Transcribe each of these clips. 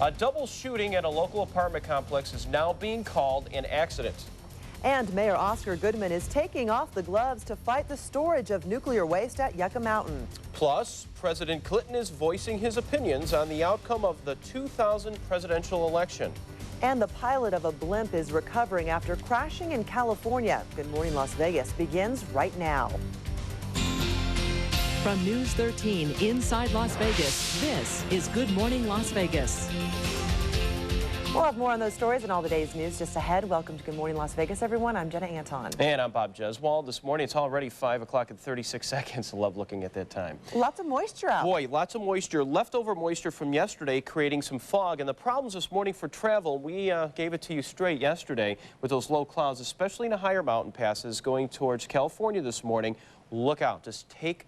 A double shooting at a local apartment complex is now being called an accident. And Mayor Goodman is taking off the gloves to fight the storage of nuclear waste at Yucca Mountain. Plus, President Clinton is voicing his opinions on the outcome of the 2000 presidential election. And the pilot of a blimp is recovering after crashing in California. Good Morning Las Vegas begins right now. From News 13 inside Las Vegas, this is Good Morning Las Vegas. We'll have more on those stories and all the day's news just ahead. Welcome to Good Morning Las Vegas, everyone. I'm Jena Anton. And I'm Bob Jeswald. This morning, it's already 5 o'clock and 36 seconds. I love looking at that time. Lots of moisture out. Boy, lots of moisture. Leftover moisture from yesterday creating some fog. And the problems this morning for travel, we gave it to you straight yesterday with those low clouds, especially in the higher mountain passes going towards California this morning. Look out. Just take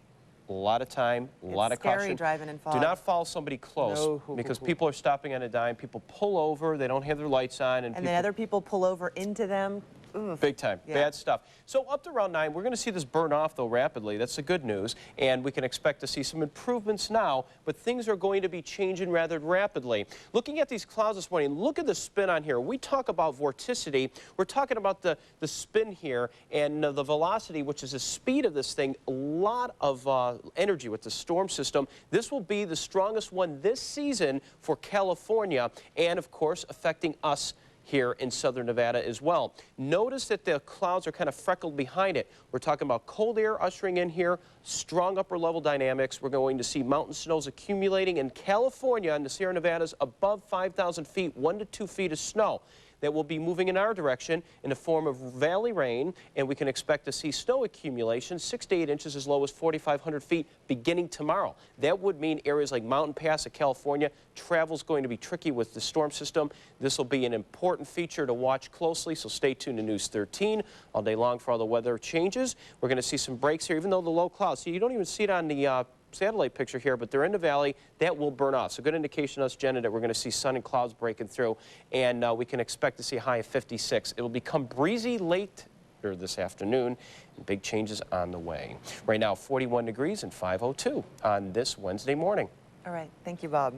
a lot of time, a lot of caution. It's scary driving in fog. Do not follow somebody close. No. Because people are stopping on a dime. People pull over. They don't have their lights on. And then other people pull over into them. Oof. Big time. Yeah. Bad stuff. So up to around 9, we're going to see this burn off, though, rapidly. That's the good news. And we can expect to see some improvements now, but things are going to be changing rather rapidly. Looking at these clouds this morning, look at the spin on here. We talk about vorticity. We're talking about the spin here and the velocity, which is the speed of this thing. A lot of energy with the storm system. This will be the strongest one this season for California and, of course, affecting us here in southern Nevada as well. Notice that the clouds are kind of freckled behind it. We're talking about cold air ushering in here, strong upper level dynamics. We're going to see mountain snows accumulating in California and the Sierra Nevadas above 5,000 feet, 1 to 2 feet of snow that will be moving in our direction in the form of valley rain, and we can expect to see snow accumulation 6 to 8 inches as low as 4,500 feet beginning tomorrow. That would mean areas like Mountain Pass of California, travel's going to be tricky with the storm system. This will be an important feature to watch closely, so stay tuned to News 13 all day long for all the weather changes. We're going to see some breaks here, even though the low clouds. See, you don't even see it on the satellite picture here, but they're in the valley. That will burn off. So good indication to us, Jenna, that we're going to see sun and clouds breaking through, and we can expect to see a high of 56. It will become breezy late this afternoon, and big changes on the way. Right now, 41 degrees and 5:02 on this Wednesday morning. All right. Thank you, Bob.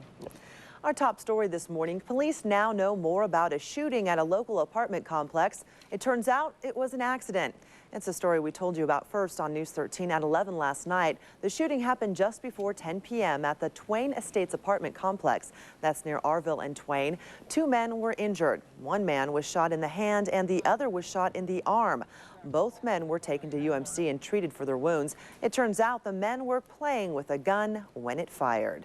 Our top story this morning, police now know more about a shooting at a local apartment complex. It turns out it was an accident. It's a story we told you about first on News 13 at 11 last night. The shooting happened just before 10 p.m. at the Twain Estates apartment complex. That's near Arville and Twain. 2 men were injured. 1 man was shot in the hand and the other was shot in the arm. Both men were taken to UMC and treated for their wounds. It turns out the men were playing with a gun when it fired.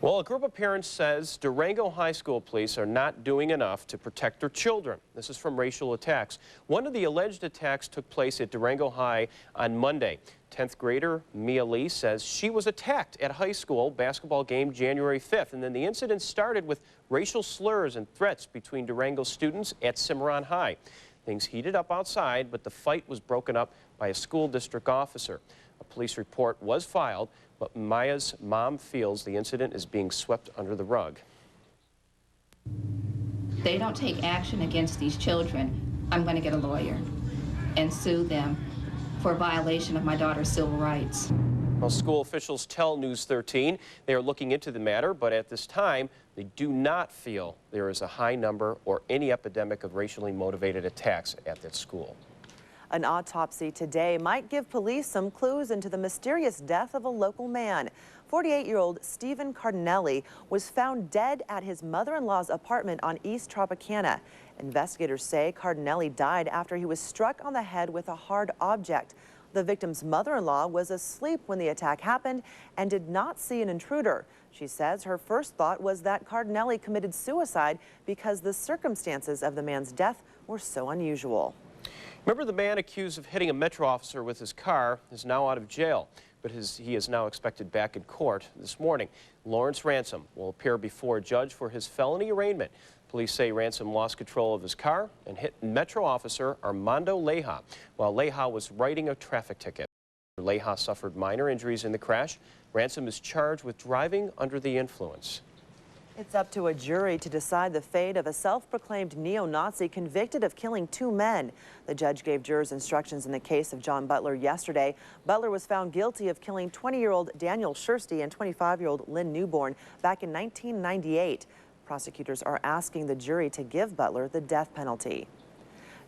Well, a group of parents says Durango High School police are not doing enough to protect their children. This is from racial attacks. One of the alleged attacks took place at Durango High on Monday. 10th grader Mia Lee says she was attacked at a high school basketball game January 5th, and then the incident started with racial slurs and threats between Durango students at Cimarron High. Things heated up outside, but the fight was broken up by a school district officer. A police report was filed, but Maya's mom feels the incident is being swept under the rug. They don't take action against these children, I'm going to get a lawyer and sue them for violation of my daughter's civil rights. Well, school officials tell News 13 they are looking into the matter, but at this time, they do not feel there is a high number or any epidemic of racially motivated attacks at that school. An autopsy today might give police some clues into the mysterious death of a local man. 48-year-old Stephen Cardinelli was found dead at his mother-in-law's apartment on East Tropicana. Investigators say Cardinelli died after he was struck on the head with a hard object. The victim's mother-in-law was asleep when the attack happened and did not see an intruder. She says her first thought was that Cardinelli committed suicide because the circumstances of the man's death were so unusual. Remember, the man accused of hitting a Metro officer with his car is now out of jail, but he is now expected back in court this morning. Lawrence Ransom will appear before a judge for his felony arraignment. Police say Ransom lost control of his car and hit Metro officer Armando Leja while Leja was writing a traffic ticket. Leja suffered minor injuries in the crash. Ransom is charged with driving under the influence. It's up to a jury to decide the fate of a self-proclaimed neo-Nazi convicted of killing 2 men. The judge gave jurors instructions in the case of John Butler yesterday. Butler was found guilty of killing 20-year-old Daniel Schursty and 25-year-old Lynn Newborn back in 1998. Prosecutors are asking the jury to give Butler the death penalty.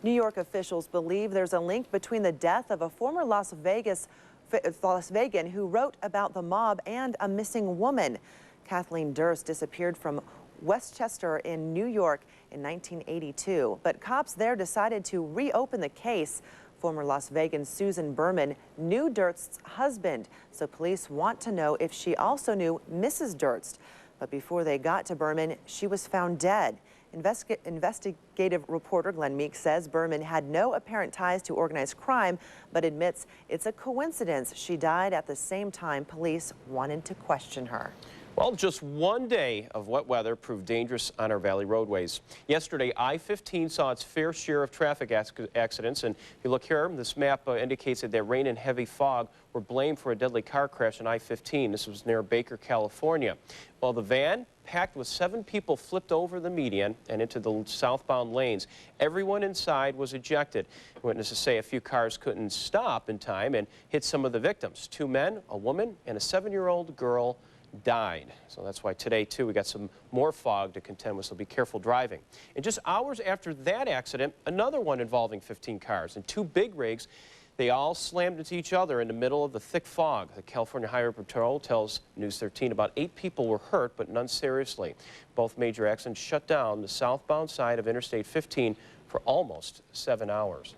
New York officials believe there's a link between the death of a former Las Vegan who wrote about the mob and a missing woman. Kathleen Durst disappeared from Westchester in New York in 1982, but cops there decided to reopen the case. Former Las Vegan Susan Berman knew Durst's husband, so police want to know if she also knew Mrs. Durst. But before they got to Berman, she was found dead. Investigative reporter Glenn Meek says Berman had no apparent ties to organized crime, but admits it's a coincidence she died at the same time police wanted to question her. Well, just one day of wet weather proved dangerous on our valley roadways. Yesterday, I-15 saw its fair share of traffic accidents, and if you look here, this map indicates that rain and heavy fog were blamed for a deadly car crash on I-15. This was near Baker, California. Well, the van, packed with 7 people, flipped over the median and into the southbound lanes. Everyone inside was ejected. Witnesses say a few cars couldn't stop in time and hit some of the victims. 2 men, a woman, and a 7-year-old girl died. So that's why today, too, we got some more fog to contend with, so be careful driving. And just hours after that accident, another one involving 15 cars and 2 big rigs. They all slammed into each other in the middle of the thick fog. The California Highway Patrol tells News 13 about 8 people were hurt, but none seriously. Both major accidents shut down the southbound side of Interstate 15 for almost 7 hours.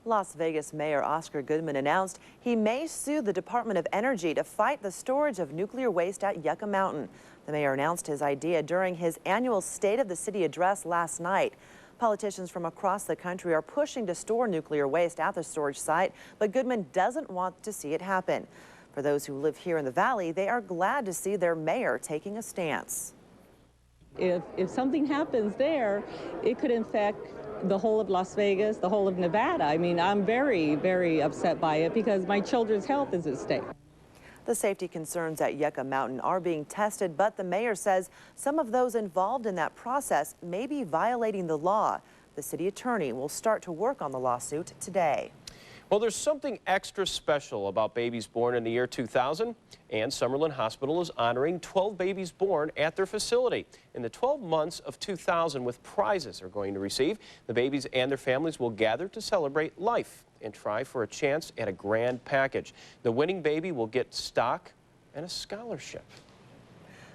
Las Vegas Mayor Goodman announced he may sue the Department of Energy to fight the storage of nuclear waste at Yucca Mountain. The mayor announced his idea during his annual State of the City address last night. Politicians from across the country are pushing to store nuclear waste at the storage site, but Goodman doesn't want to see it happen. For those who live here in the valley, they are glad to see their mayor taking a stance. If something happens there, it could infect the whole of Las Vegas, the whole of Nevada. I mean, I'm very, very upset by it because my children's health is at stake. The safety concerns at Yucca Mountain are being tested, but the mayor says some of those involved in that process may be violating the law. The city attorney will start to work on the lawsuit today. Well, there's something extra special about babies born in the year 2000, and Summerlin Hospital is honoring 12 babies born at their facility. In the 12 months of 2000, with prizes they're going to receive, the babies and their families will gather to celebrate life and try for a chance at a grand package. The winning baby will get stock and a scholarship.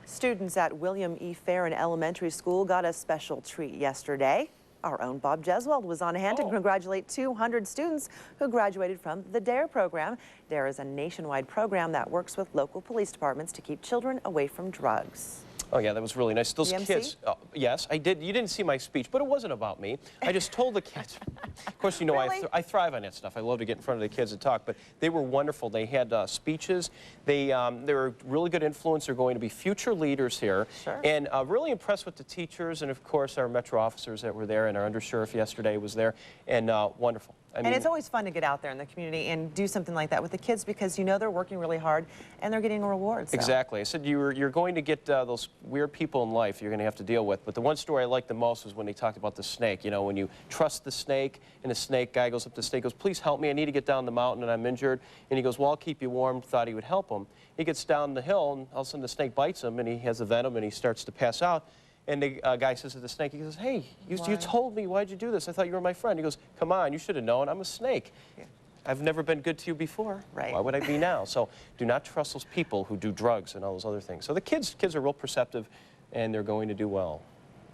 Students at William E. Farron Elementary School got a special treat yesterday. Our own Bob Jeswald was on hand to congratulate 200 students who graduated from the DARE program. DARE is a nationwide program that works with local police departments to keep children away from drugs. Oh, yeah, that was really nice. Those kids, yes, I did. You didn't see my speech, but it wasn't about me. I just told the kids. Of course, you know, really? I thrive on that stuff. I love to get in front of the kids and talk, but they were wonderful. They had speeches. They were a really good influence. They're going to be future leaders here. Sure. And really impressed with the teachers and, of course, our Metro officers that were there, and our undersheriff yesterday was there, and wonderful. I mean, and it's always fun to get out there in the community and do something like that with the kids because you know they're working really hard and they're getting a reward. So. Exactly. I said you're going to get those weird people in life you're going to have to deal with. But the one story I liked the most was when they talked about the snake. You know, when you trust the snake and the snake guy goes up to the snake, goes, please help me. I need to get down the mountain and I'm injured. And he goes, well, I'll keep you warm. Thought he would help him. He gets down the hill and all of a sudden the snake bites him and he has the venom and he starts to pass out. And the guy says to the snake, he goes, hey, you told me, why'd you do this? I thought you were my friend. He goes, come on, you should have known. I'm a snake. Yeah. I've never been good to you before. Right. Why would I be now? So do not trust those people who do drugs and all those other things. So the kids are real perceptive, and they're going to do well.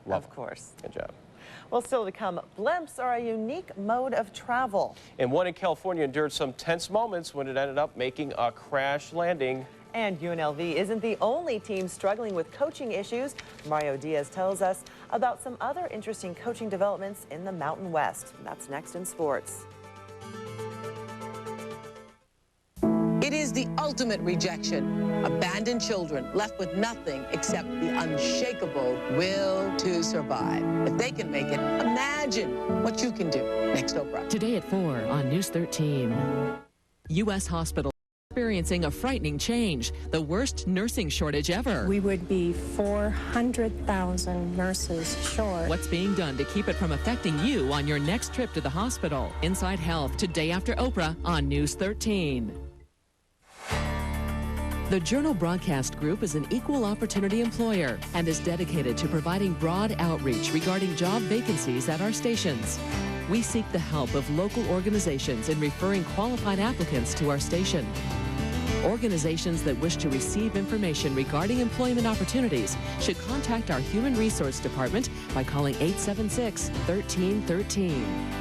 Of course. Good job. Well, still to come, blimps are a unique mode of travel. And one in California endured some tense moments when it ended up making a crash landing. And UNLV isn't the only team struggling with coaching issues. Mario Diaz tells us about some other interesting coaching developments in the Mountain West. That's next in sports. It is the ultimate rejection. Abandoned children left with nothing except the unshakable will to survive. If they can make it, imagine what you can do. Next, Oprah. Today at 4 on News 13. U.S. hospitals experiencing a frightening change, the worst nursing shortage ever. We would be 400,000 nurses short. What's being done to keep it from affecting you on your next trip to the hospital? Inside Health, today after Oprah on News 13. The Journal Broadcast Group is an equal opportunity employer and is dedicated to providing broad outreach regarding job vacancies at our stations. We seek the help of local organizations in referring qualified applicants to our station. Organizations that wish to receive information regarding employment opportunities should contact our Human Resource Department by calling 876-1313.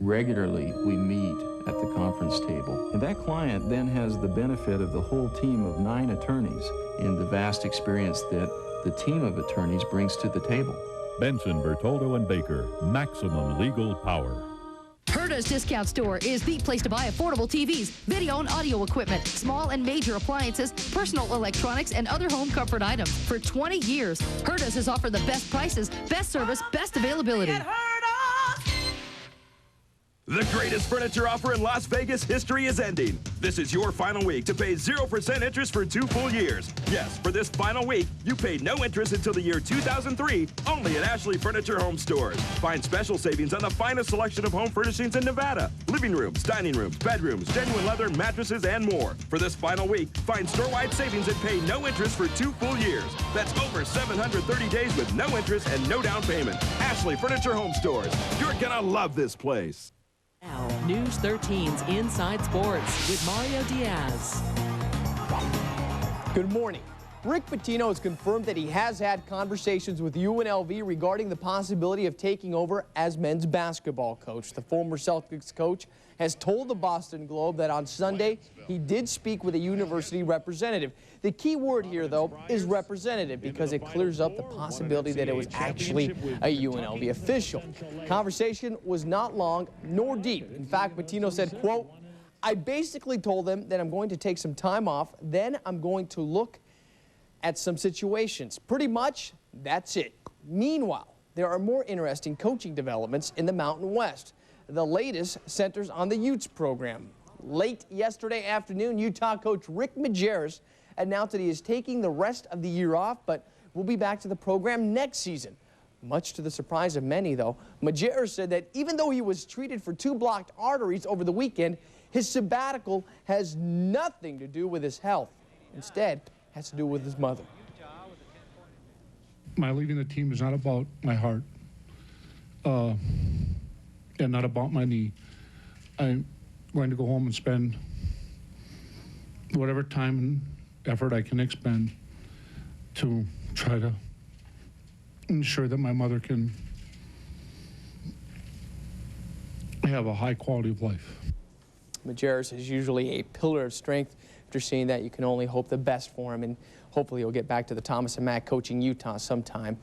Regularly, we meet at the conference table, and that client then has the benefit of the whole team of 9 attorneys and the vast experience that the team of attorneys brings to the table. Benson, Bertoldo, and Baker, maximum legal power. Herta's Discount Store is the place to buy affordable TVs, video and audio equipment, small and major appliances, personal electronics, and other home comfort items. For 20 years, Herta's has offered the best prices, best service, best availability. The greatest furniture offer in Las Vegas history is ending. This is your final week to pay 0% interest for 2 full years. Yes, for this final week, you pay no interest until the year 2003, only at Ashley Furniture Home Stores. Find special savings on the finest selection of home furnishings in Nevada. Living rooms, dining rooms, bedrooms, genuine leather, mattresses, and more. For this final week, find store-wide savings and pay no interest for 2 full years. That's over 730 days with no interest and no down payment. Ashley Furniture Home Stores. You're gonna love this place. Now, News 13's Inside Sports with Mario Diaz. Good morning. Rick Pitino has confirmed that he has had conversations with UNLV regarding the possibility of taking over as men's basketball coach. The former Celtics coach has told the Boston Globe that on Sunday he did speak with a university representative. The key word here, though, is representative, because it clears up the possibility that it was actually a UNLV official. Conversation was not long nor deep. In fact, Pitino said, quote, "I basically told them that I'm going to take some time off, then I'm going to look at some situations. Pretty much, that's it." Meanwhile, there are more interesting coaching developments in the Mountain West. The latest centers on the Utes program. Late yesterday afternoon, Utah coach Rick Majerus announced that he is taking the rest of the year off, but will be back to the program next season. Much to the surprise of many, though, Majerus said that even though he was treated for 2 blocked arteries over the weekend, his sabbatical has nothing to do with his health. Instead, has to do with his mother. My leaving the team is not about my heart and not about my knee. I'm going to go home and spend whatever time and effort I can expend to try to ensure that my mother can have a high quality of life. Majerus is usually a pillar of strength. After seeing that, you can only hope the best for him, and hopefully he'll get back to the Thomas and Mack coaching Utah sometime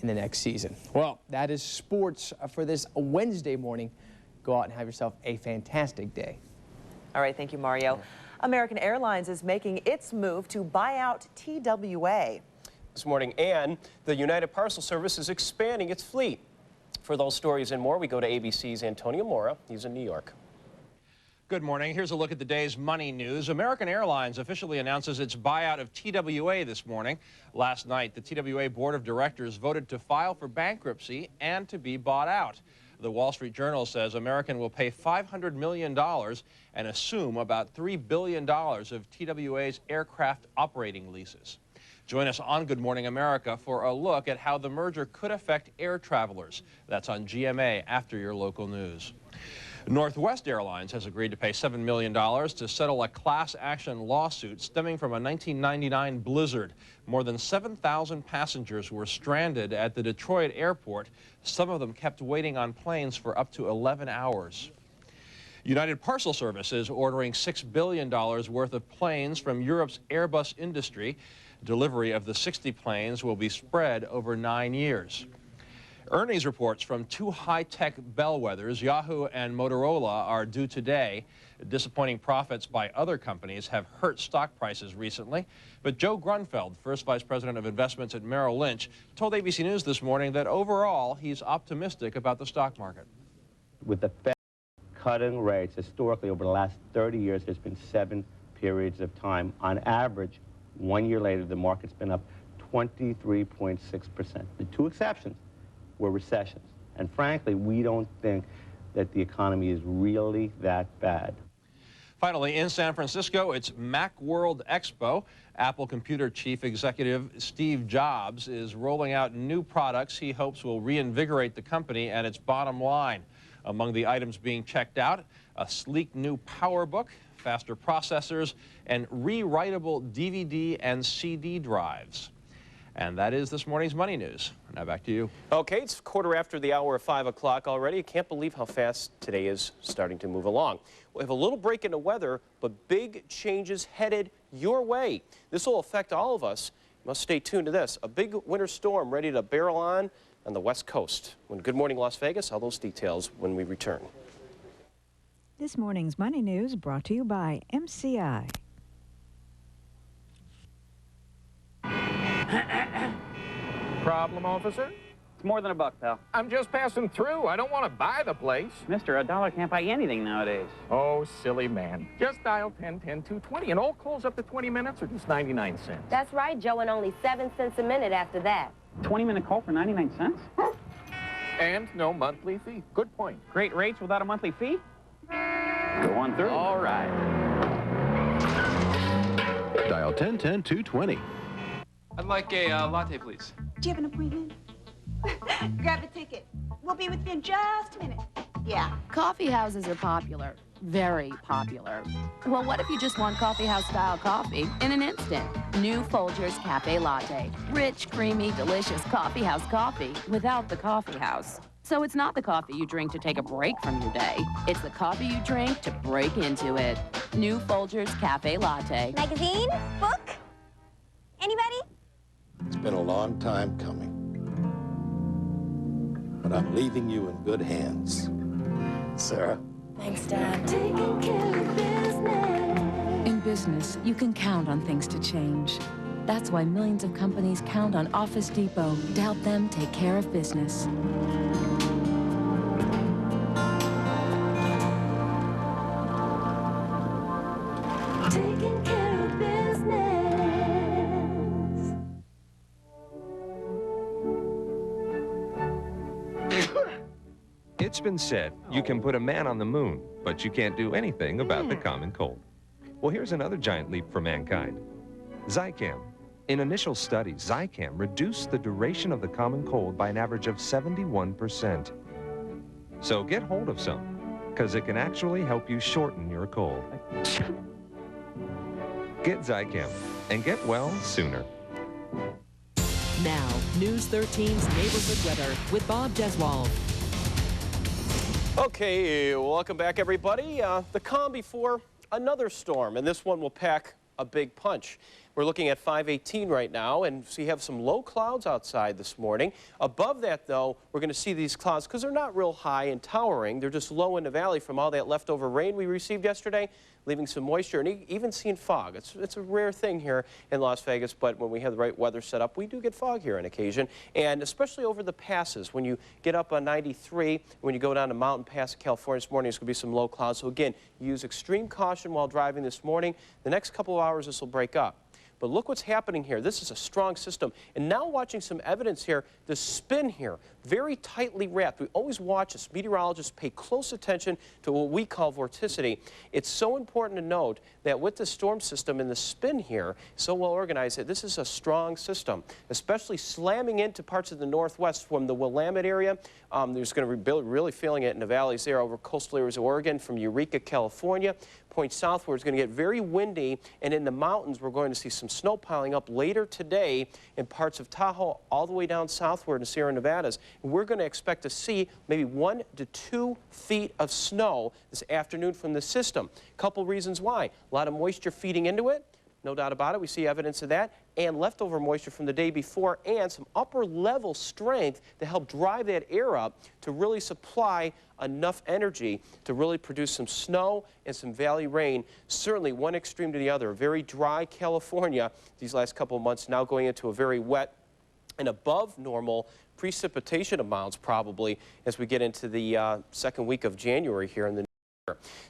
in the next season. Well, that is sports for this Wednesday morning. Go out and have yourself a fantastic day. All right, thank you, Mario. American Airlines is making its move to buy out TWA. This morning, and the United Parcel Service is expanding its fleet. For those stories and more, we go to ABC's Antonio Mora. He's in New York. Good morning. Here's a look at the day's money news. American Airlines officially announces its buyout of TWA this morning. Last night, the TWA Board of Directors voted to file for bankruptcy and to be bought out. The Wall Street Journal says American will pay $500 million and assume about $3 billion of TWA's aircraft operating leases. Join us on Good Morning America for a look at how the merger could affect air travelers. That's on GMA after your local news. Northwest Airlines has agreed to pay $7 million to settle a class action lawsuit stemming from a 1999 blizzard. More than 7,000 passengers were stranded at the Detroit airport. Some of them kept waiting on planes for up to 11 hours. United Parcel Service is ordering $6 billion worth of planes from Europe's Airbus industry. Delivery of the 60 planes will be spread over 9 years. Earnings reports from 2 high-tech bellwethers, Yahoo and Motorola, are due today. Disappointing profits by other companies have hurt stock prices recently. But Joe Grunfeld, first vice president of investments at Merrill Lynch, told ABC News this morning that overall he's optimistic about the stock market. With the Fed cutting rates, historically over the last 30 years, there's been 7 periods of time. On average, 1 year later, the market's been up 23.6%. The 2 exceptions were recessions. And frankly, we don't think that the economy is really that bad. Finally, in San Francisco, it's Macworld Expo. Apple Computer Chief Executive Steve Jobs is rolling out new products he hopes will reinvigorate the company and its bottom line. Among the items being checked out, a sleek new PowerBook, faster processors, and rewritable DVD and CD drives. And that is this morning's Money News. Now back to you. Okay, it's quarter after the hour of 5 o'clock already. I can't believe how fast today is starting to move along. We have a little break in the weather, but big changes headed your way. This will affect all of us. You must stay tuned to this. A big winter storm ready to barrel on the West Coast. When Good Morning Las Vegas, all those details when we return. This morning's Money News brought to you by MCI. Problem, officer? It's more than a buck, pal. I'm just passing through. I don't want to buy the place. Mister, a dollar can't buy anything nowadays. Oh, silly man. Just dial 10-10-220 and all calls up to 20 minutes are just 99 cents. That's right, Joe, and only 7 cents a minute after that. 20-minute call for 99 cents? And no monthly fee. Good point. Great rates without a monthly fee? Go on through. All right. Dial 10-10-220. I'd like a latte, please. Do you have an appointment? Grab a ticket. We'll be with you in just a minute. Yeah. Coffee houses are popular. Very popular. Well, what if you just want coffee house style coffee in an instant? New Folgers Cafe Latte. Rich, creamy, delicious coffee house coffee without the coffee house. So it's not the coffee you drink to take a break from your day. It's the coffee you drink to break into it. New Folgers Cafe Latte. Magazine? Book? Anybody? It's been a long time coming. But I'm leaving you in good hands. Sarah? Thanks, Dad. In business, you can count on things to change. That's why millions of companies count on Office Depot to help them take care of business. Taking care of business. It's been said you can put a man on the moon, but you can't do anything about the common cold. Well, here's another giant leap for mankind. Zicam. In initial studies, Zicam reduced the duration of the common cold by an average of 71%. So get hold of some, because it can actually help you shorten your cold. Get Zicam and get well sooner. Now, News 13's Neighborhood Weather with Bob Jeswald. Okay, welcome back, everybody. The calm before another storm, and this one will pack a big punch. We're looking at 518 right now, and so you have some low clouds outside this morning. Above that, though, we're going to see these clouds because they're not real high and towering. They're just low in the valley from all that leftover rain we received yesterday, leaving some moisture and even seeing fog. It's a rare thing here in Las Vegas, but when we have the right weather set up, we do get fog here on occasion, and especially over the passes. When you get up on 93, when you go down to Mountain Pass, California this morning, there's going to be some low clouds. So again, use extreme caution while driving this morning. The next couple of hours, this will break up. But look what's happening here. This is a strong system. And now watching some evidence here, the spin here, very tightly wrapped. We always watch this. Meteorologists pay close attention to what we call vorticity. It's so important to note that with the storm system and the spin here, so well organized, that this is a strong system, especially slamming into parts of the northwest from the Willamette area. There's going to be really feeling it in the valleys there over coastal areas of Oregon from Eureka, California. Point southward is going to get very windy, and in the mountains we're going to see some snow piling up later today in parts of Tahoe all the way down southward in Sierra Nevadas. And we're going to expect to see maybe 1 to 2 feet of snow this afternoon from the system. Couple reasons why. A lot of moisture feeding into it. No doubt about it. We see evidence of that, and leftover moisture from the day before, and some upper level strength to help drive that air up to really supply enough energy to really produce some snow and some valley rain. Certainly one extreme to the other. Very dry California these last couple of months, now going into a very wet and above normal precipitation amounts probably as we get into the second week of January here in the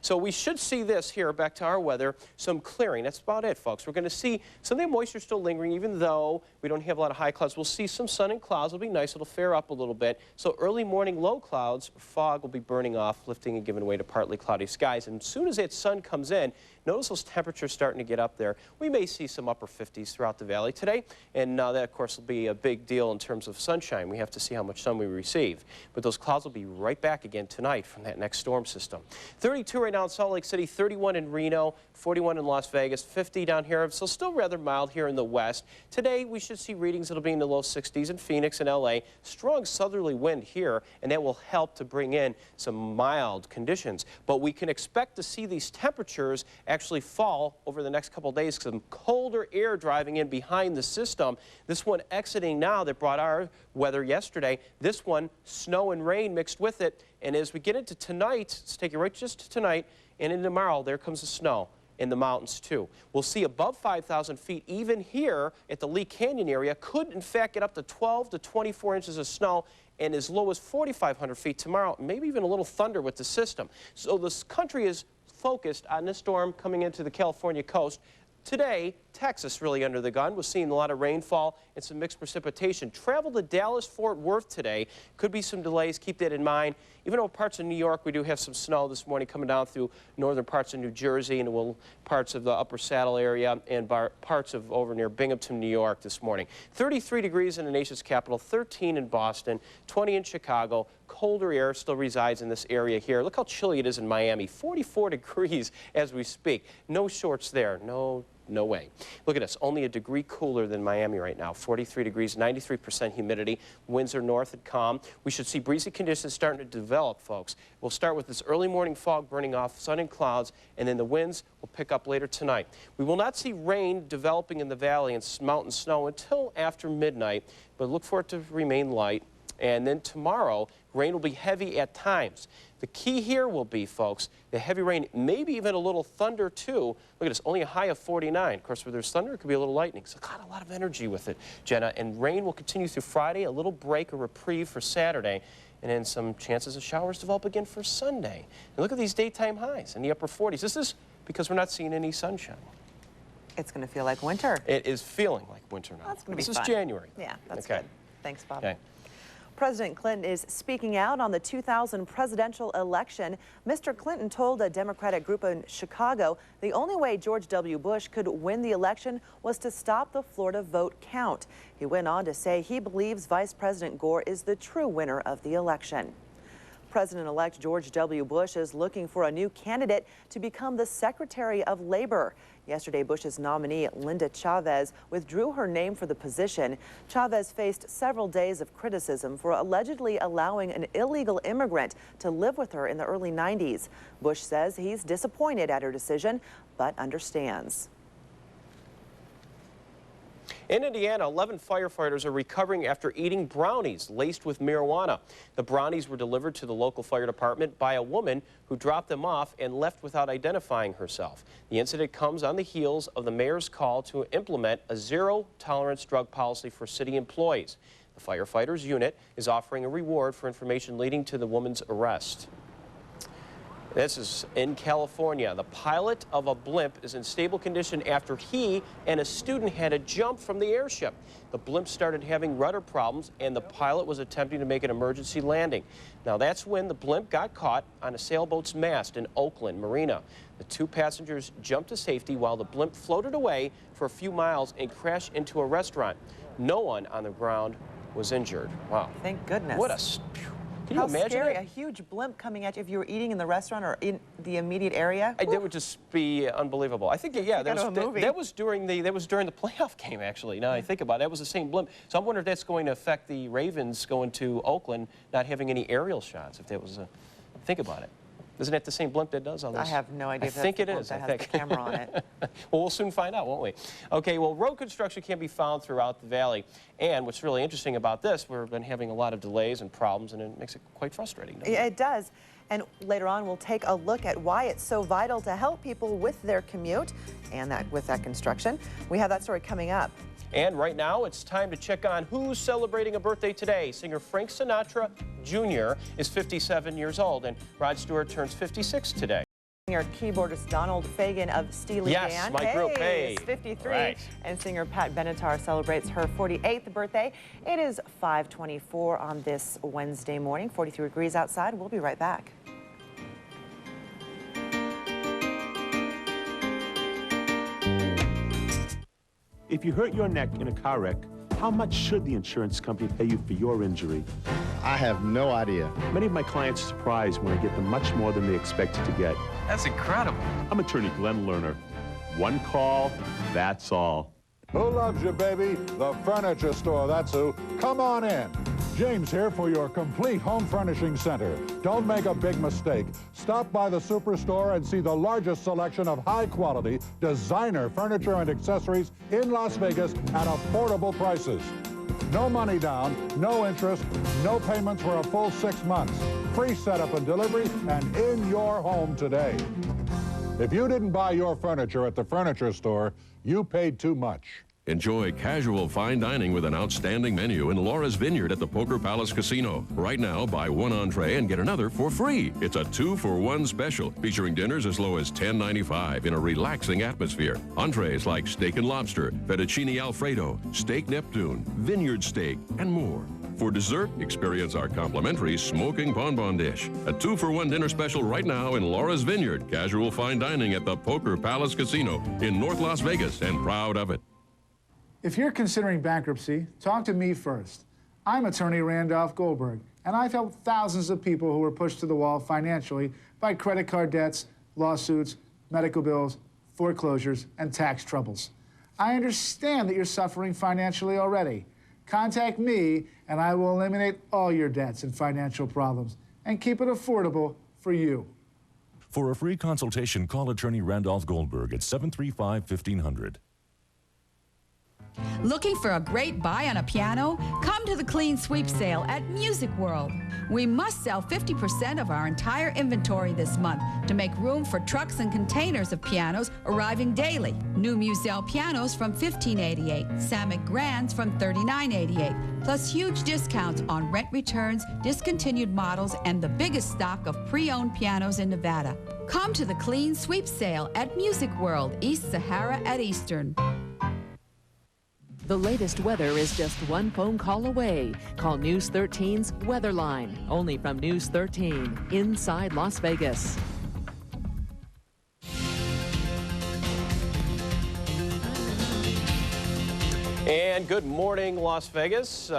So we should see this here, back to our weather, some clearing. That's about it, folks. We're going to see some of the moisture still lingering, even though we don't have a lot of high clouds. We'll see some sun and clouds. It'll be nice. It'll fair up a little bit. So early morning low clouds, fog will be burning off, lifting and giving way to partly cloudy skies. And as soon as that sun comes in, notice those temperatures starting to get up there. We may see some upper 50s throughout the valley today. And that, of course, will be a big deal in terms of sunshine. We have to see how much sun we receive. But those clouds will be right back again tonight from that next storm system. 32 right now in Salt Lake City, 31 in Reno, 41 in Las Vegas, 50 down here. So still rather mild here in the west. Today, we should see readings that'll be in the low 60s in Phoenix and LA. Strong southerly wind here, and that will help to bring in some mild conditions. But we can expect to see these temperatures actually fall over the next couple of days. Some colder air driving in behind the system. This one exiting now that brought our weather yesterday. This one, snow and rain mixed with it. And as we get into tonight, let's take it right just to tonight, and into tomorrow, there comes the snow in the mountains too. We'll see above 5,000 feet, even here at the Lee Canyon area, could in fact get up to 12 to 24 inches of snow, and as low as 4,500 feet tomorrow, maybe even a little thunder with the system. So this country is focused on this storm coming into the California coast. Today, Texas really under the gun. We're seeing a lot of rainfall and some mixed precipitation. Travel to Dallas-Fort Worth today. Could be some delays. Keep that in mind. Even though parts of New York, we do have some snow this morning coming down through northern parts of New Jersey and parts of the upper Saddle area and parts of over near Binghamton, New York this morning. 33 degrees in the nation's capital, 13 in Boston, 20 in Chicago. Colder air still resides in this area here. Look how chilly it is in Miami, 44 degrees as we speak. No shorts there, no way. Look at this, only a degree cooler than Miami right now, 43 degrees, 93% humidity. Winds are north and calm. We should see breezy conditions starting to develop, folks. We'll start with this early morning fog burning off, sun and clouds, and then the winds will pick up later tonight. We will not see rain developing in the valley and mountain snow until after midnight, but look for it to remain light. And then tomorrow, rain will be heavy at times. The key here will be, folks, the heavy rain, maybe even a little thunder too. Look at this, only a high of 49. Of course, where there's thunder, it could be a little lightning. So got a lot of energy with it, Jenna. And rain will continue through Friday, a little break or reprieve for Saturday, and then some chances of showers develop again for Sunday. And look at these daytime highs in the upper 40s. This is because we're not seeing any sunshine. It's going to feel like winter. It is feeling like winter now. That's going to be fun. This is January. Yeah, that's okay. Good. Thanks, Bob. Okay. President Clinton is speaking out on the 2000 presidential election. Mr. Clinton told a Democratic group in Chicago the only way George W. Bush could win the election was to stop the Florida vote count. He went on to say he believes Vice President Gore is the true winner of the election. President-elect George W. Bush is looking for a new candidate to become the Secretary of Labor. Yesterday, Bush's nominee, Linda Chavez, withdrew her name for the position. Chavez faced several days of criticism for allegedly allowing an illegal immigrant to live with her in the early 90s. Bush says he's disappointed at her decision, but understands. In Indiana, 11 firefighters are recovering after eating brownies laced with marijuana. The brownies were delivered to the local fire department by a woman who dropped them off and left without identifying herself. The incident comes on the heels of the mayor's call to implement a zero-tolerance drug policy for city employees. The firefighters unit is offering a reward for information leading to the woman's arrest. This is in California. The pilot of a blimp is in stable condition after he and a student had to jump from the airship. The blimp started having rudder problems and the pilot was attempting to make an emergency landing. Now that's when the blimp got caught on a sailboat's mast in Oakland Marina. The two passengers jumped to safety while the blimp floated away for a few miles and crashed into a restaurant. No one on the ground was injured. Wow. Thank goodness. What a... Can you imagine scary, that? a huge blimp coming at you if you were eating in the restaurant or in the immediate area? That would just be unbelievable. I think, yeah, that was during the playoff game, actually. Now I think about it, that was the same blimp. So I wonder if that's going to affect the Ravens going to Oakland, not having any aerial shots, if that was a... Think about it. Isn't that the same blimp that does all this? I have no idea. I think it is. I think the camera on it. Well, we'll soon find out, won't we? Okay, well, road construction can be found throughout the valley. And what's really interesting about this, we've been having a lot of delays and problems, and it makes it quite frustrating, doesn't it? It does. And later on, we'll take a look at why it's so vital to help people with their commute and with that construction. We have that story coming up. And right now, it's time to check on who's celebrating a birthday today. Singer Frank Sinatra Jr. is 57 years old, and Rod Stewart turns 56 today. Singer keyboardist Donald Fagen of Steely Dan. Yes, my group. Hey, is 53. Right. And singer Pat Benatar celebrates her 48th birthday. It is 5:24 on this Wednesday morning. 43 degrees outside. We'll be right back. If you hurt your neck in a car wreck, how much should the insurance company pay you for your injury? I have no idea. Many of my clients are surprised when I get them much more than they expected to get. That's incredible. I'm attorney Glenn Lerner. One call, that's all. Who loves you, baby? The Furniture Store, that's who. Come on in. James here for your complete home furnishing center. Don't make a big mistake. Stop by the Superstore and see the largest selection of high-quality designer furniture and accessories in Las Vegas at affordable prices. No money down, no interest, no payments for a full 6 months. Free setup and delivery, and in your home today. If you didn't buy your furniture at the Furniture Store, you paid too much. Enjoy casual fine dining with an outstanding menu in Laura's Vineyard at the Poker Palace Casino. Right now, buy one entree and get another for free. It's a 2-for-1 special, featuring dinners as low as $10.95 in a relaxing atmosphere. Entrees like steak and lobster, fettuccine Alfredo, steak Neptune, vineyard steak, and more. For dessert, experience our complimentary smoking bonbon dish. A 2-for-1 dinner special right now in Laura's Vineyard. Casual fine dining at the Poker Palace Casino in North Las Vegas, and proud of it. If you're considering bankruptcy, talk to me first. I'm attorney Randolph Goldberg, and I've helped thousands of people who were pushed to the wall financially by credit card debts, lawsuits, medical bills, foreclosures, and tax troubles. I understand that you're suffering financially already. Contact me, and I will eliminate all your debts and financial problems and keep it affordable for you. For a free consultation, call attorney Randolph Goldberg at 735-1500. Looking for a great buy on a piano? Come to the Clean Sweep sale at Music World. We must sell 50% of our entire inventory this month to make room for trucks and containers of pianos arriving daily. New Musel pianos from $15.88, Samick Grands from $39.88, plus huge discounts on rent returns, discontinued models, and the biggest stock of pre-owned pianos in Nevada. Come to the Clean Sweep sale at Music World, East Sahara at Eastern. The latest weather is just one phone call away. Call News 13's Weather Line, only from News 13, inside Las Vegas. And good morning, Las Vegas.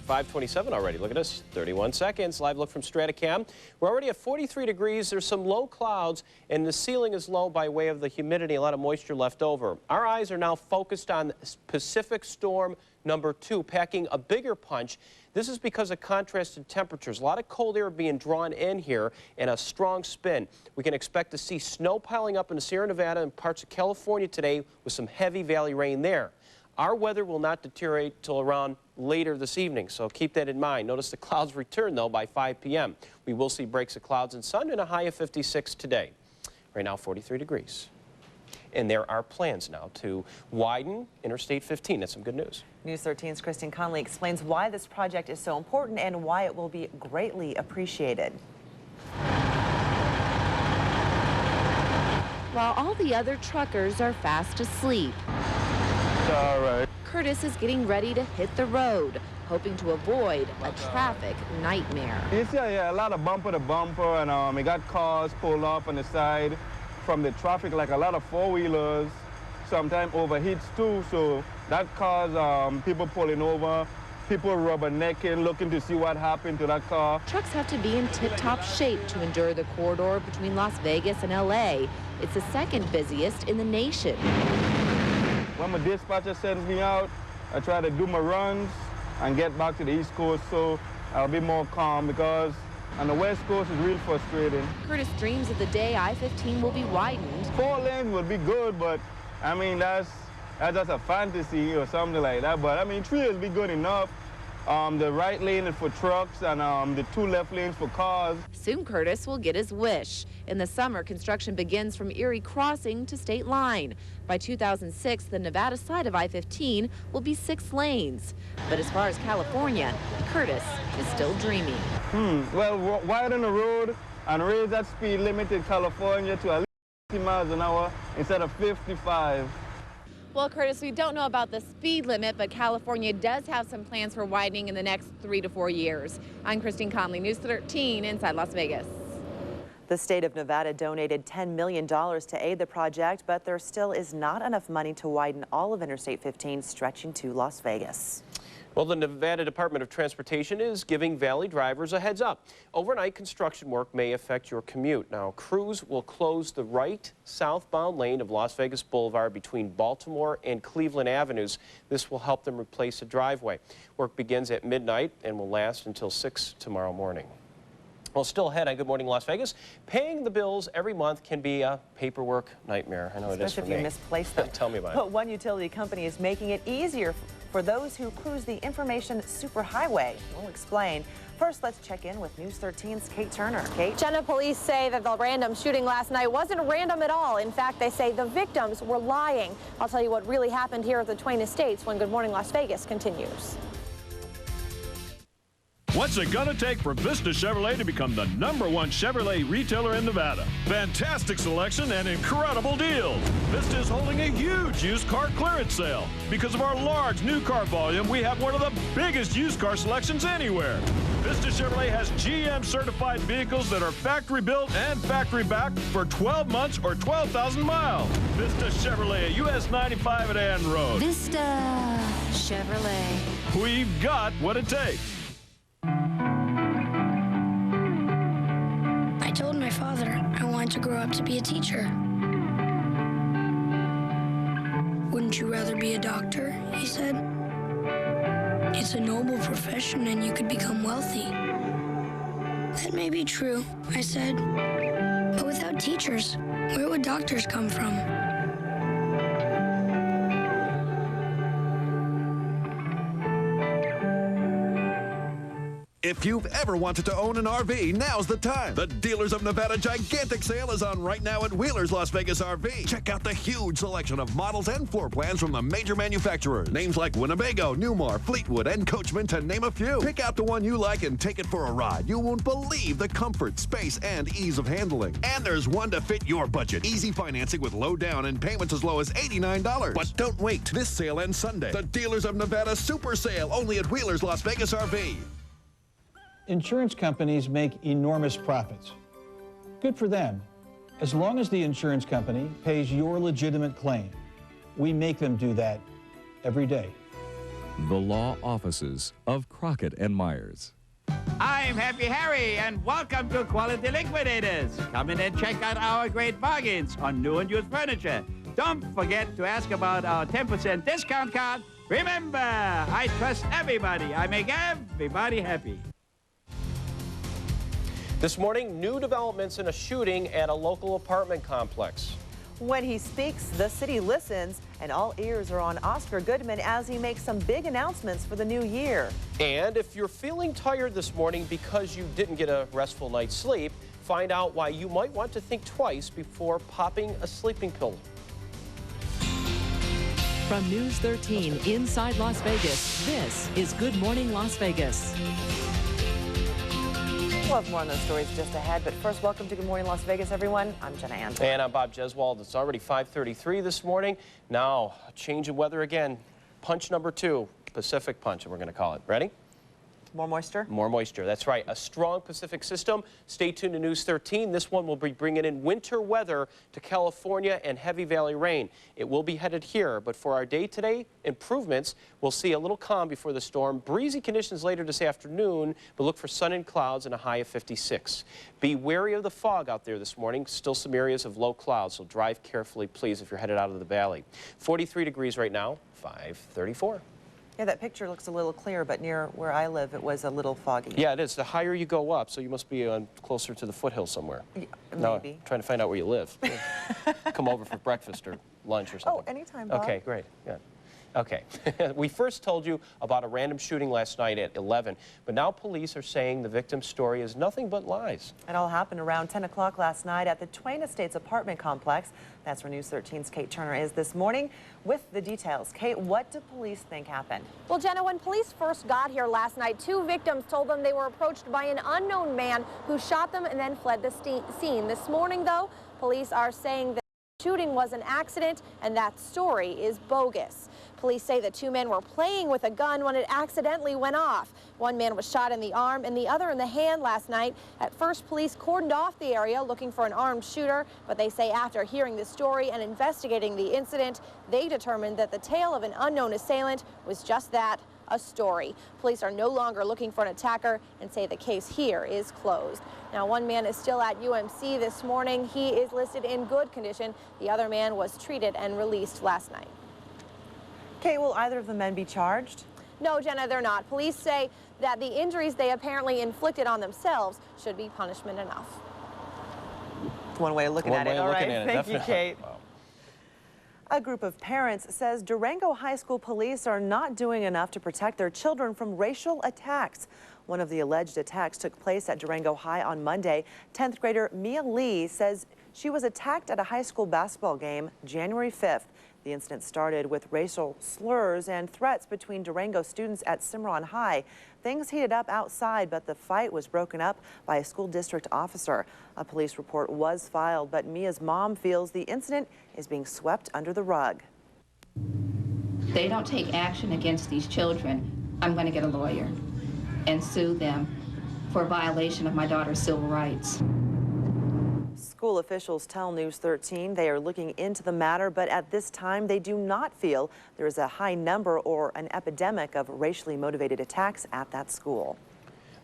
5:27 already. Look at this, 31 seconds. Live look from Stratacam. We're already at 43 degrees. There's some low clouds, and the ceiling is low by way of the humidity, a lot of moisture left over. Our eyes are now focused on Pacific Storm number 2, packing a bigger punch. This is because of contrasted temperatures. A lot of cold air being drawn in here and a strong spin. We can expect to see snow piling up in the Sierra Nevada and parts of California today with some heavy valley rain there. Our weather will not deteriorate till around later this evening, so keep that in mind. Notice the clouds return, though, by 5 p.m. We will see breaks of clouds and sun and a high of 56 today. Right now, 43 degrees. And there are plans now to widen Interstate 15. That's some good news. News 13's Kristen Conley explains why this project is so important and why it will be greatly appreciated. While all the other truckers are fast asleep, All right. Curtis is getting ready to hit the road, hoping to avoid a traffic nightmare. You see, yeah, a lot of bumper to bumper, and we got cars pulled up on the side from the traffic, like a lot of four-wheelers, sometimes overheats too, so that causes people pulling over, people rubbernecking, looking to see what happened to that car. Trucks have to be in tip-top shape to endure the corridor between Las Vegas and LA. It's the second busiest in the nation. When my dispatcher sends me out, I try to do my runs and get back to the East Coast, so I'll be more calm, because on the West Coast is real frustrating. Curtis dreams of the day I-15 will be widened. 4 lanes would be good, but I mean, that's just a fantasy or something like that. But I mean, 3 would be good enough. The right lane is for trucks and the 2 left lanes for cars. Soon Curtis will get his wish. In the summer, construction begins from Erie Crossing to State Line. By 2006, the Nevada side of I-15 will be 6 lanes. But as far as California, Curtis is still dreaming. Well, widen the road and raise that speed limit in California to at least 50 miles an hour instead of 55. Well, Curtis, we don't know about the speed limit, but California does have some plans for widening in the next 3 to 4 years. I'm Christine Conley, News 13 inside Las Vegas. The state of Nevada donated $10 million to aid the project, but there still is not enough money to widen all of Interstate 15 stretching to Las Vegas. Well, the Nevada Department of Transportation is giving Valley drivers a heads up. Overnight construction work may affect your commute. Now, crews will close the right southbound lane of Las Vegas Boulevard between Baltimore and Cleveland Avenues. This will help them replace a driveway. Work begins at midnight and will last until 6 tomorrow morning. Well, still ahead on Good Morning Las Vegas, paying the bills every month can be a paperwork nightmare. I know it is for me. Especially if you misplace them. Tell me about it. But one utility company is making it easier for those who cruise the information superhighway. We'll explain. First, let's check in with News 13's Kate Turner. Kate? Jena, police say that the random shooting last night wasn't random at all. In fact, they say the victims were lying. I'll tell you what really happened here at the Twain Estates when Good Morning Las Vegas continues. What's it gonna take for Vista Chevrolet to become the #1 Chevrolet retailer in Nevada? Fantastic selection and incredible deals. Vista is holding a huge used car clearance sale. Because of our large new car volume, we have one of the biggest used car selections anywhere. Vista Chevrolet has GM certified vehicles that are factory built and factory backed for 12 months or 12,000 miles. Vista Chevrolet, US 95 at Ann Road. Vista Chevrolet. We've got what it takes. I told my father I wanted to grow up to be a teacher. Wouldn't you rather be a doctor? He said. It's a noble profession and you could become wealthy. That may be true, I said. But without teachers, where would doctors come from? If you've ever wanted to own an RV, now's the time. The Dealers of Nevada gigantic sale is on right now at Wheeler's Las Vegas RV. Check out the huge selection of models and floor plans from the major manufacturers. Names like Winnebago, Newmar, Fleetwood, and Coachman, to name a few. Pick out the one you like and take it for a ride. You won't believe the comfort, space, and ease of handling. And there's one to fit your budget. Easy financing with low down and payments as low as $89. But don't wait. This sale ends Sunday. The Dealers of Nevada Super Sale, only at Wheeler's Las Vegas RV. Insurance companies make enormous profits. Good for them, as long as the insurance company pays your legitimate claim. We make them do that every day. The law offices of Crockett and Myers. I'm Happy Harry, and welcome to Quality Liquidators. Come in and check out our great bargains on new and used furniture. Don't forget to ask about our 10% discount card. Remember, I trust everybody. I make everybody happy. This morning, new developments in a shooting at a local apartment complex. When he speaks, the city listens, and all ears are on Oscar Goodman as he makes some big announcements for the new year. And if you're feeling tired this morning because you didn't get a restful night's sleep, find out why you might want to think twice before popping a sleeping pill. From News 13 inside Las Vegas, this is Good Morning Las Vegas. We'll have more on those stories just ahead, but first, welcome to Good Morning Las Vegas, everyone. I'm Jena Anton. And I'm Bob Jeswald. It's already 5:33 this morning. Now, a change in weather again. Punch number 2, Pacific Punch, we're going to call it. Ready? More moisture? More moisture, that's right. A strong Pacific system. Stay tuned to News 13. This one will be bringing in winter weather to California and heavy valley rain. It will be headed here, but for our day today, improvements. We'll see a little calm before the storm. Breezy conditions later this afternoon, but look for sun and clouds and a high of 56. Be wary of the fog out there this morning. Still some areas of low clouds, so drive carefully, please, if you're headed out of the valley. 43 degrees right now, 5:34. Yeah, that picture looks a little clear, but near where I live, it was a little foggy. Yeah, it is. The higher you go up, so you must be closer to the foothill somewhere. Yeah, no, maybe. Trying to find out where you live. Come over for breakfast or lunch or something. Oh, anytime, Bob. Okay, great. Yeah. Okay, we first told you about a random shooting last night at 11, but now police are saying the victim's story is nothing but lies. It all happened around 10 o'clock last night at the Twain Estates apartment complex. That's where News 13's Kate Turner is this morning with the details. Kate, what do police think happened? Well, Jenna, when police first got here last night, 2 victims told them they were approached by an unknown man who shot them and then fled the scene. This morning, though, police are saying that the shooting was an accident and that story is bogus. Police say the 2 men were playing with a gun when it accidentally went off. One man was shot in the arm and the other in the hand last night. At first, police cordoned off the area looking for an armed shooter, but they say after hearing the story and investigating the incident, they determined that the tale of an unknown assailant was just that, a story. Police are no longer looking for an attacker and say the case here is closed. Now, one man is still at UMC this morning. He is listed in good condition. The other man was treated and released last night. Kate, will either of the men be charged? No, Jenna, they're not. Police say that the injuries they apparently inflicted on themselves should be punishment enough. One way of looking at it. All right, thank you, Kate. Wow. A group of parents says Durango High School police are not doing enough to protect their children from racial attacks. One of the alleged attacks took place at Durango High on Monday. 10th grader Mia Lee says she was attacked at a high school basketball game January 5th. The incident started with racial slurs and threats between Durango students at Cimarron High. Things heated up outside, but the fight was broken up by a school district officer. A police report was filed, but Mia's mom feels the incident is being swept under the rug. They don't take action against these children, I'm going to get a lawyer and sue them for violation of my daughter's civil rights. School officials tell News 13 they are looking into the matter, but at this time they do not feel there is a high number or an epidemic of racially motivated attacks at that school.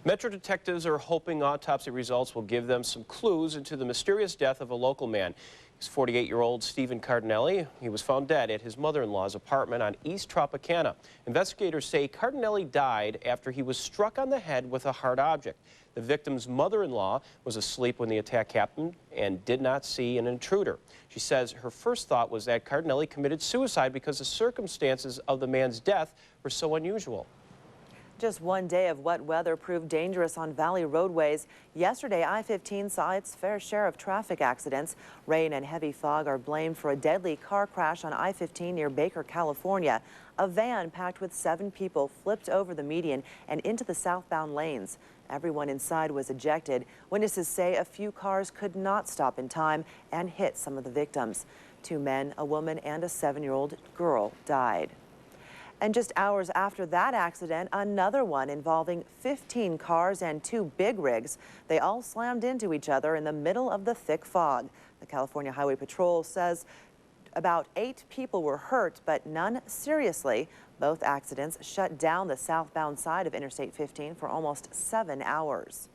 Metro detectives are hoping autopsy results will give them some clues into the mysterious death of a local man. He's 48-year-old Stephen Cardinelli. He was found dead at his mother-in-law's apartment on East Tropicana. Investigators say Cardinelli died after he was struck on the head with a hard object. The victim's mother-in-law was asleep when the attack happened and did not see an intruder. She says her first thought was that Cardinelli committed suicide because the circumstances of the man's death were so unusual. Just one day of wet weather proved dangerous on valley roadways. Yesterday, I-15 saw its fair share of traffic accidents. Rain and heavy fog are blamed for a deadly car crash on I-15 near Baker, California. A van packed with 7 people flipped over the median and into the southbound lanes. Everyone inside was ejected. Witnesses say a few cars could not stop in time and hit some of the victims. 2 men, a woman, and a 7-year-old girl died. And just hours after that accident, another one involving 15 cars and 2 big rigs. They all slammed into each other in the middle of the thick fog. The California Highway Patrol says about 8 people were hurt, but none seriously. Both accidents shut down the southbound side of Interstate 15 for almost 7 hours.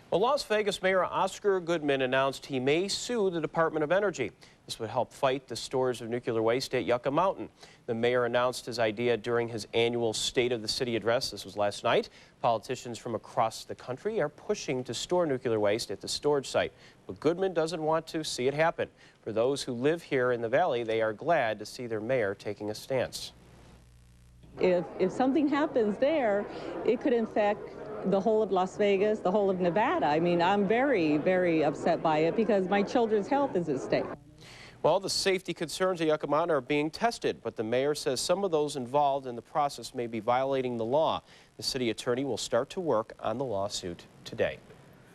Well, Las Vegas Mayor Goodman announced he may sue the Department of Energy. This would help fight the storage of nuclear waste at Yucca Mountain. The mayor announced his idea during his annual State of the City address. This was last night. Politicians from across the country are pushing to store nuclear waste at the storage site. But Goodman doesn't want to see it happen. For those who live here in the valley, they are glad to see their mayor taking a stance. If something happens there, it could infect the whole of Las Vegas, the whole of Nevada. I mean, I'm very, very upset by it because my children's health is at stake. Well, the safety concerns at Yucca Mountain are being tested, but the mayor says some of those involved in the process may be violating the law. The city attorney will start to work on the lawsuit today.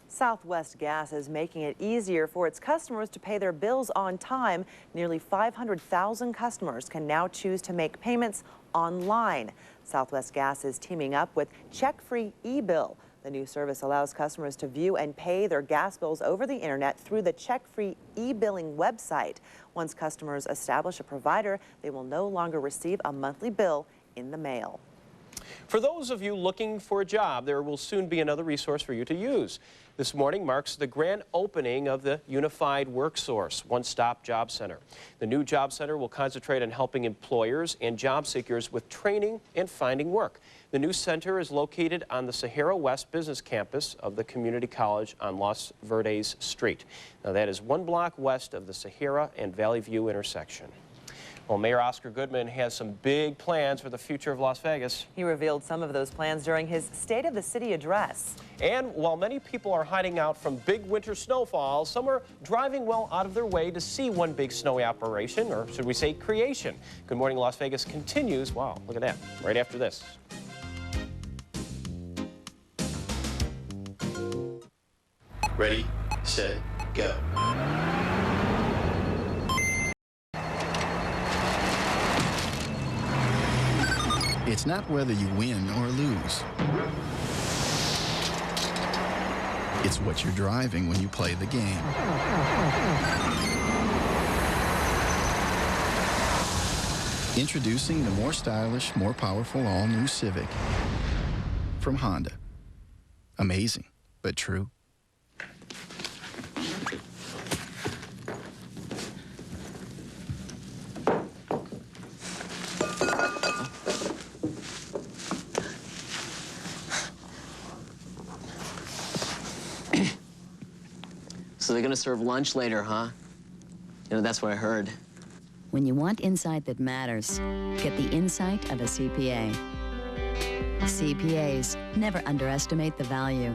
Southwest Gas is making it easier for its customers to pay their bills on time. Nearly 500,000 customers can now choose to make payments online. Southwest Gas is teaming up with Check-Free eBill. The new service allows customers to view and pay their gas bills over the internet through the Check-Free e-billing website. Once customers establish a provider, they will no longer receive a monthly bill in the mail. For those of you looking for a job, there will soon be another resource for you to use. This morning marks the grand opening of the Unified WorkSource One-Stop Job Center. The new job center will concentrate on helping employers and job seekers with training and finding work. The new center is located on the Sahara West Business Campus of the Community College on Los Verdes Street. Now that is 1 block west of the Sahara and Valley View intersection. Well, Mayor Oscar Goodman has some big plans for the future of Las Vegas. He revealed some of those plans during his State of the City address. And while many people are hiding out from big winter snowfalls, some are driving well out of their way to see one big snowy operation, or should we say creation. Good Morning Las Vegas continues. Wow, look at that, right after this. Ready, set, go. It's not whether you win or lose. It's what you're driving when you play the game. Introducing the more stylish, more powerful all-new Civic from Honda. Amazing, but true. So they're gonna serve lunch later, huh? You know, that's what I heard. When you want insight that matters, get the insight of a CPA. CPAs never underestimate the value.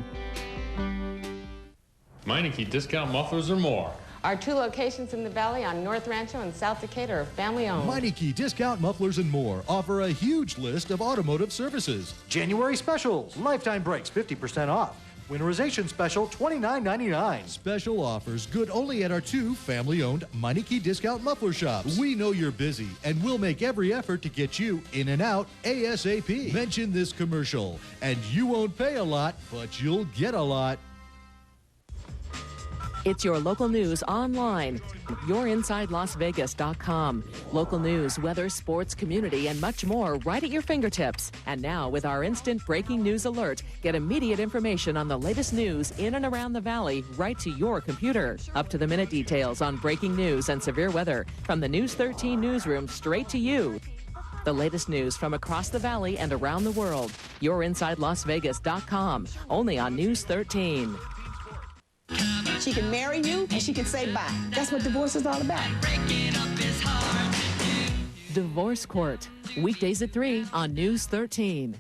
Meineke discount mufflers or more. Our 2 locations in the Valley on North Rancho and South Decatur are family-owned. Meineke Discount Mufflers and More offer a huge list of automotive services. January specials, lifetime brakes 50% off. Winterization special, $29.99. Special offers good only at our 2 family-owned Meineke Discount Muffler shops. We know you're busy, and we'll make every effort to get you in and out ASAP. Mention this commercial, and you won't pay a lot, but you'll get a lot. It's your local news online. YourInsideLasVegas.com. Local news, weather, sports, community, and much more right at your fingertips. And now, with our instant breaking news alert, get immediate information on the latest news in and around the Valley right to your computer. Up-to-the-minute details on breaking news and severe weather from the News 13 newsroom straight to you. The latest news from across the Valley and around the world. YourInsideLasVegas.com. Only on News 13. She can marry you and she can say bye. That's what divorce is all about. Divorce Court. Weekdays at 3 on News 13.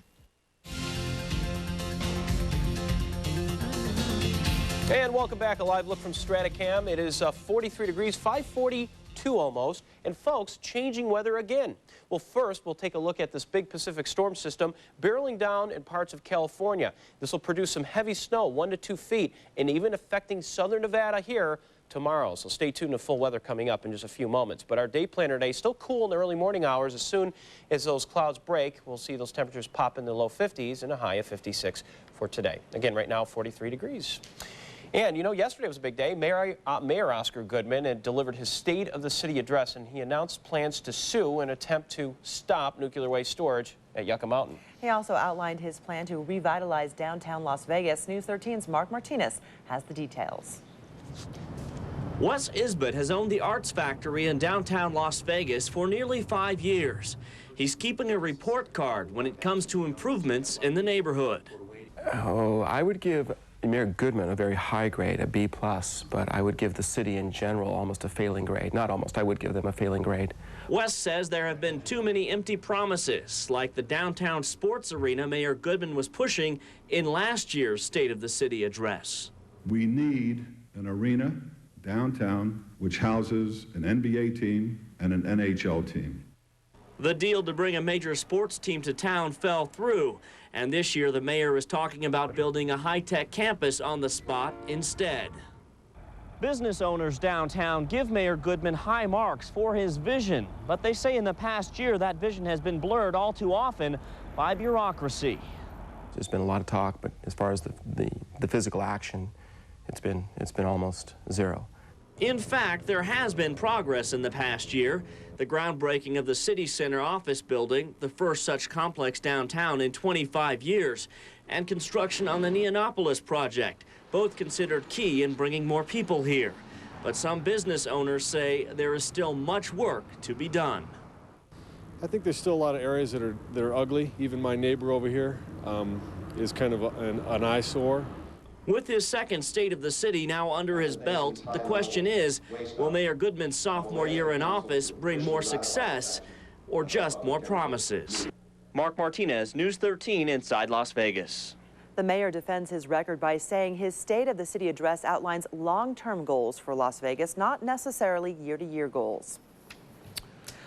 And welcome back. A live look from Stratacam. It is 43 degrees, 542 almost. And folks, changing weather again. Well, first, we'll take a look at this big Pacific storm system barreling down in parts of California. This will produce some heavy snow, 1 to 2 feet, and even affecting southern Nevada here tomorrow. So stay tuned to full weather coming up in just a few moments. But our day planner today, still cool in the early morning hours. As soon as those clouds break, we'll see those temperatures pop in the low 50s and a high of 56 for today. Again, right now, 43 degrees. And, you know, yesterday was a big day. Mayor Oscar Goodman had delivered his State of the City address, and he announced plans to sue in an attempt to stop nuclear waste storage at Yucca Mountain. He also outlined his plan to revitalize downtown Las Vegas. News 13's Mark Martinez has the details. Wes Isbett has owned the Arts Factory in downtown Las Vegas for nearly 5 years. He's keeping a report card when it comes to improvements in the neighborhood. Oh, I would give Mayor Goodman a very high grade, a B+, but I would give the city in general almost a failing grade. Not almost, I would give them a failing grade. Wes says there have been too many empty promises, like the downtown sports arena Mayor Goodman was pushing in last year's State of the City address. We need an arena downtown which houses an NBA team and an NHL team. The deal to bring a major sports team to town fell through, and this year the mayor is talking about building a high-tech campus on the spot instead. Business owners downtown give Mayor Goodman high marks for his vision, but they say in the past year that vision has been blurred all too often by bureaucracy. There's been a lot of talk, but as far as the physical action, it's been almost zero. In fact, there has been progress in the past year. The groundbreaking of the City Center office building, the first such complex downtown in 25 years, and construction on the Neonopolis project, both considered key in bringing more people here. But some business owners say there is still much work to be done. I think there's still a lot of areas that are ugly. Even my neighbor over here is kind of an eyesore. With his second state of the city now under his belt, the question is, will Mayor Goodman's sophomore year in office bring more success or just more promises? Mark Martinez, News 13 inside Las Vegas. The mayor defends his record by saying his State of the City address outlines long-term goals for Las Vegas, not necessarily year-to-year goals.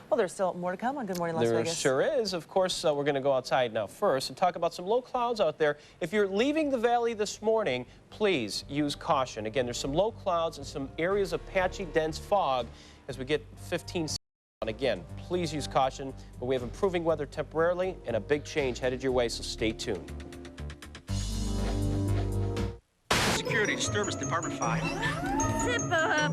Well, there's still more to come on Good Morning Las Vegas. There sure is. Of course, we're going to go outside now first and talk about some low clouds out there. If you're leaving the valley this morning, please use caution. Again, there's some low clouds and some areas of patchy, dense fog as we get 15 seconds. Again, please use caution, but we have improving weather temporarily and a big change headed your way, so stay tuned. Security, Disturbance, Department 5. Zip up.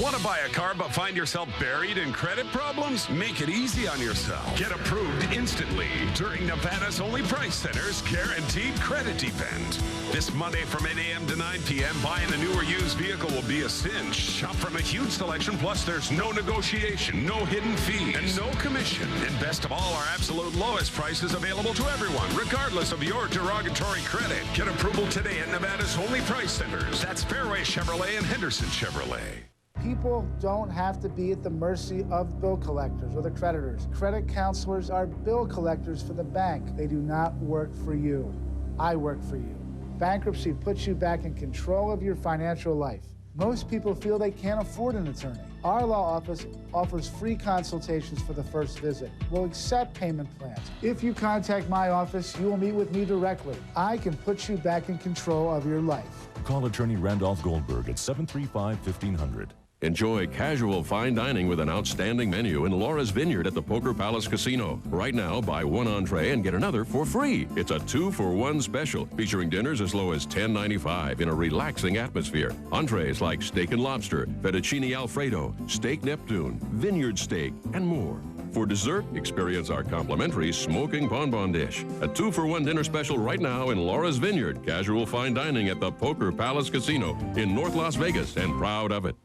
Want to buy a car but find yourself buried in credit problems? Make it easy on yourself. Get approved instantly during Nevada's only price center's Guaranteed Credit Event. This Monday from 8 a.m. to 9 p.m., buying a new or used vehicle will be a cinch. Shop from a huge selection, plus there's no negotiation, no hidden fees, and no commission. And best of all, our absolute lowest prices available to everyone, regardless of your derogatory credit. Get approval today at Nevada's only price centers. That's Fairway Chevrolet and Henderson Chevrolet. People don't have to be at the mercy of bill collectors or the creditors. Credit counselors are bill collectors for the bank. They do not work for you. I work for you. Bankruptcy puts you back in control of your financial life. Most people feel they can't afford an attorney. Our law office offers free consultations for the first visit. We'll accept payment plans. If you contact my office, you will meet with me directly. I can put you back in control of your life. Call attorney Randolph Goldberg at 735-1500. Enjoy casual fine dining with an outstanding menu in Laura's Vineyard at the Poker Palace Casino. Right now, buy one entree and get another for free. It's a 2-for-1 special, featuring dinners as low as $10.95 in a relaxing atmosphere. Entrees like steak and lobster, fettuccine alfredo, steak Neptune, vineyard steak, and more. For dessert, experience our complimentary smoking bonbon dish. A 2-for-1 dinner special right now in Laura's Vineyard. Casual fine dining at the Poker Palace Casino in North Las Vegas, and proud of it.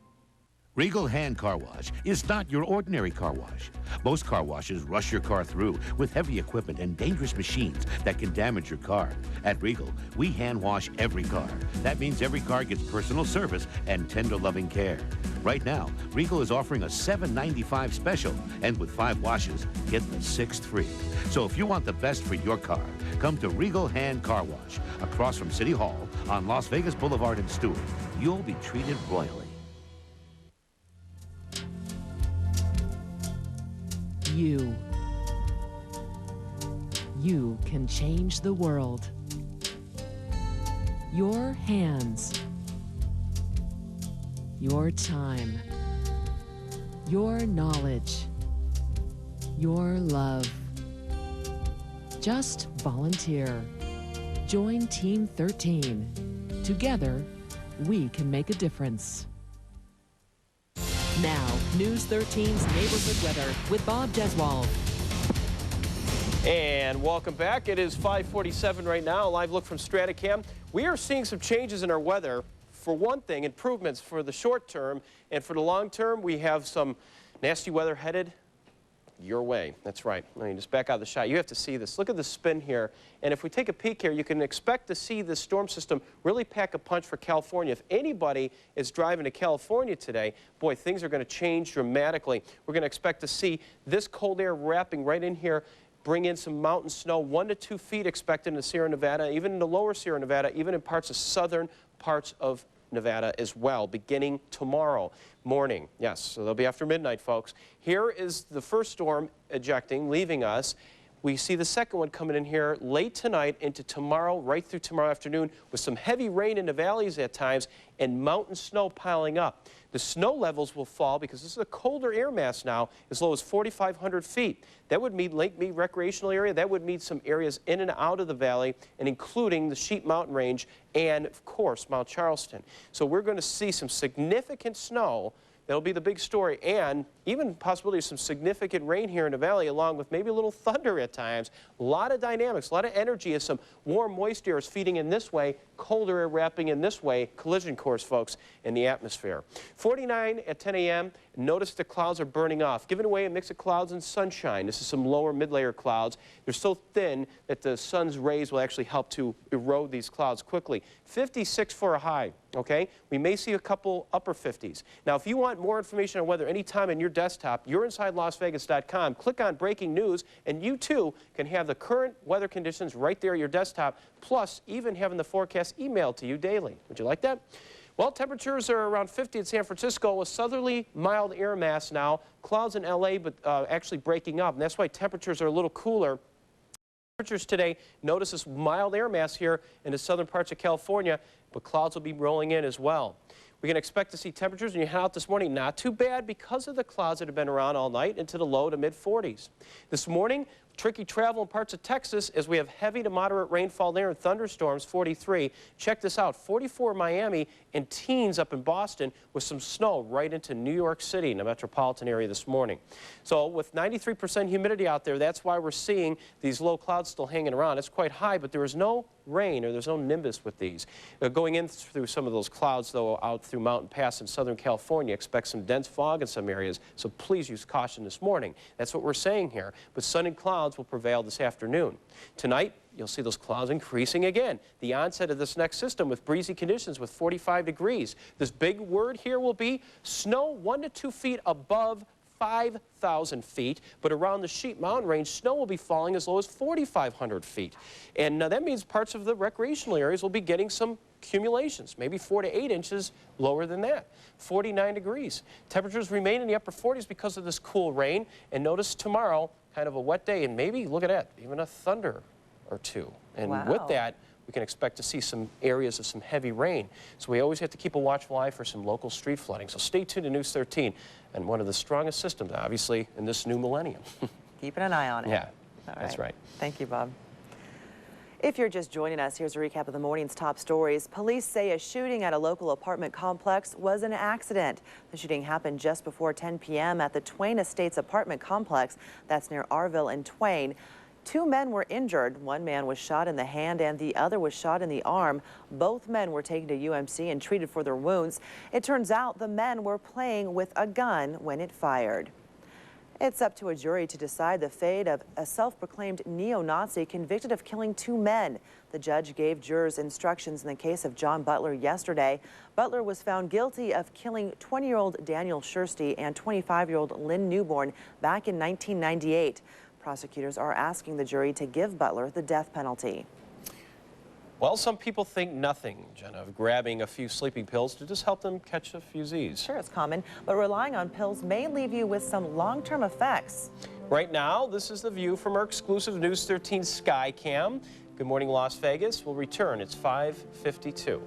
Regal Hand Car Wash is not your ordinary car wash. Most car washes rush your car through with heavy equipment and dangerous machines that can damage your car. At Regal, we hand wash every car. That means every car gets personal service and tender loving care. Right now, Regal is offering a $7.95 special, and with 5 washes, get the 6th free. So if you want the best for your car, come to Regal Hand Car Wash across from City Hall on Las Vegas Boulevard in Stewart. You'll be treated royally. You can change the world. Your hands, your time, your knowledge, your love. Just volunteer. Join Team 13. Together, we can make a difference. Now, News 13's Neighborhood Weather with Bob Jeswald. And welcome back. It is 5:47 right now. A live look from Stratacam. We are seeing some changes in our weather. For one thing, improvements for the short term, and for the long term, we have some nasty weather headed your way. That's right. I mean, just back out of the shot. You have to see this. Look at the spin here. And if we take a peek here, you can expect to see this storm system really pack a punch for California. If anybody is driving to California today, boy, things are going to change dramatically. We're going to expect to see this cold air wrapping right in here, bring in some mountain snow, 1 to 2 feet expected in the Sierra Nevada, even in the lower Sierra Nevada, even in parts of southern parts of Nevada as well, beginning tomorrow morning. Yes, so they'll be after midnight, folks. Here is the first storm ejecting, leaving us. We see the second one coming in here late tonight into tomorrow, right through tomorrow afternoon, with some heavy rain in the valleys at times and mountain snow piling up. The snow levels will fall because this is a colder air mass now, as low as 4,500 feet. That would mean Lake Mead recreational area. That would mean some areas in and out of the valley, and including the Sheep Mountain Range and, of course, Mount Charleston. So we're going to see some significant snow. That'll be the big story. And even possibility of some significant rain here in the valley, along with maybe a little thunder at times. A lot of dynamics, a lot of energy as some warm, moist air is feeding in this way, colder air wrapping in this way. Collision course, folks, in the atmosphere. 49 at 10 a.m. Notice the clouds are burning off, giving away a mix of clouds and sunshine. This is some lower mid-layer clouds. They're so thin that the sun's rays will actually help to erode these clouds quickly. 56 for a high, okay? We may see a couple upper 50s. Now, if you want more information on weather anytime on your desktop, yourinsidelasvegas.com. Click on Breaking News, and you too can have the current weather conditions right there at your desktop, plus even having the forecast emailed to you daily. Would you like that? Well, temperatures are around 50 in San Francisco, a southerly mild air mass now. Clouds in LA, but actually breaking up, and that's why temperatures are a little cooler. Temperatures today, notice this mild air mass here in the southern parts of California, but clouds will be rolling in as well. We can expect to see temperatures when you head out this morning not too bad because of the clouds that have been around all night into the low to mid 40s. This morning, tricky travel in parts of Texas as we have heavy to moderate rainfall there and thunderstorms, 43. Check this out, 44 in Miami and teens up in Boston with some snow right into New York City in the metropolitan area this morning. So with 93% humidity out there, that's why we're seeing these low clouds still hanging around. It's quite high, but there is no rain or there's no nimbus with these. Going in through some of those clouds, though, out through Mountain Pass in Southern California, expect some dense fog in some areas, so please use caution this morning. That's what we're saying here, but sun and clouds will prevail this afternoon. Tonight, you'll see those clouds increasing again. The onset of this next system with breezy conditions with 45 degrees. This big word here will be snow 1 to 2 feet above 5,000 feet, but around the Sheep Mountain range, snow will be falling as low as 4,500 feet. And that means parts of the recreational areas will be getting some accumulations, maybe 4 to 8 inches lower than that. 49 degrees. Temperatures remain in the upper 40s because of this cool rain. And notice tomorrow, kind of a wet day, and maybe, look at that, even a thunder or two. And with that, we can expect to see some areas of some heavy rain. So we always have to keep a watchful eye for some local street flooding. So stay tuned to News 13 and one of the strongest systems, obviously, in this new millennium. Keeping an eye on it. Yeah, that's right. Thank you, Bob. If you're just joining us, here's a recap of the morning's top stories. Police say a shooting at a local apartment complex was an accident. The shooting happened just before 10 p.m. at the Twain Estates apartment complex. That's near Arville and Twain. 2 men were injured. One man was shot in the hand and the other was shot in the arm. Both men were taken to UMC and treated for their wounds. It turns out the men were playing with a gun when it fired. It's up to a jury to decide the fate of a self-proclaimed neo-Nazi convicted of killing 2 men. The judge gave jurors instructions in the case of John Butler yesterday. Butler was found guilty of killing 20-year-old Daniel Schursty and 25-year-old Lynn Newborn back in 1998. Prosecutors are asking the jury to give Butler the death penalty. Well, some people think nothing, Jenna, of grabbing a few sleeping pills to just help them catch a few Z's. Sure, it's common, but relying on pills may leave you with some long-term effects. Right now, this is the view from our exclusive News 13 Sky Cam. Good morning, Las Vegas. We'll return. It's 5:52.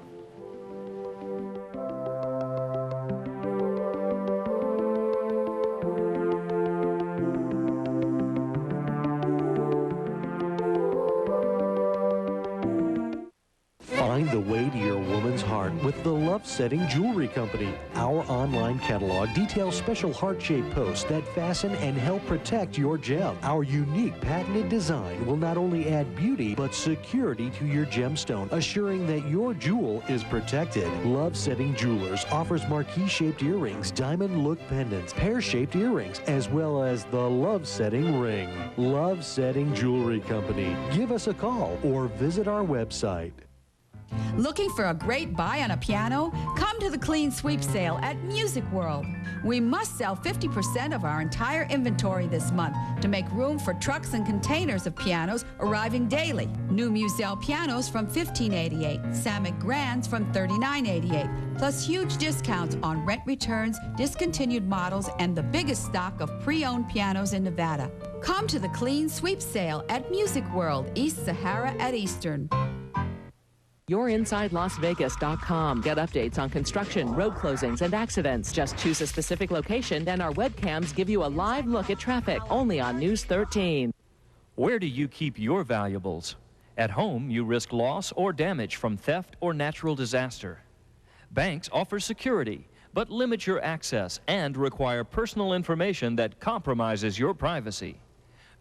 Find the way to your woman's heart with the Love Setting Jewelry Company. Our online catalog details special heart-shaped posts that fasten and help protect your gem. Our unique patented design will not only add beauty, but security to your gemstone, assuring that your jewel is protected. Love Setting Jewelers offers marquee-shaped earrings, diamond look pendants, pear-shaped earrings, as well as the Love Setting ring. Love Setting Jewelry Company. Give us a call or visit our website. Looking for a great buy on a piano? Come to the Clean Sweep sale at Music World. We must sell 50% of our entire inventory this month to make room for trucks and containers of pianos arriving daily. New Musel pianos from $15.88, Samick Grands from $39.88, plus huge discounts on rent returns, discontinued models, and the biggest stock of pre-owned pianos in Nevada. Come to the Clean Sweep sale at Music World, East Sahara at Eastern. YourInsideLasVegas.com. Get updates on construction, road closings, and accidents. Just choose a specific location, and our webcams give you a live look at traffic. Only on News 13. Where do you keep your valuables? At home, you risk loss or damage from theft or natural disaster. Banks offer security, but limit your access and require personal information that compromises your privacy.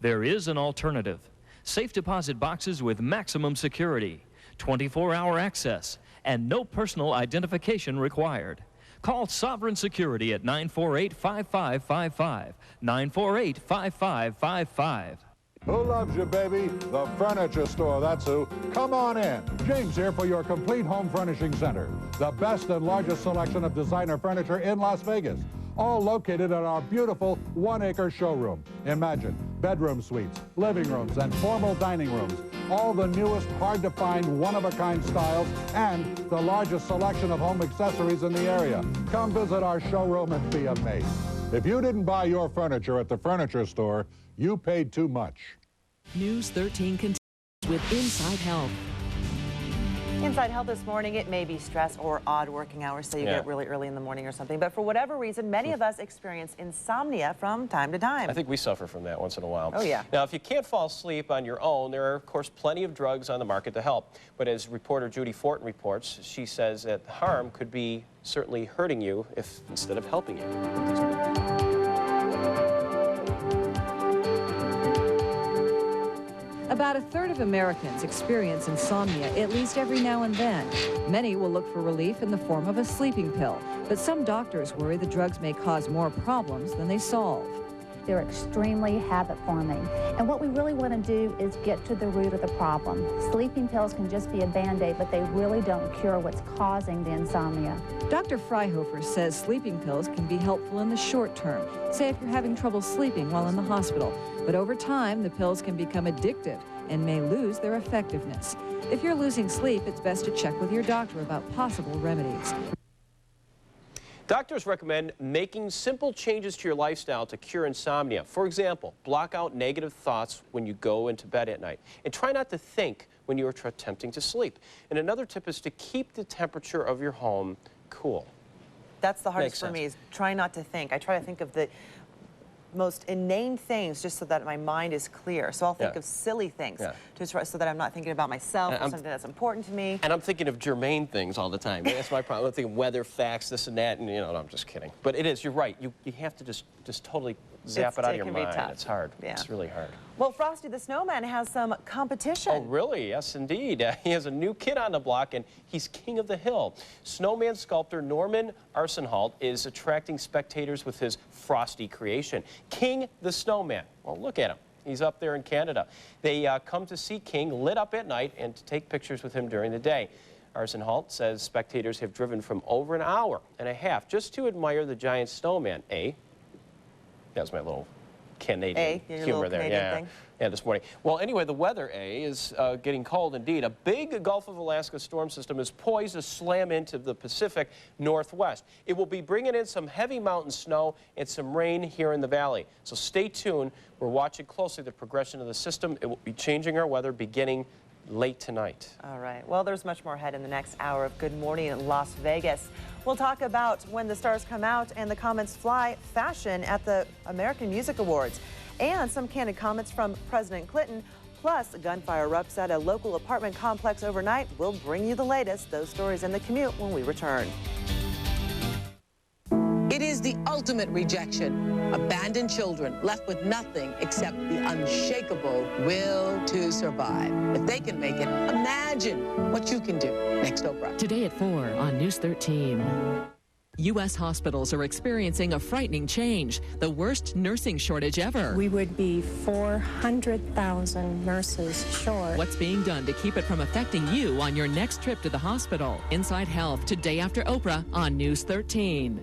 There is an alternative. Safe deposit boxes with maximum security, 24-hour access, and no personal identification required. Call Sovereign Security at 948-5555, 948-5555. Who loves you, baby? The Furniture Store, that's who. Come on in. James here for your complete home furnishing center. The best and largest selection of designer furniture in Las Vegas. All located at our beautiful 1-acre showroom. Imagine bedroom suites, living rooms, and formal dining rooms. All the newest, hard-to-find, one-of-a-kind styles, and the largest selection of home accessories in the area. Come visit our showroom and be amazed. If you didn't buy your furniture at the Furniture Store, you paid too much. News 13 continues with Inside Health. Inside Health this morning, it may be stress or odd working hours, so you get really early in the morning or something. But for whatever reason, many of us experience insomnia from time to time. I think we suffer from that once in a while. Oh, yeah. Now, if you can't fall asleep on your own, there are, of course, plenty of drugs on the market to help. But as reporter Judy Fortin reports, she says that harm could be certainly hurting you if instead of helping you. About a third of Americans experience insomnia at least every now and then. Many will look for relief in the form of a sleeping pill, but some doctors worry the drugs may cause more problems than they solve. They're extremely habit-forming, and what we really want to do is get to the root of the problem. Sleeping pills can just be a Band-Aid, but they really don't cure what's causing the insomnia. Dr. Freihofer says sleeping pills can be helpful in the short term, say if you're having trouble sleeping while in the hospital. But over time, the pills can become addictive and may lose their effectiveness. If you're losing sleep, it's best to check with your doctor about possible remedies. Doctors recommend making simple changes to your lifestyle to cure insomnia. For example, block out negative thoughts when you go into bed at night. And try not to think when you are attempting to sleep. And another tip is to keep the temperature of your home cool. That's the hardest for me, is try not to think. I try to think of the most inane things just so that my mind is clear. So I'll think of silly things just so that I'm not thinking about myself or something that's important to me. And I'm thinking of germane things all the time. That's my problem. I'm thinking weather, facts, this and that, and you know, no, I'm just kidding. But it is, you're right. You have to just totally zap it out of your mind. It's hard. Yeah. It's really hard. Well, Frosty the Snowman has some competition. Oh, really? Yes, indeed. He has a new kid on the block, and he's king of the hill. Snowman sculptor Norman Arsenholt is attracting spectators with his Frosty creation. King the Snowman. Well, look at him. He's up there in Canada. They come to see King lit up at night and to take pictures with him during the day. Arsenholt says spectators have driven from over an hour and a half just to admire the giant snowman. That was my little Canadian humor there. Yeah, this morning. Well, anyway, the weather, is getting cold indeed. A big Gulf of Alaska storm system is poised to slam into the Pacific Northwest. It will be bringing in some heavy mountain snow and some rain here in the valley. So stay tuned. We're watching closely the progression of the system. It will be changing our weather beginning late tonight. All right. Well, there's much more ahead in the next hour of Good Morning in Las Vegas. We'll talk about when the stars come out and the comments fly, fashion at the American Music Awards, and some candid comments from President Clinton. Plus, a gunfire erupts at a local apartment complex overnight. We'll bring you the latest. Those stories in the commute when we return. It is the ultimate rejection. Abandoned children left with nothing except the unshakable will to survive. If they can make it, imagine what you can do. Next, Oprah. Today at 4 on News 13. U.S. hospitals are experiencing a frightening change, the worst nursing shortage ever. We would be 400,000 nurses short. What's being done to keep it from affecting you on your next trip to the hospital? Inside Health, today after Oprah on News 13.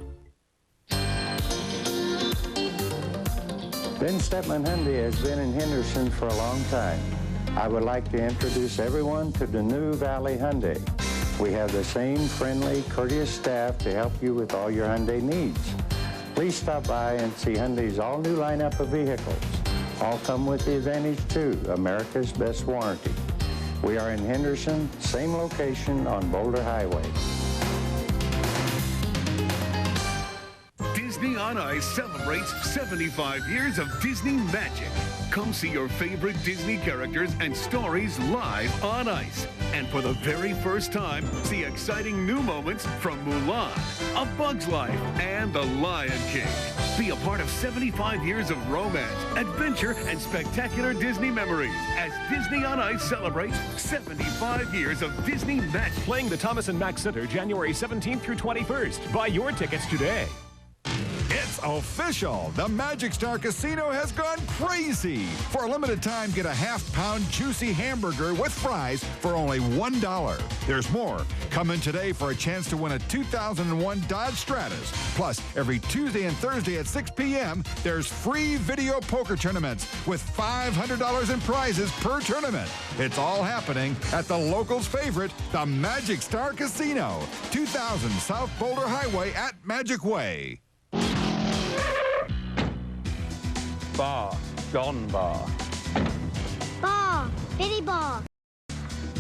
Ben Stepman Hyundai has been in Henderson for a long time. I would like to introduce everyone to the new Valley Hyundai. We have the same friendly, courteous staff to help you with all your Hyundai needs. Please stop by and see Hyundai's all-new lineup of vehicles. All come with the Advantage 2, America's best warranty. We are in Henderson, same location on Boulder Highway. Disney on Ice celebrates 75 years of Disney magic. Come see your favorite Disney characters and stories live on ice. And for the very first time, see exciting new moments from Mulan, A Bug's Life, and The Lion King. Be a part of 75 years of romance, adventure, and spectacular Disney memories as Disney on Ice celebrates 75 years of Disney magic. Playing the Thomas & Mack Center January 17th through 21st. Buy your tickets today. It's official! The Magic Star Casino has gone crazy! For a limited time, get a half-pound juicy hamburger with fries for only $1. There's more. Come in today for a chance to win a 2001 Dodge Stratus. Plus, every Tuesday and Thursday at 6 p.m., there's free video poker tournaments with $500 in prizes per tournament. It's all happening at the locals' favorite, the Magic Star Casino, 2000 South Boulder Highway at Magic Way. Bar, gone bar. Bar, Biddy bar.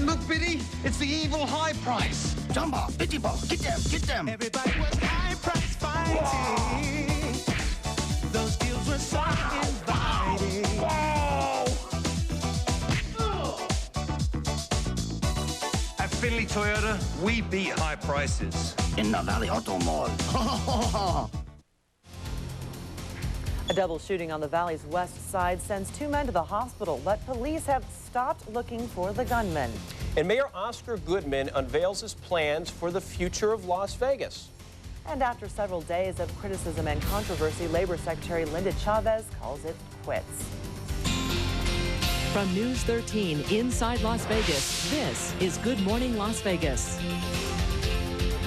Look, Biddy, it's the evil high price. Jumbo, Biddy bar, get them, get them. Everybody was high price fighting. Those deals were so inviting. At Finley Toyota, we beat high prices. In the Valley Auto Mall. A double shooting on the Valley's west side sends 2 men to the hospital, but police have stopped looking for the gunman. And Mayor Goodman unveils his plans for the future of Las Vegas. And after several days of criticism and controversy, Labor Secretary Linda Chavez calls it quits. From News 13 inside Las Vegas, this is Good Morning Las Vegas.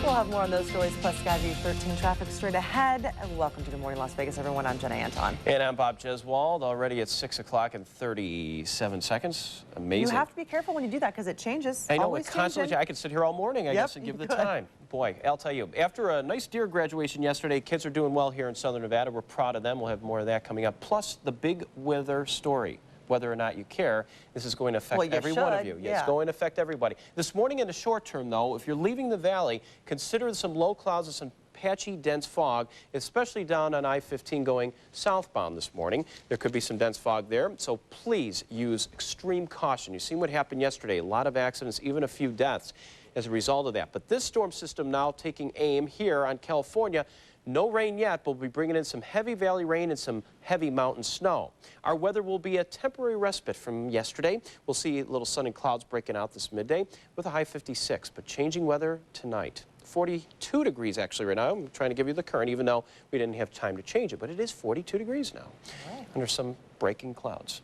We'll have more on those stories, plus Skyview 13 traffic straight ahead. And welcome to Good Morning Las Vegas, everyone. I'm Jena Anton. And I'm Bob Jeswald, already at 6 o'clock and 37 seconds. Amazing. You have to be careful when you do that because it changes. I know, Always it constantly. I could sit here all morning, I guess, and give the time. Boy, I'll tell you, after a nice deer graduation yesterday, kids are doing well here in Southern Nevada. We're proud of them. We'll have more of that coming up. Plus, the big weather story. Whether or not you care, this is going to affect every one of you. Yeah. It's going to affect everybody. This morning in the short term, though, if you're leaving the valley, consider some low clouds and some patchy, dense fog, especially down on I-15 going southbound this morning. There could be some dense fog there, so please use extreme caution. You've seen what happened yesterday. A lot of accidents, even a few deaths as a result of that. But this storm system now taking aim here on California. No rain yet, but we'll be bringing in some heavy valley rain and some heavy mountain snow. Our weather will be a temporary respite from yesterday. We'll see little sun and clouds breaking out this midday with a high 56, but changing weather tonight. 42 degrees actually right now. I'm trying to give you the current, even though we didn't have time to change it, but it is 42 degrees now under some breaking clouds.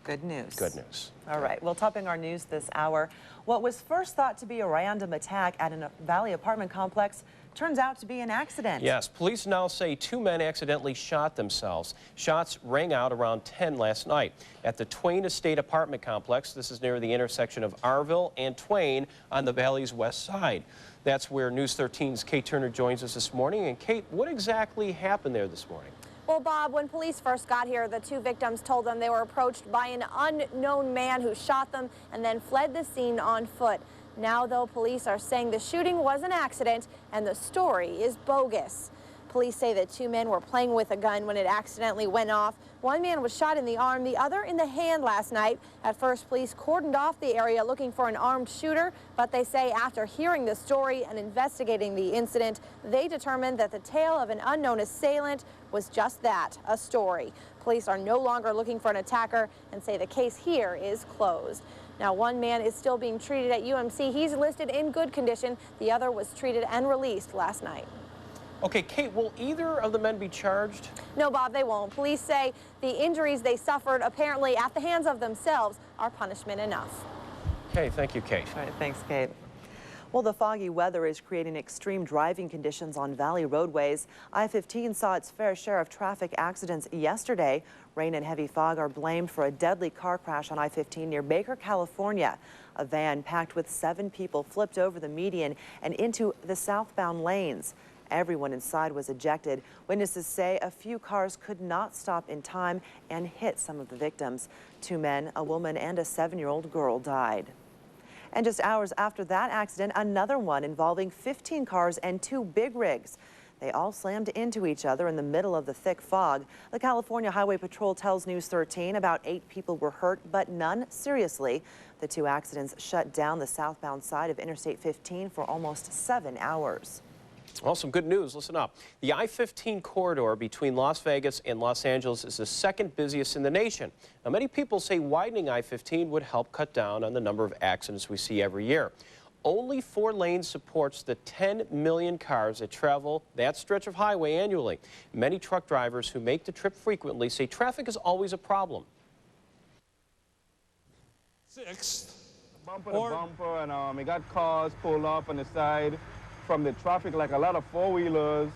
Good news. Good news. All right. Well, topping our news this hour, what was first thought to be a random attack at a Valley apartment complex turns out to be an accident. Yes, police now say 2 men accidentally shot themselves. Shots rang out around 10 last night at the Twain Estate apartment complex. This is near the intersection of Arville and Twain on the Valley's west side. That's where News 13's Kate Turner joins us this morning. And Kate, what exactly happened there this morning? Well, Bob, when police first got here, the 2 victims told them they were approached by an unknown man who shot them and then fled the scene on foot. Now, though, police are saying the shooting was an accident and the story is bogus. Police say that 2 men were playing with a gun when it accidentally went off. One man was shot in the arm, the other in the hand last night. At first, police cordoned off the area looking for an armed shooter, but they say after hearing the story and investigating the incident, they determined that the tale of an unknown assailant was just that, a story. Police are no longer looking for an attacker and say the case here is closed. Now, 1 man is still being treated at UMC. He's listed in good condition. The other was treated and released last night. Okay, Kate, will either of the men be charged? No, Bob, they won't. Police say the injuries they suffered apparently at the hands of themselves are punishment enough. Okay, thanks you, Kate. All right, thanks, Kate. Well, the foggy weather is creating extreme driving conditions on valley roadways. I-15 saw its fair share of traffic accidents yesterday. Rain and heavy fog are blamed for a deadly car crash on I-15 near Baker, California. A van packed with 7 people flipped over the median and into the southbound lanes. Everyone inside was ejected. Witnesses say a few cars could not stop in time and hit some of the victims. 2 men, a woman, and a 7-year-old girl died. And just hours after that accident, another one involving 15 cars and 2 big rigs. They all slammed into each other in the middle of the thick fog. The California Highway Patrol tells News 13 about 8 people were hurt, but none seriously. The 2 accidents shut down the southbound side of Interstate 15 for almost 7 hours. Well, some good news. Listen up. The I-15 corridor between Las Vegas and Los Angeles is the 2nd busiest in the nation. Now, many people say widening I-15 would help cut down on the number of accidents we see every year. Only 4 lanes supports the 10 million cars that travel that stretch of highway annually. Many truck drivers who make the trip frequently say traffic is always a problem. 6th, bumper to bumper, and we got cars pulled off on the side from the traffic, like a lot of 4-wheelers,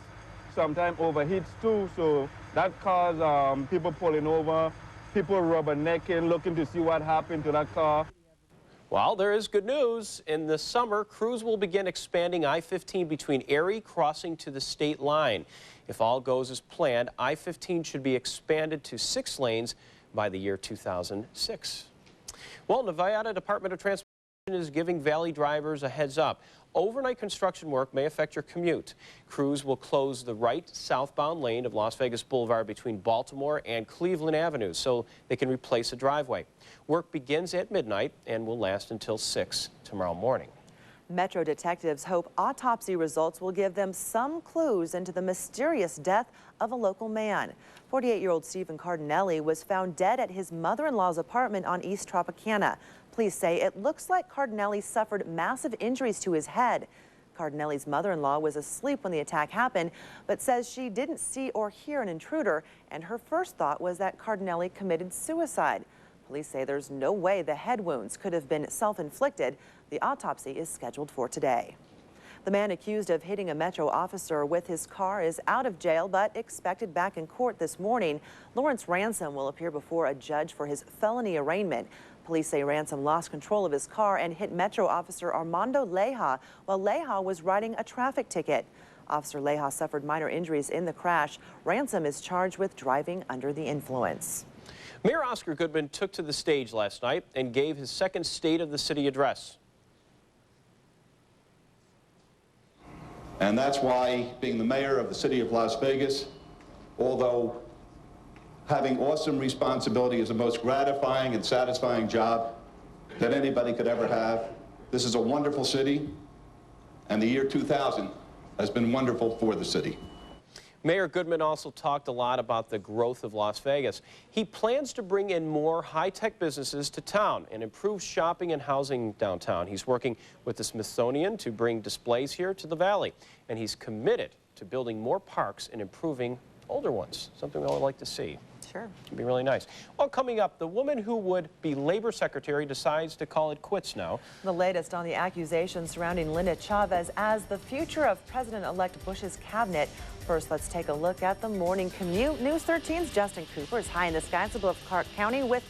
sometimes overheats too, so that caused people pulling over, people rubbernecking, looking to see what happened to that car. Well, there is good news. In the summer, crews will begin expanding I-15 between Erie crossing to the state line. If all goes as planned, I-15 should be expanded to 6 lanes by the year 2006. Well, Nevada Department of Transportation is giving Valley drivers a heads up. Overnight construction work may affect your commute. Crews will close the right southbound lane of Las Vegas Boulevard between Baltimore and Cleveland Avenues so they can replace a driveway. Work begins at midnight and will last until 6 tomorrow morning. Metro detectives hope autopsy results will give them some clues into the mysterious death of a local man. 48-year-old Stephen Cardinelli was found dead at his mother-in-law's apartment on East Tropicana. Police say it looks like Cardinelli suffered massive injuries to his head. Cardinelli's mother-in-law was asleep when the attack happened, but says she didn't see or hear an intruder, and her first thought was that Cardinelli committed suicide. Police say there's no way the head wounds could have been self-inflicted. The autopsy is scheduled for today. The man accused of hitting a Metro officer with his car is out of jail but expected back in court this morning. Lawrence Ransom will appear before a judge for his felony arraignment. Police say Ransom lost control of his car and hit Metro officer Armando Leja while Leja was writing a traffic ticket. Officer Leja suffered minor injuries in the crash. Ransom is charged with driving under the influence. Mayor Goodman took to the stage last night and gave his 2nd State of the City address. And that's why, being the mayor of the city of Las Vegas, although having awesome responsibility is the most gratifying and satisfying job that anybody could ever have, this is a wonderful city, and the year 2000 has been wonderful for the city. Mayor Goodman also talked a lot about the growth of Las Vegas. He plans to bring in more high-tech businesses to town and improve shopping and housing downtown. He's working with the Smithsonian to bring displays here to the Valley, and he's committed to building more parks and improving older ones, something we all like to see. Sure. It'd be really nice. Well, coming up, the woman who would be labor secretary decides to call it quits now. The latest on the accusations surrounding Linda Chavez as the future of President-elect Bush's cabinet. First, let's take a look at the morning commute. News 13's Justin Cooper is high in the skies above Clark County with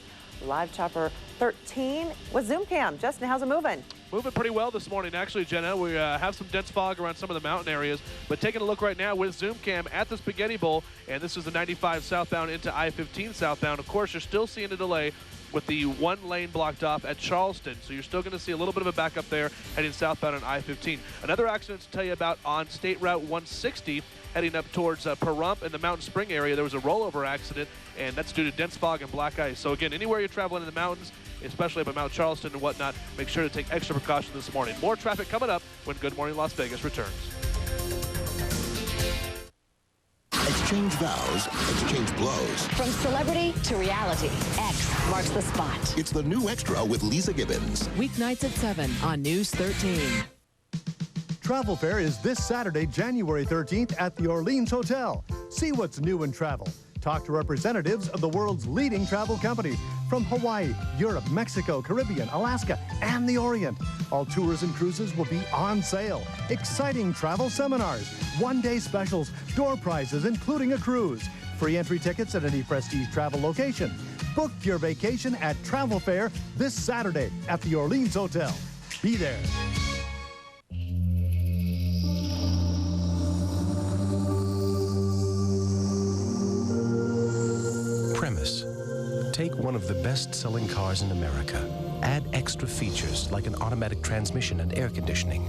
Live Chopper 13 with Zoom Cam. Justin, how's it moving? Moving pretty well this morning, actually, Jenna. We have some dense fog around some of the mountain areas, but taking a look right now with Zoom Cam at the Spaghetti Bowl, and this is the 95 southbound into I-15 southbound. Of course, you're still seeing a delay with the 1 lane blocked off at Charleston, so you're still going to see a little bit of a backup there heading southbound on I-15. Another accident to tell you about on State Route 160 heading up towards Pahrump in the Mountain Spring area. There was a rollover accident, and that's due to dense fog and black ice. So again, anywhere you're traveling in the mountains, especially up at Mount Charleston and whatnot, make sure to take extra precautions this morning. More traffic coming up when Good Morning Las Vegas returns. Exchange vows, exchange blows. From celebrity to reality, X marks the spot. It's the new Extra with Lisa Gibbons. Weeknights at 7 on News 13. Travel Fair is this Saturday, January 13th at the Orleans Hotel. See what's new in travel. Talk to representatives of the world's leading travel companies from Hawaii, Europe, Mexico, Caribbean, Alaska, and the Orient. All tours and cruises will be on sale. Exciting travel seminars, one-day specials, door prizes, including a cruise. Free entry tickets at any prestige travel location. Book your vacation at Travel Fair this Saturday at the Orleans Hotel. Be there. Premise. Take one of the best-selling cars in America. Add extra features like an automatic transmission and air conditioning.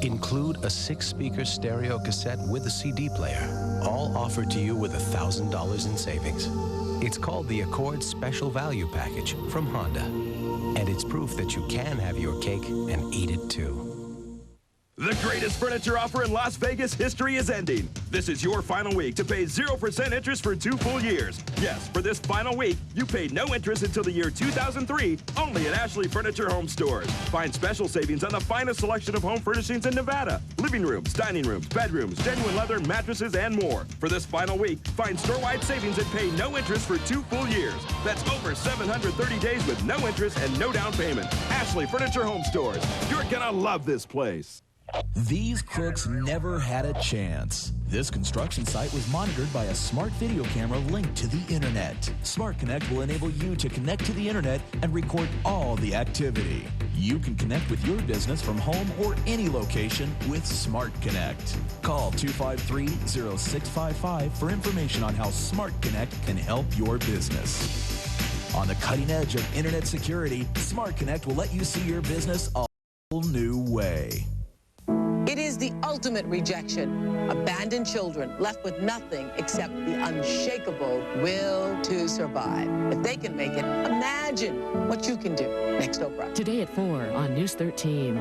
Include a 6-speaker stereo cassette with a CD player, all offered to you with $1,000 in savings. It's called the Accord Special Value Package from Honda. And it's proof that you can have your cake and eat it too. The greatest furniture offer in Las Vegas history is ending. This is your final week to pay 0% interest for 2 full years. Yes, for this final week, you pay no interest until the year 2003, only at Ashley Furniture Home Stores. Find special savings on the finest selection of home furnishings in Nevada. Living rooms, dining rooms, bedrooms, genuine leather, mattresses, and more. For this final week, find store-wide savings and pay no interest for 2 full years. That's over 730 days with no interest and no down payment. Ashley Furniture Home Stores. You're gonna love this place. These crooks never had a chance. This construction site was monitored by a smart video camera linked to the internet. Smart Connect will enable you to connect to the internet and record all the activity. You can connect with your business from home or any location with Smart Connect. Call 253-0655 for information on how Smart Connect can help your business. On the cutting edge of internet security, Smart Connect will let you see your business a whole new way. It is the ultimate rejection. Abandoned children left with nothing except the unshakable will to survive. If they can make it, imagine what you can do. Next, Oprah. Today at 4 on News 13.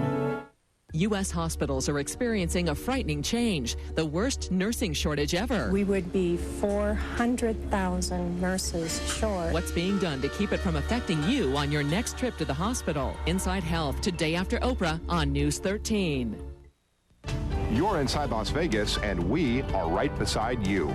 U.S. hospitals are experiencing a frightening change, the worst nursing shortage ever. We would be 400,000 nurses short. What's being done to keep it from affecting you on your next trip to the hospital? Inside Health, today after Oprah on News 13. You're inside Las Vegas, and we are right beside you.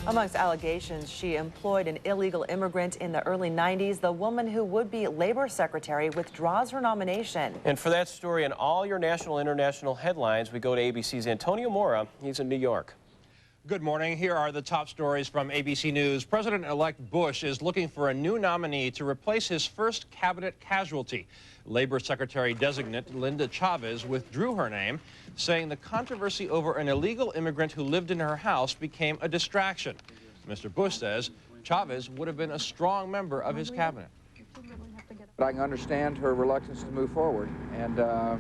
Amongst allegations, she employed an illegal immigrant in the early 90s. The woman who would be Labor Secretary withdraws her nomination. And for that story and all your national and international headlines, we go to ABC's Antonio Mora. He's in New York. Good morning. Here are the top stories from ABC News. President-elect Bush is looking for a new nominee to replace his first cabinet casualty. Labor Secretary-designate Linda Chavez withdrew her name, saying the controversy over an illegal immigrant who lived in her house became a distraction. Mr. Bush says Chavez would have been a strong member of his cabinet. But I can understand her reluctance to move forward, and I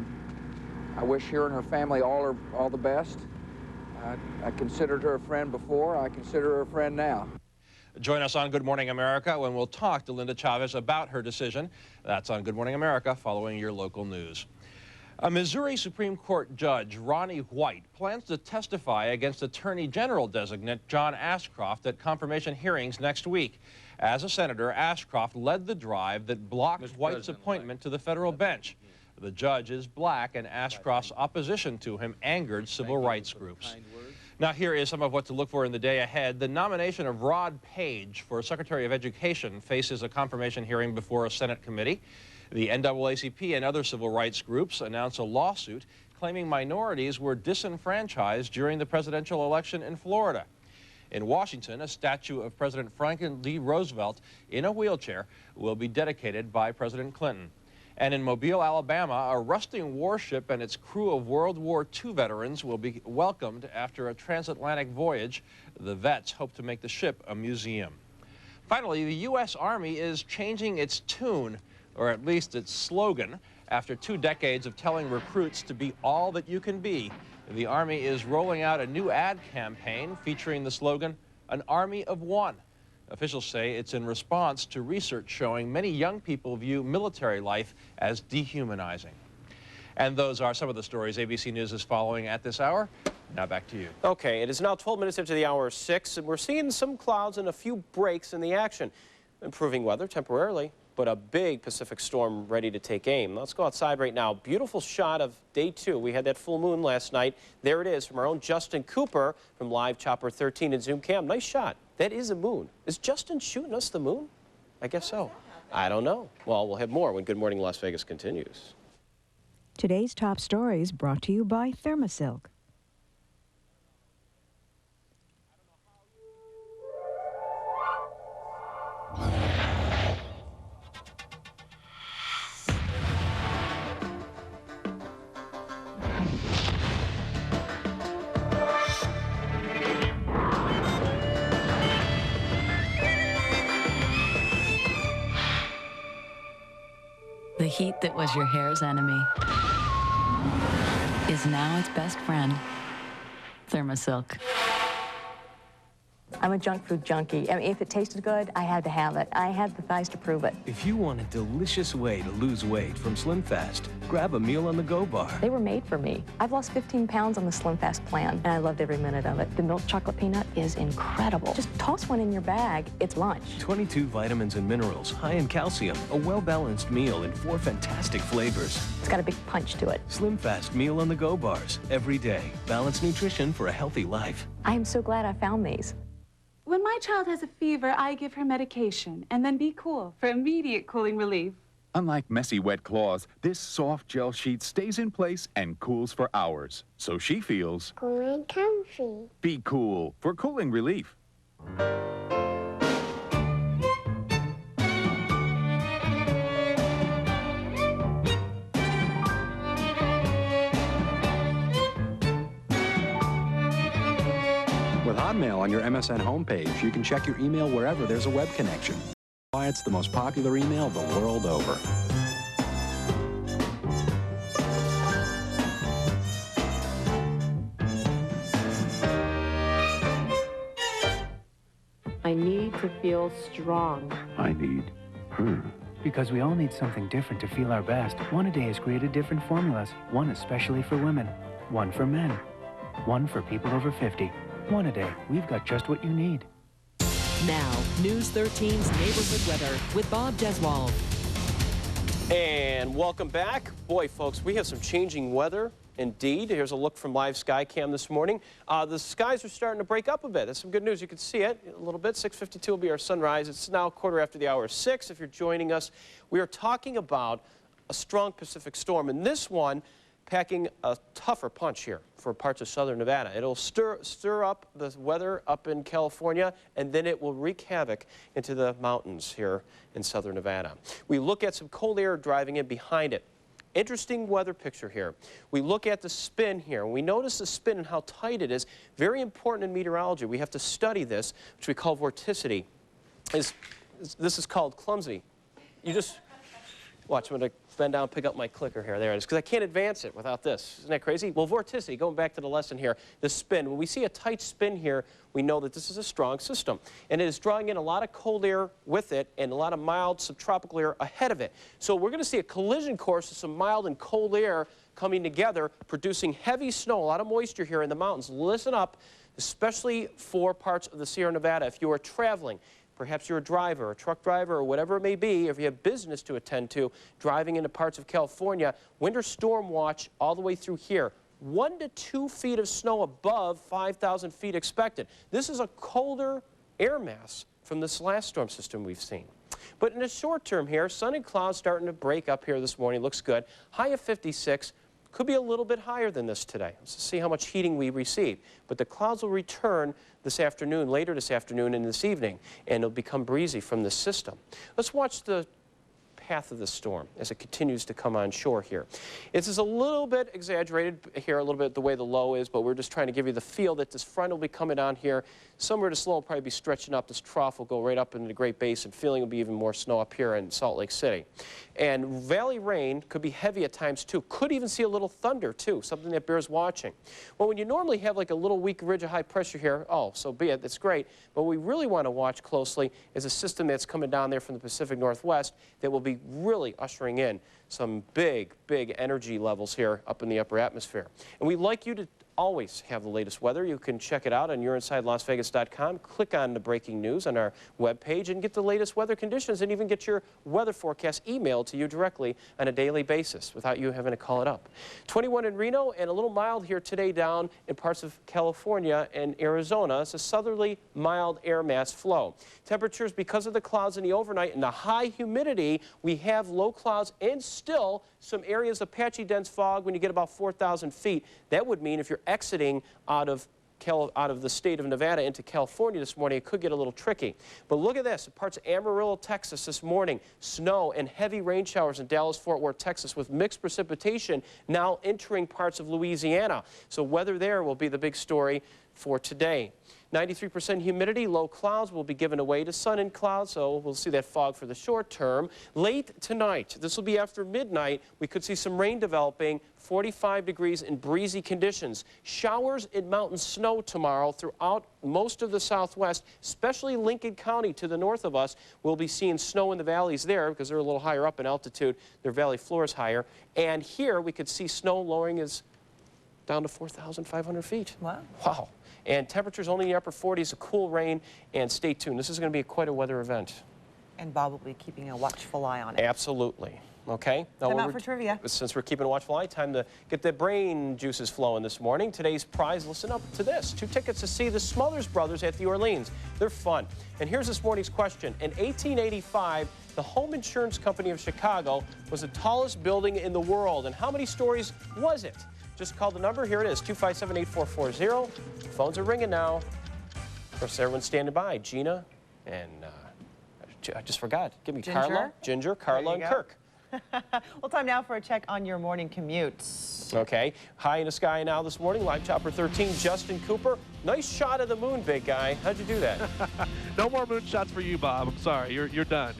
wish her and her family all the best. I considered her a friend before. I consider her a friend now. Join us on Good Morning America when we'll talk to Linda Chavez about her decision. That's on Good Morning America following your local news. A Missouri Supreme Court judge, Ronnie White, plans to testify against Attorney General designate John Ashcroft at confirmation hearings next week. As a senator, Ashcroft led the drive that blocked White's appointment to the federal bench. The judge is black, and Ashcroft's opposition to him angered civil rights groups. Now, here is some of what to look for in the day ahead. The nomination of Rod Page for Secretary of Education faces a confirmation hearing before a Senate committee. The NAACP and other civil rights groups announced a lawsuit claiming minorities were disenfranchised during the presidential election in Florida. In Washington, a statue of President Franklin D. Roosevelt in a wheelchair will be dedicated by President Clinton. And in Mobile, Alabama, a rusting warship and its crew of World War II veterans will be welcomed after a transatlantic voyage. The vets hope to make the ship a museum. Finally, the U.S. Army is changing its tune, or at least its slogan. After 2 decades of telling recruits to be all that you can be, the Army is rolling out a new ad campaign featuring the slogan, "An Army of One." Officials say it's in response to research showing many young people view military life as dehumanizing. And those are some of the stories ABC News is following at this hour. Now back to you. Okay, it is now 12 minutes after the hour 6, and we're seeing some clouds and a few breaks in the action. Improving weather temporarily, but a big Pacific storm ready to take aim. Let's go outside right now. Beautiful shot of day 2. We had that full moon last night. There it is from our own Justin Cooper from Live Chopper 13 and Zoom Cam. Nice shot. That is a moon. Is Justin shooting us the moon? I guess so. I don't know. Well, we'll have more when Good Morning Las Vegas continues. Today's top stories brought to you by Thermosilk. heat that was your hair's enemy is now its best friend. Thermosilk. I'm a junk food junkie. I mean, if it tasted good, I had to have it. I had the thighs to prove it. If you want a delicious way to lose weight from Slim Fast, grab a meal on the go bar. They were made for me. I've lost 15 pounds on the Slim Fast plan, and I loved every minute of it. The milk chocolate peanut is incredible. Just toss one in your bag. It's lunch. 22 vitamins and minerals, high in calcium, a well-balanced meal in 4 fantastic flavors. It's got a big punch to it. Slim Fast meal on the go bars. Every day. Balanced nutrition for a healthy life. I am so glad I found these. When my child has a fever, I give her medication and then Be Cool for immediate cooling relief. Unlike messy wet claws, this soft gel sheet stays in place and cools for hours. So she feels cool and comfy. Be Cool for cooling relief. With Hotmail on your MSN homepage, you can check your email wherever there's a web connection. Why it's the most popular email the world over. I need to feel strong. I need her. Because we all need something different to feel our best. One A Day has created different formulas. One especially for women. One for men. One for people over 50. One A Day. We've got just what you need. Now, News 13's Neighborhood Weather with Bob Jeswald. And welcome back. Boy, folks, we have some changing weather. Indeed. Here's a look from live Skycam this morning. The skies are starting to break up a bit. That's some good news. You can see it a little bit. 6:52 will be our sunrise. It's now 6:15. If you're joining us, we are talking about a strong Pacific storm. And this one packing a tougher punch here for parts of southern Nevada. It'll stir up the weather up in California, and then it will wreak havoc into the mountains here in southern Nevada. We look at some cold air driving in behind it. Interesting weather picture here. We look at the spin here. We notice the spin and how tight it is. Very important in meteorology. We have to study this, which we call vorticity. This is called clumsy. You just watch. I'm going to bend down, pick up my clicker here. There it is, because I can't advance it without this. Isn't that crazy? Well, vorticity, going back to the lesson here, the spin. When we see a tight spin here, we know that this is a strong system. And it is drawing in a lot of cold air with it and a lot of mild subtropical air ahead of it. So we're going to see a collision course of some mild and cold air coming together, producing heavy snow, a lot of moisture here in the mountains. Listen up, especially for parts of the Sierra Nevada. If you are traveling, perhaps you're a driver, a truck driver, or whatever it may be, if you have business to attend to, driving into parts of California, winter storm watch all the way through here. 1 to 2 feet of snow above 5,000 feet expected. This is a colder air mass from this last storm system we've seen. But in the short term here, sun and clouds starting to break up here this morning. Looks good. High of 56. Could be a little bit higher than this today. Let's see how much heating we receive. But the clouds will return this afternoon, later this afternoon and this evening, and it'll become breezy from this system. Let's watch the path of the storm as it continues to come on shore here. This is a little bit exaggerated here, a little bit the way the low is, but we're just trying to give you the feel that this front will be coming on here. Somewhere this low will probably be stretching up. This trough will go right up into the Great Basin. Feeling will be even more snow up here in Salt Lake City. And valley rain could be heavy at times too. Could even see a little thunder too, something that bears watching. Well, when you normally have like a little weak ridge of high pressure here, oh, so be it, that's great. But what we really want to watch closely is a system that's coming down there from the Pacific Northwest that will be really ushering in some big, big energy levels here up in the upper atmosphere. And we'd like you to always have the latest weather. You can check it out on yourinsidelasvegas.com. Click on the breaking news on our webpage and get the latest weather conditions and even get your weather forecast emailed to you directly on a daily basis without you having to call it up. 21 in Reno and a little mild here today down in parts of California and Arizona. It's a southerly mild air mass flow. Temperatures, because of the clouds in the overnight and the high humidity, we have low clouds and still some areas of patchy dense fog when you get about 4,000 feet. That would mean if you're exiting out of the state of Nevada into California this morning, it could get a little tricky. But look at this, parts of Amarillo, Texas this morning, snow and heavy rain showers in Dallas-Fort Worth, Texas, with mixed precipitation now entering parts of Louisiana. So weather there will be the big story. for today. 93% humidity, low clouds will be given away to sun and clouds, so we'll see that fog for the short term. Late tonight, this will be after midnight, we could see some rain developing, 45 degrees and breezy conditions. Showers and mountain snow tomorrow throughout most of the southwest, especially Lincoln County to the north of us. We'll be seeing snow in the valleys there because they're a little higher up in altitude. Their valley floor is higher. And here we could see snow lowering is down to 4,500 feet. Wow. Wow. And temperatures only in the upper 40s, a cool rain, and stay tuned. This is going to be quite a weather event. And Bob will be keeping a watchful eye on it. Absolutely. Okay. Time out for trivia. Since we're keeping a watchful eye, time to get the brain juices flowing this morning. Today's prize, listen up to this. 2 tickets to see the Smothers Brothers at the Orleans. They're fun. And here's this morning's question. In 1885, the Home Insurance Company of Chicago was the tallest building in the world. And how many stories was it? Just call the number. Here it is, 257-8440. Phones are ringing now. Of course, everyone's standing by. Gina and I just forgot. Give me Carla, Ginger, Carla, and Kirk. Well, time now for a check on your morning commute. Okay. High in the sky now this morning. Live Chopper 13, Justin Cooper. Nice shot of the moon, big guy. How'd you do that? No more moon shots for you, Bob. I'm sorry. You're done.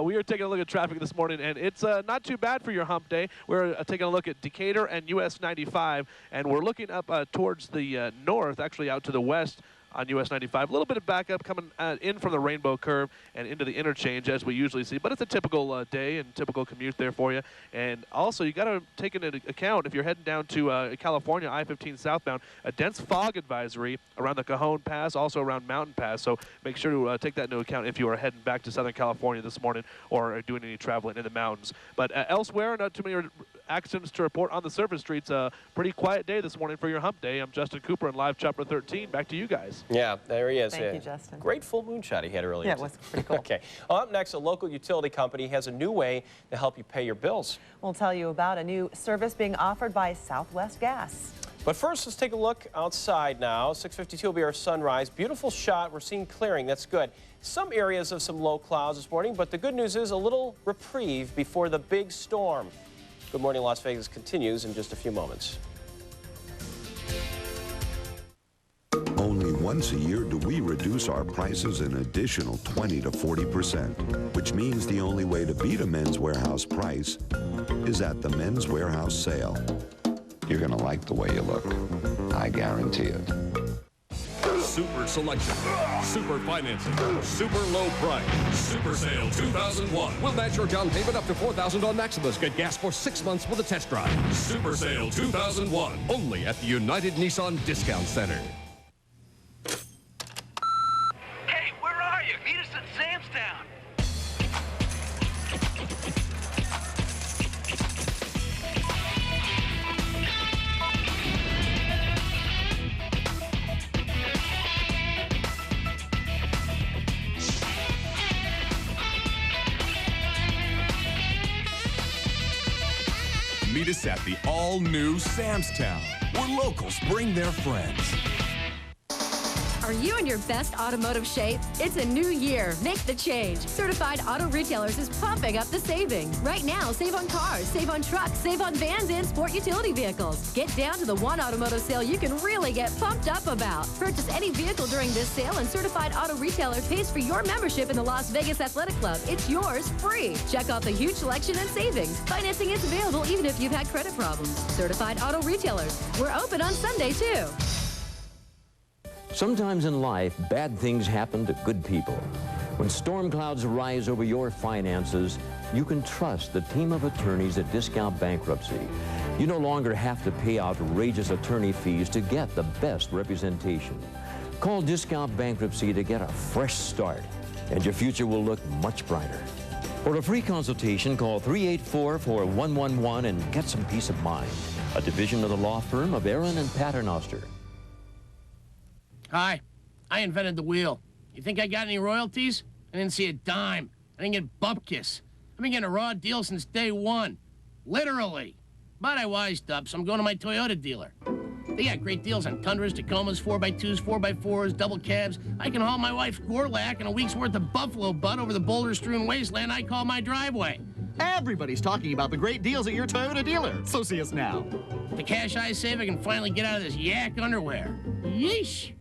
We are taking a look at traffic this morning, and it's not too bad for your hump day. We're taking a look at Decatur and US 95, and we're looking up towards the north, actually out to the west on US 95. A little bit of backup coming in from the Rainbow Curve and into the interchange as we usually see, but it's a typical day and typical commute there for you. And also, you got to take into account if you're heading down to California, I-15 southbound, a dense fog advisory around the Cajon Pass, also around Mountain Pass. So make sure to take that into account if you are heading back to Southern California this morning or are doing any traveling in the mountains. But elsewhere, not too many accidents to report on the surface streets. Pretty quiet day this morning for your hump day. I'm Justin Cooper in Live Chopper 13. Back to you guys. Yeah, there he is. Thank you, Justin. Great full moon shot he had earlier. Yeah, it was pretty cool. Okay. Well, up next, a local utility company has a new way to help you pay your bills. We'll tell you about a new service being offered by Southwest Gas. But first, let's take a look outside now. 6:52 will be our sunrise. Beautiful shot. We're seeing clearing. That's good. Some areas of some low clouds this morning, but the good news is a little reprieve before the big storm. Good Morning Las Vegas continues in just a few moments. Only once a year do we reduce our prices an additional 20 to 40%, which means the only way to beat a Men's Warehouse price is at the Men's Warehouse sale. You're going to like the way you look. I guarantee it. Super selection, super financing, super low price. Super Sale 2001. We'll match your down payment up to $4,000 on Maximus. Get gas for 6 months with a test drive. Super Sale 2001. Only at the United Nissan Discount Center. Hey, where are you? Meet us at Sam's Town. Meet us at the all-new Sam's Town, where locals bring their friends. Are you in your best automotive shape? It's a new year. Make the change. Certified Auto Retailers is pumping up the savings. Right now, save on cars, save on trucks, save on vans and sport utility vehicles. Get down to the one automotive sale you can really get pumped up about. Purchase any vehicle during this sale and Certified Auto Retailer pays for your membership in the Las Vegas Athletic Club. It's yours free. Check out the huge selection and savings. Financing is available even if you've had credit problems. Certified Auto Retailers. We're open on Sunday, too. Sometimes in life, bad things happen to good people. When storm clouds rise over your finances, you can trust the team of attorneys at Discount Bankruptcy. You no longer have to pay outrageous attorney fees to get the best representation. Call Discount Bankruptcy to get a fresh start, and your future will look much brighter. For a free consultation, call 384-4111 and get some peace of mind. A division of the law firm of Aaron and Paternoster. Hi, I invented the wheel. You think I got any royalties? I didn't see a dime. I didn't get bupkis. I've been getting a raw deal since day one. Literally. But I wised up, so I'm going to my Toyota dealer. They got great deals on Tundras, Tacomas, 4x2s, 4x4s, double cabs. I can haul my wife's Gorlak and a week's worth of buffalo butt over the boulder-strewn wasteland I call my driveway. Everybody's talking about the great deals at your Toyota dealer, so see us now. The cash I save, I can finally get out of this yak underwear. Yeesh.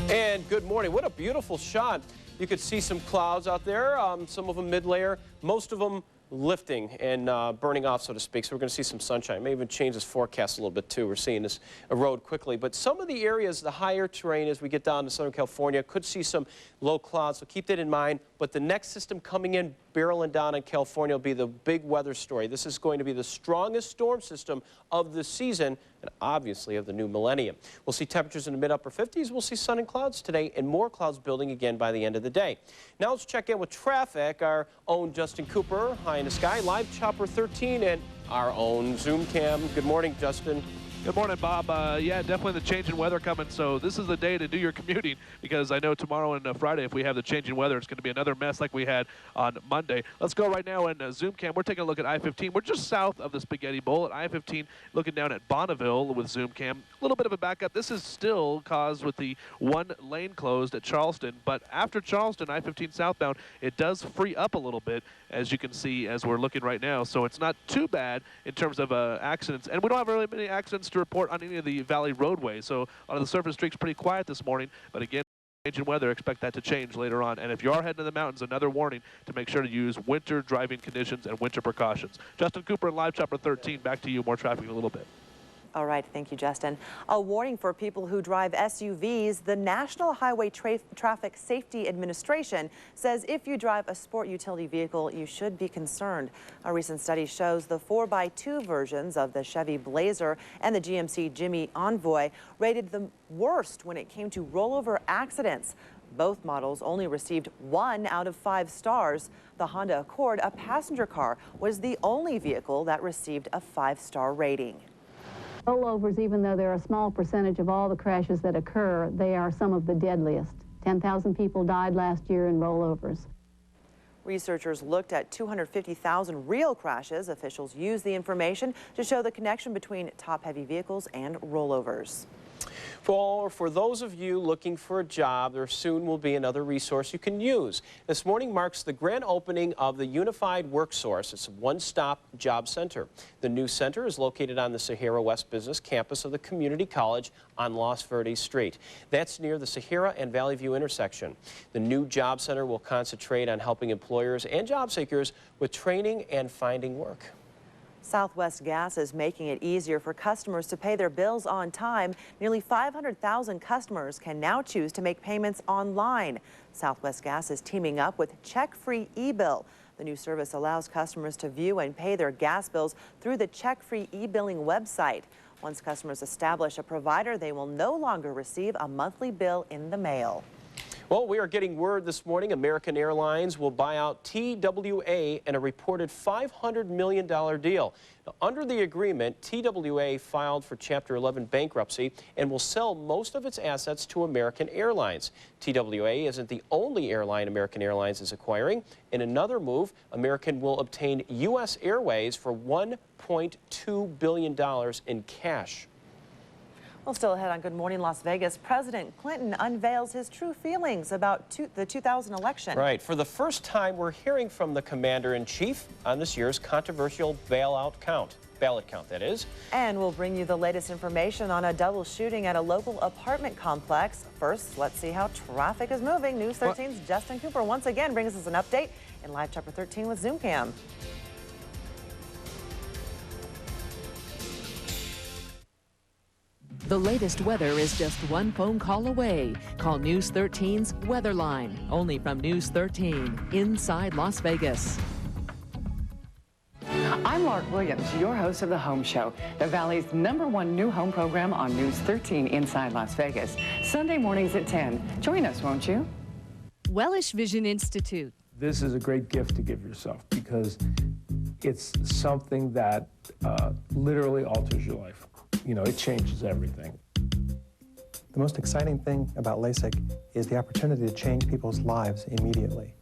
And good morning. What a beautiful shot. You could see some clouds out there, some of them mid-layer, most of them lifting and burning off, so to speak. So we're going to see some sunshine. May even change this forecast a little bit, too. We're seeing this erode quickly. But some of the areas, the higher terrain as we get down to Southern California, could see some low clouds, so keep that in mind. But the next system coming in, barreling down in California, will be the big weather story. This is going to be the strongest storm system of the season and obviously of the new millennium. We'll see temperatures in the mid-upper 50s. We'll see sun and clouds today and more clouds building again by the end of the day. Now let's check in with traffic. Our own Justin Cooper, high in the sky, live chopper 13, and our own Zoom cam. Good morning, Justin. Good morning, Bob. Yeah, definitely the change in weather coming, so this is the day to do your commuting, because I know tomorrow and Friday, if we have the change in weather, it's going to be another mess like we had on Monday. Let's go right now in Zoom cam. We're taking a look at I-15. We're just south of the Spaghetti Bowl at I-15, looking down at Bonneville with Zoom cam. A little bit of a backup. This is still caused with the one lane closed at Charleston, but after Charleston, I-15 southbound, it does free up a little bit, as you can see as we're looking right now. So it's not too bad in terms of accidents, and we don't have really many accidents to report on any of the valley roadways. So a lot of the surface streets pretty quiet this morning, but again, change in weather, expect that to change later on. And if you are heading to the mountains, another warning to make sure to use winter driving conditions and winter precautions. Justin Cooper, live chopper 13, back to you. More traffic in a little bit. All right, thank you, Justin. A warning for people who drive SUVs. The National Highway Traffic Safety Administration says if you drive a sport utility vehicle, you should be concerned. A recent study shows the 4x2 versions of the Chevy Blazer and the GMC Jimmy Envoy rated the worst when it came to rollover accidents. Both models only received 1 out of 5 stars. The Honda Accord, a passenger car, was the only vehicle that received a 5-star rating. Rollovers, even though they're a small percentage of all the crashes that occur, they are some of the deadliest. 10,000 people died last year in rollovers. Researchers looked at 250,000 real crashes. Officials used the information to show the connection between top-heavy vehicles and rollovers. For those of you looking for a job, there soon will be another resource you can use. This morning marks the grand opening of the Unified WorkSource. It's a one-stop job center. The new center is located on the Sahara West Business campus of the Community College on Los Verdes Street. That's near the Sahara and Valley View intersection. The new job center will concentrate on helping employers and job seekers with training and finding work. Southwest Gas is making it easier for customers to pay their bills on time. Nearly 500,000 customers can now choose to make payments online. Southwest Gas is teaming up with Check-Free eBill. The new service allows customers to view and pay their gas bills through the Check-Free e-billing website. Once customers establish a provider, they will no longer receive a monthly bill in the mail. Well, we are getting word this morning American Airlines will buy out TWA in a reported $500 million deal. Now, under the agreement, TWA filed for Chapter 11 bankruptcy and will sell most of its assets to American Airlines. TWA isn't the only airline American Airlines is acquiring. In another move, American will obtain U.S. Airways for $1.2 billion in cash. Well, still ahead on Good Morning Las Vegas, President Clinton unveils his true feelings about the 2000 election. Right. For the first time, we're hearing from the commander-in-chief on this year's controversial ballot count, that is. And we'll bring you the latest information on a double shooting at a local apartment complex. First, let's see how traffic is moving. News 13's Justin Cooper once again brings us an update in Live Chopper 13 with Zoom Cam. The latest weather is just one phone call away. Call News 13's Weather Line, only from News 13, inside Las Vegas. I'm Lark Williams, your host of The Home Show, the Valley's #1 new home program on News 13 inside Las Vegas. Sunday mornings at 10. Join us, won't you? Wellish Vision Institute. This is a great gift to give yourself because it's something that literally alters your life. You know, it changes everything. The most exciting thing about LASIK is the opportunity to change people's lives immediately.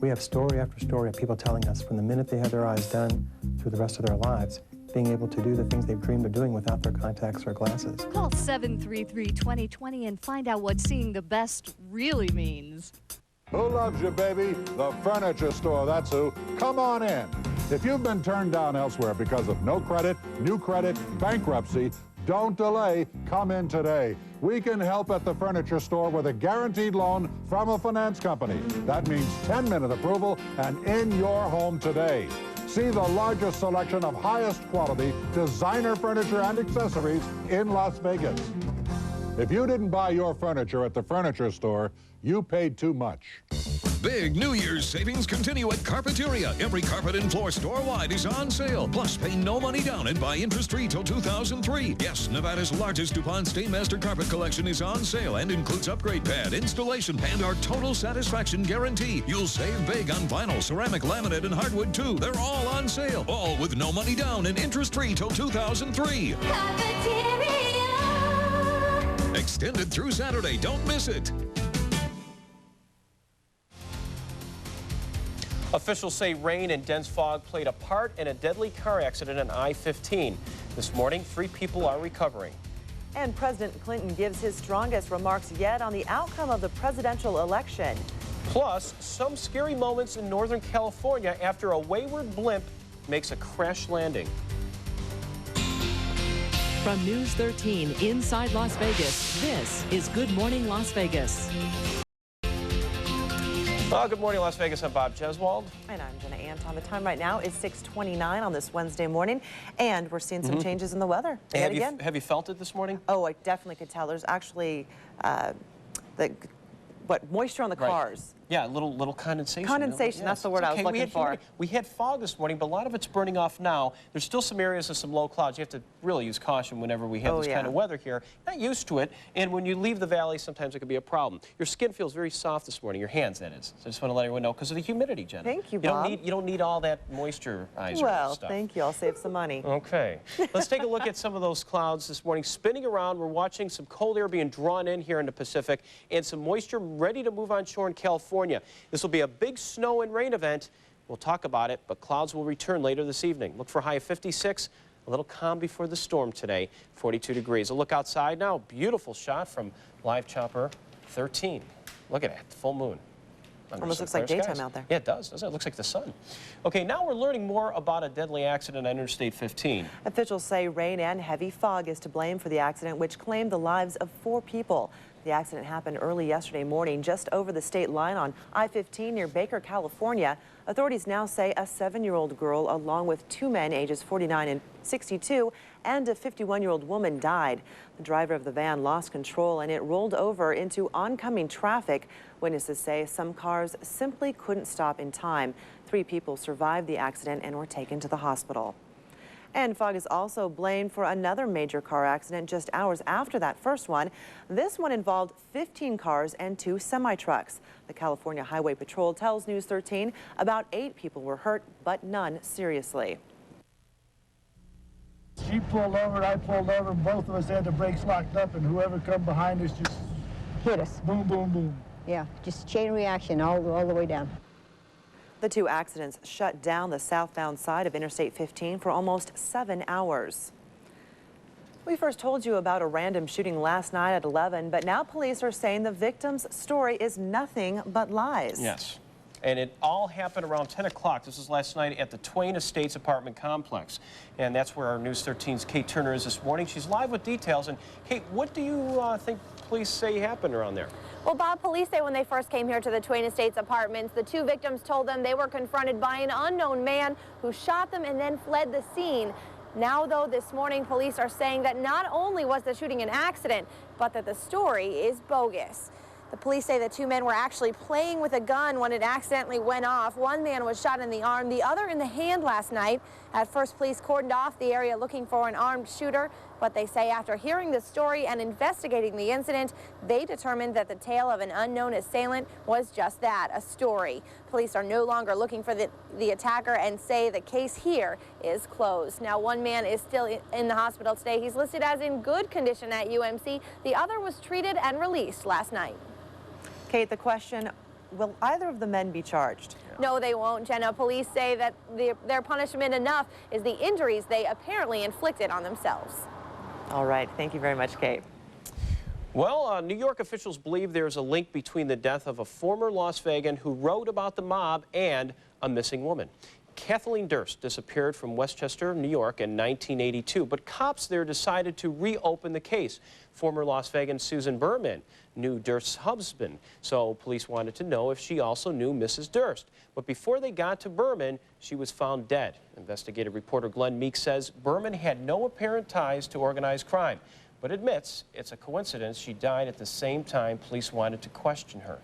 We have story after story of people telling us from the minute they had their eyes done through the rest of their lives, being able to do the things they've dreamed of doing without their contacts or glasses. Call 733-2020 and find out what seeing the best really means. Who loves you, baby? The furniture store, that's who. Come on in. If you've been turned down elsewhere because of no credit, new credit, bankruptcy, don't delay. Come in today. We can help at the furniture store with a guaranteed loan from a finance company. That means 10-minute approval and in your home today. See the largest selection of highest quality designer furniture and accessories in Las Vegas. If you didn't buy your furniture at the furniture store, you paid too much. Big New Year's savings continue at Carpeteria. Every carpet and floor store-wide is on sale. Plus, pay no money down and buy interest-free till 2003. Yes, Nevada's largest DuPont Stainmaster carpet collection is on sale and includes upgrade pad, installation, and our total satisfaction guarantee. You'll save big on vinyl, ceramic, laminate, and hardwood, too. They're all on sale. All with no money down and interest-free till 2003. Carpeteria. Extended through Saturday. Don't miss it. Officials say rain and dense fog played a part in a deadly car accident on I-15. This morning, 3 people are recovering. And President Clinton gives his strongest remarks yet on the outcome of the presidential election. Plus, some scary moments in Northern California after a wayward blimp makes a crash landing. From News 13 inside Las Vegas, this is Good Morning Las Vegas. Well, good morning, Las Vegas. I'm Bob Jeswald. And I'm Jena Anton. The time right now is 6:29 on this Wednesday morning, and we're seeing some changes in the weather. Have you felt it this morning? Oh, I definitely could tell. There's actually moisture on the cars. Yeah, a little condensation. Condensation, that's the word I was looking for. We had fog this morning, but a lot of it's burning off now. There's still some areas of some low clouds. You have to really use caution whenever we have this kind of weather here. Not used to it, and when you leave the valley, sometimes it can be a problem. Your skin feels very soft this morning, your hands, that is. So I just want to let everyone know because of the humidity, Jenna. Thank you, Bob. You don't need all that moisturizer Well, stuff. thank you. I'll save some money. Okay. Let's take a look at some of those clouds this morning spinning around. We're watching some cold air being drawn in here in the Pacific and some moisture ready to move on shore in California. This will be a big snow and rain event. We'll talk about it, but clouds will return later this evening. Look for a high of 56. A little calm before the storm today, 42 degrees. A look outside now. Beautiful shot from Live Chopper 13. Look at that, full moon. Almost looks like daytime out there. Yeah, it does, doesn't it? It looks like the sun. Okay, now we're learning more about a deadly accident on Interstate 15. Officials say rain and heavy fog is to blame for the accident, which claimed the lives of 4 people. The accident happened early yesterday morning just over the state line on I-15 near Baker, California. Authorities now say a 7-year-old girl along with 2 men ages 49 and 62 and a 51-year-old woman died. The driver of the van lost control and it rolled over into oncoming traffic. Witnesses say some cars simply couldn't stop in time. 3 people survived the accident and were taken to the hospital. And fog is also blamed for another major car accident just hours after that first one. This one involved 15 cars and 2 semi-trucks. The California Highway Patrol tells News 13 about 8 people were hurt, but none seriously. She pulled over, I pulled over, and both of us had the brakes locked up, and whoever come behind us just hit us. Boom, boom, boom. Yeah, just chain reaction all the way down. The 2 accidents shut down the southbound side of Interstate 15 for almost 7 hours. We first told you about a random shooting last night at 11, but now police are saying the victim's story is nothing but lies. Yes. And it all happened around 10 o'clock. This was last night at the Twain Estates apartment complex. And that's where our News 13's Kate Turner is this morning. She's live with details. And Kate, what do you think police say happened around there? Well, Bob, police say when they first came here to the Twain Estates apartments, the 2 victims told them they were confronted by an unknown man who shot them and then fled the scene. Now, though, this morning, police are saying that not only was the shooting an accident, but that the story is bogus. The police say the 2 men were actually playing with a gun when it accidentally went off. One man was shot in the arm, the other in the hand last night. At first, police cordoned off the area looking for an armed shooter, but they say after hearing the story and investigating the incident, they determined that the tale of an unknown assailant was just that, a story. Police are no longer looking for the attacker and say the case here is closed. Now, one man is still in the hospital today. He's listed as in good condition at UMC. The other was treated and released last night. Kate, the question, will either of the men be charged? No, they won't, Jenna. Police say that their punishment enough is the injuries they apparently inflicted on themselves. All right. Thank you very much, Kate. Well, New York officials believe there's a link between the death of a former Las Vegan who wrote about the mob and a missing woman. Kathleen Durst disappeared from Westchester, New York in 1982, but cops there decided to reopen the case. Former Las Vegas Susan Berman knew Durst's husband, so police wanted to know if she also knew Mrs. Durst. But before they got to Berman, she was found dead. Investigative reporter Glenn Meek says Berman had no apparent ties to organized crime, but admits it's a coincidence she died at the same time police wanted to question her.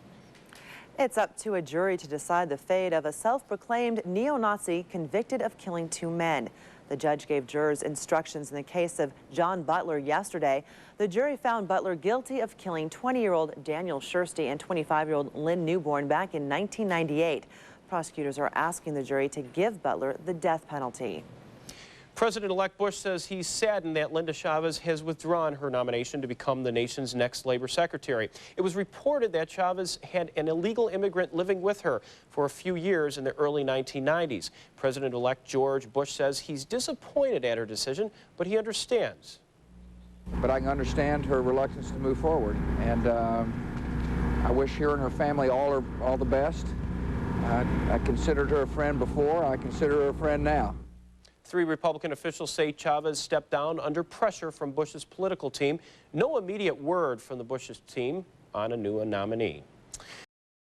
It's up to a jury to decide the fate of a self-proclaimed neo-Nazi convicted of killing 2 men. The judge gave jurors instructions in the case of John Butler yesterday. The jury found Butler guilty of killing 20-year-old Daniel Schursty and 25-year-old Lynn Newborn back in 1998. Prosecutors are asking the jury to give Butler the death penalty. President-elect Bush says he's saddened that Linda Chavez has withdrawn her nomination to become the nation's next labor secretary. It was reported that Chavez had an illegal immigrant living with her for a few years in the early 1990s. President-elect George Bush says he's disappointed at her decision, but he understands. But I can understand her reluctance to move forward, and I wish her and her family all the best. I considered her a friend before. I consider her a friend now. 3 Republican officials say Chavez stepped down under pressure from Bush's political team. No immediate word from the Bush's team on a new nominee.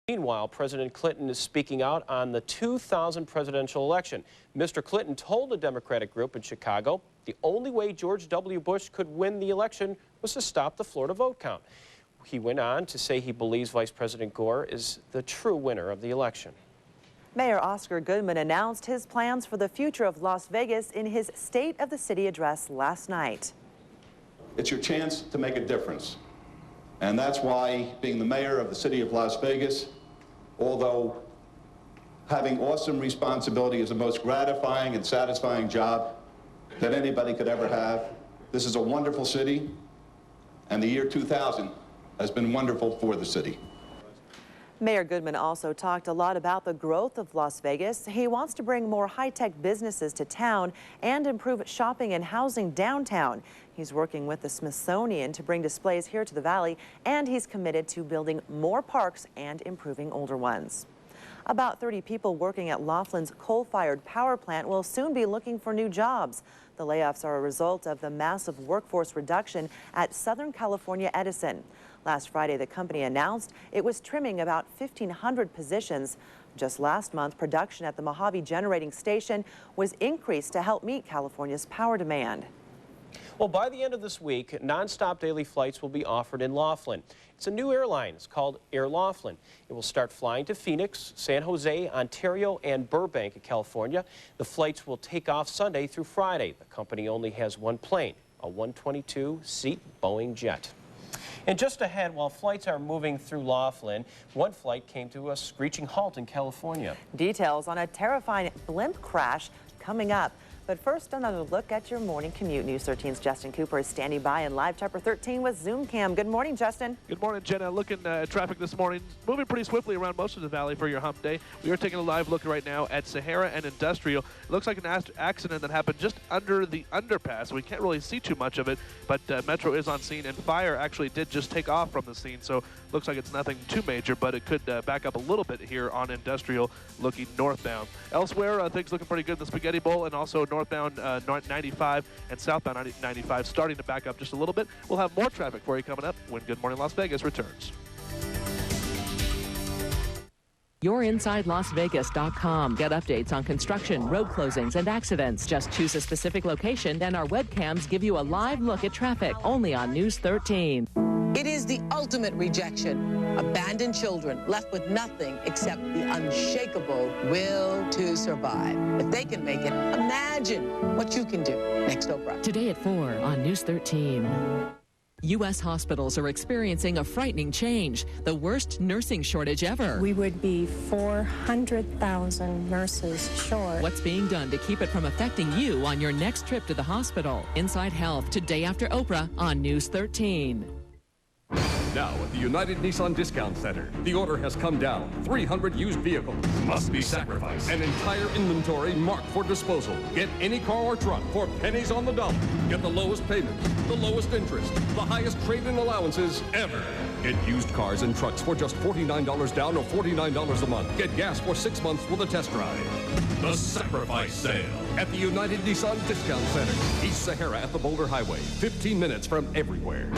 Meanwhile, President Clinton is speaking out on the 2000 presidential election. Mr. Clinton told a Democratic group in Chicago the only way George W. Bush could win the election was to stop the Florida vote count. He went on to say he believes Vice President Gore is the true winner of the election. Mayor Oscar Goodman announced his plans for the future of Las Vegas in his State of the City address last night. It's your chance to make a difference. And that's why being the mayor of the city of Las Vegas, although having awesome responsibility is the most gratifying and satisfying job that anybody could ever have, this is a wonderful city, and the year 2000 has been wonderful for the city. Mayor Goodman also talked a lot about the growth of Las Vegas. He wants to bring more high-tech businesses to town and improve shopping and housing downtown. He's working with the Smithsonian to bring displays here to the Valley, and he's committed to building more parks and improving older ones. About 30 people working at Laughlin's coal-fired power plant will soon be looking for new jobs. The layoffs are a result of the massive workforce reduction at Southern California Edison. Last Friday, the company announced it was trimming about 1,500 positions. Just last month, production at the Mojave Generating Station was increased to help meet California's power demand. Well, by the end of this week, nonstop daily flights will be offered in Laughlin. It's a new airline. It's called Air Laughlin. It will start flying to Phoenix, San Jose, Ontario, and Burbank, California. The flights will take off Sunday through Friday. The company only has one plane, a 122-seat Boeing jet. And just ahead, while flights are moving through Laughlin, one flight came to a screeching halt in California. Details on a terrifying blimp crash coming up. But first, another look at your morning commute. News 13's Justin Cooper is standing by in live Chapter 13 with Zoom Cam. Good morning, Justin. Good morning, Jenna. Looking at traffic this morning, moving pretty swiftly around most of the valley for your hump day. We are taking a live look right now at Sahara and Industrial. It looks like an accident that happened just under the underpass. We can't really see too much of it, but Metro is on scene, and fire actually did just take off from the scene, so looks like it's nothing too major, but it could back up a little bit here on Industrial looking northbound. Elsewhere, things looking pretty good in the Spaghetti Bowl, and also northbound 95 and southbound 95 starting to back up just a little bit. We'll have more traffic for you coming up when Good Morning Las Vegas returns. YourInsideLasVegas.com. Get updates on construction, road closings, and accidents. Just choose a specific location, and our webcams give you a live look at traffic only on News 13. It is the ultimate rejection. Abandoned children left with nothing except the unshakable will to survive. If they can make it, imagine what you can do. Next, Oprah. Today at 4 on News 13. U.S. hospitals are experiencing a frightening change, the worst nursing shortage ever. We would be 400,000 nurses short. What's being done to keep it from affecting you on your next trip to the hospital? Inside Health, today after Oprah on News 13. Now, with the United Nissan Discount Center. The order has come down. 300 used vehicles must be sacrificed. An entire inventory marked for disposal. Get any car or truck for pennies on the dollar. Get the lowest payment, the lowest interest, the highest trade-in allowances ever. Get used cars and trucks for just $49 down or $49 a month. Get gas for 6 months with a test drive. The Sacrifice Sale at the United Nissan Discount Center. East Sahara at the Boulder Highway. 15 minutes from everywhere.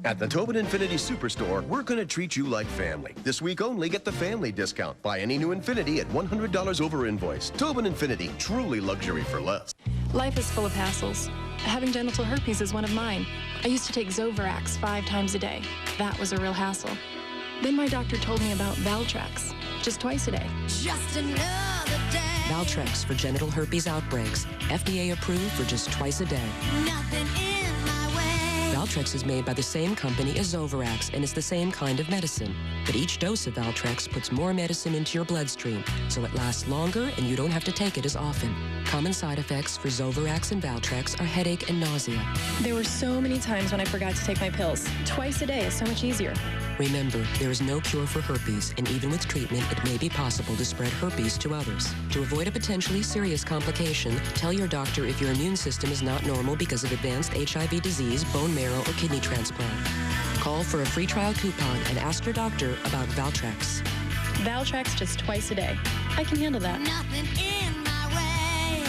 At the Tobin Infiniti Superstore, we're going to treat you like family. This week only, get the family discount. Buy any new Infiniti at $100 over invoice. Tobin Infiniti, truly luxury for less. Life is full of hassles. Having genital herpes is one of mine. I used to take Zovirax 5 times a day. That was a real hassle. Then my doctor told me about Valtrex, just twice a day. Just another day. Valtrex for genital herpes outbreaks. FDA approved for just twice a day. Nothing in my way. Valtrex is made by the same company as Zovirax and is the same kind of medicine. But each dose of Valtrex puts more medicine into your bloodstream, so it lasts longer and you don't have to take it as often. Common side effects for Zovirax and Valtrex are headache and nausea. There were so many times when I forgot to take my pills. Twice a day is so much easier. Remember, there is no cure for herpes, and even with treatment, it may be possible to spread herpes to others. To avoid a potentially serious complication, tell your doctor if your immune system is not normal because of advanced HIV disease, bone marrow, or kidney transplant. Call for a free trial coupon and ask your doctor about Valtrex. Valtrex just twice a day. I can handle that. Nothing in my way.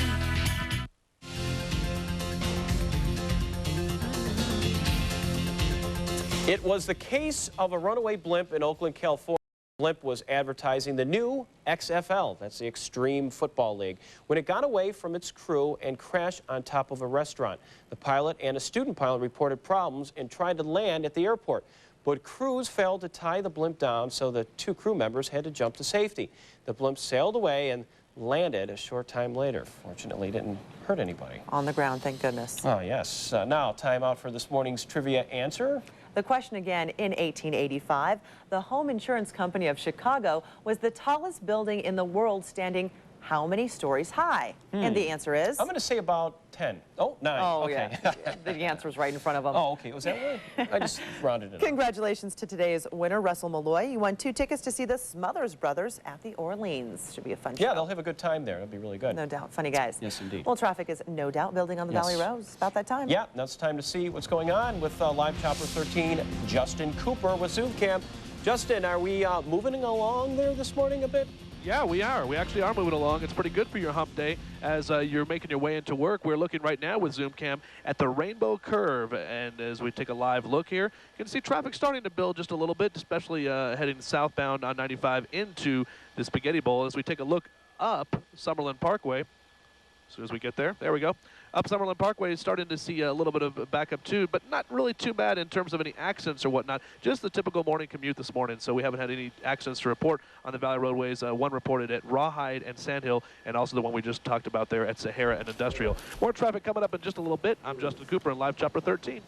It was the case of a runaway blimp in Oakland, California. The blimp was advertising the new XFL, that's the Extreme Football League, when it got away from its crew and crashed on top of a restaurant. The pilot and a student pilot reported problems and tried to land at the airport. But crews failed to tie the blimp down, so the 2 crew members had to jump to safety. The blimp sailed away and landed a short time later. Fortunately, it didn't hurt anybody. On the ground, thank goodness. Oh, yes. Now, time out for this morning's trivia answer. The question again, in 1885, the home insurance company of Chicago was the tallest building in the world, standing how many stories high? And the answer is? I'm going to say about 10. Oh, 9. Oh, okay. yeah. The answer is right in front of them. Oh, okay. Was that right? I just rounded it up. Congratulations to today's winner, Russell Malloy. You won 2 tickets to see the Smothers Brothers at the Orleans. Should be a fun show. Yeah, they'll have a good time there. It'll be really good. No doubt. Funny guys. Yes, indeed. Well, traffic is no doubt building on the Valley Road. It's about that time. Yeah, now it's time to see what's going on with Live Chopper 13, Justin Cooper with Zoom Cam. Justin, are we moving along there this morning a bit? Yeah, we are. We actually are moving along. It's pretty good for your hump day as you're making your way into work. We're looking right now with Zoom Cam at the Rainbow Curve. And as we take a live look here, you can see traffic starting to build just a little bit, especially heading southbound on 95 into the Spaghetti Bowl. As we take a look up Summerlin Parkway, as soon as we get there, there we go. Up Summerlin Parkway is starting to see a little bit of backup too, but not really too bad in terms of any accidents or whatnot. Just the typical morning commute this morning, so we haven't had any accidents to report on the Valley roadways. One reported at Rawhide and Sandhill, and also the one we just talked about there at Sahara and Industrial. More traffic coming up in just a little bit. I'm Justin Cooper in Live Chopper 13.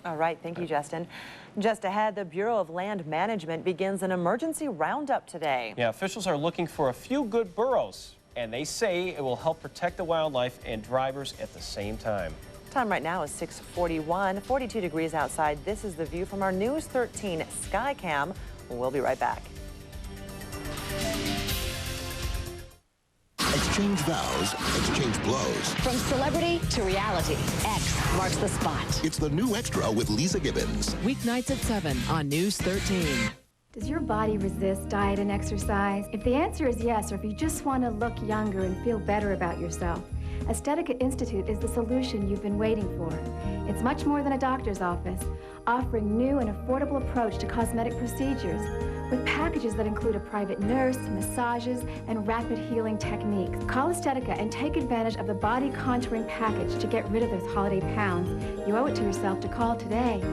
All right, thank you, Justin. Just ahead, the Bureau of Land Management begins an emergency roundup today. Yeah, officials are looking for a few good burros, and they say it will help protect the wildlife and drivers at the same time. Time right now is 6:41, 42 degrees outside. This is the view from our News 13 Sky Cam. We'll be right back. Exchange vows, exchange blows. From celebrity to reality, X marks the spot. It's the new Extra with Lisa Gibbons. Weeknights at 7 on News 13. Does your body resist diet and exercise? If the answer is yes, or if you just want to look younger and feel better about yourself, Aesthetica Institute is the solution you've been waiting for. It's much more than a doctor's office, offering new and affordable approach to cosmetic procedures, with packages that include a private nurse, massages, and rapid healing techniques. Call Aesthetica and take advantage of the body contouring package to get rid of those holiday pounds. You owe it to yourself to call today.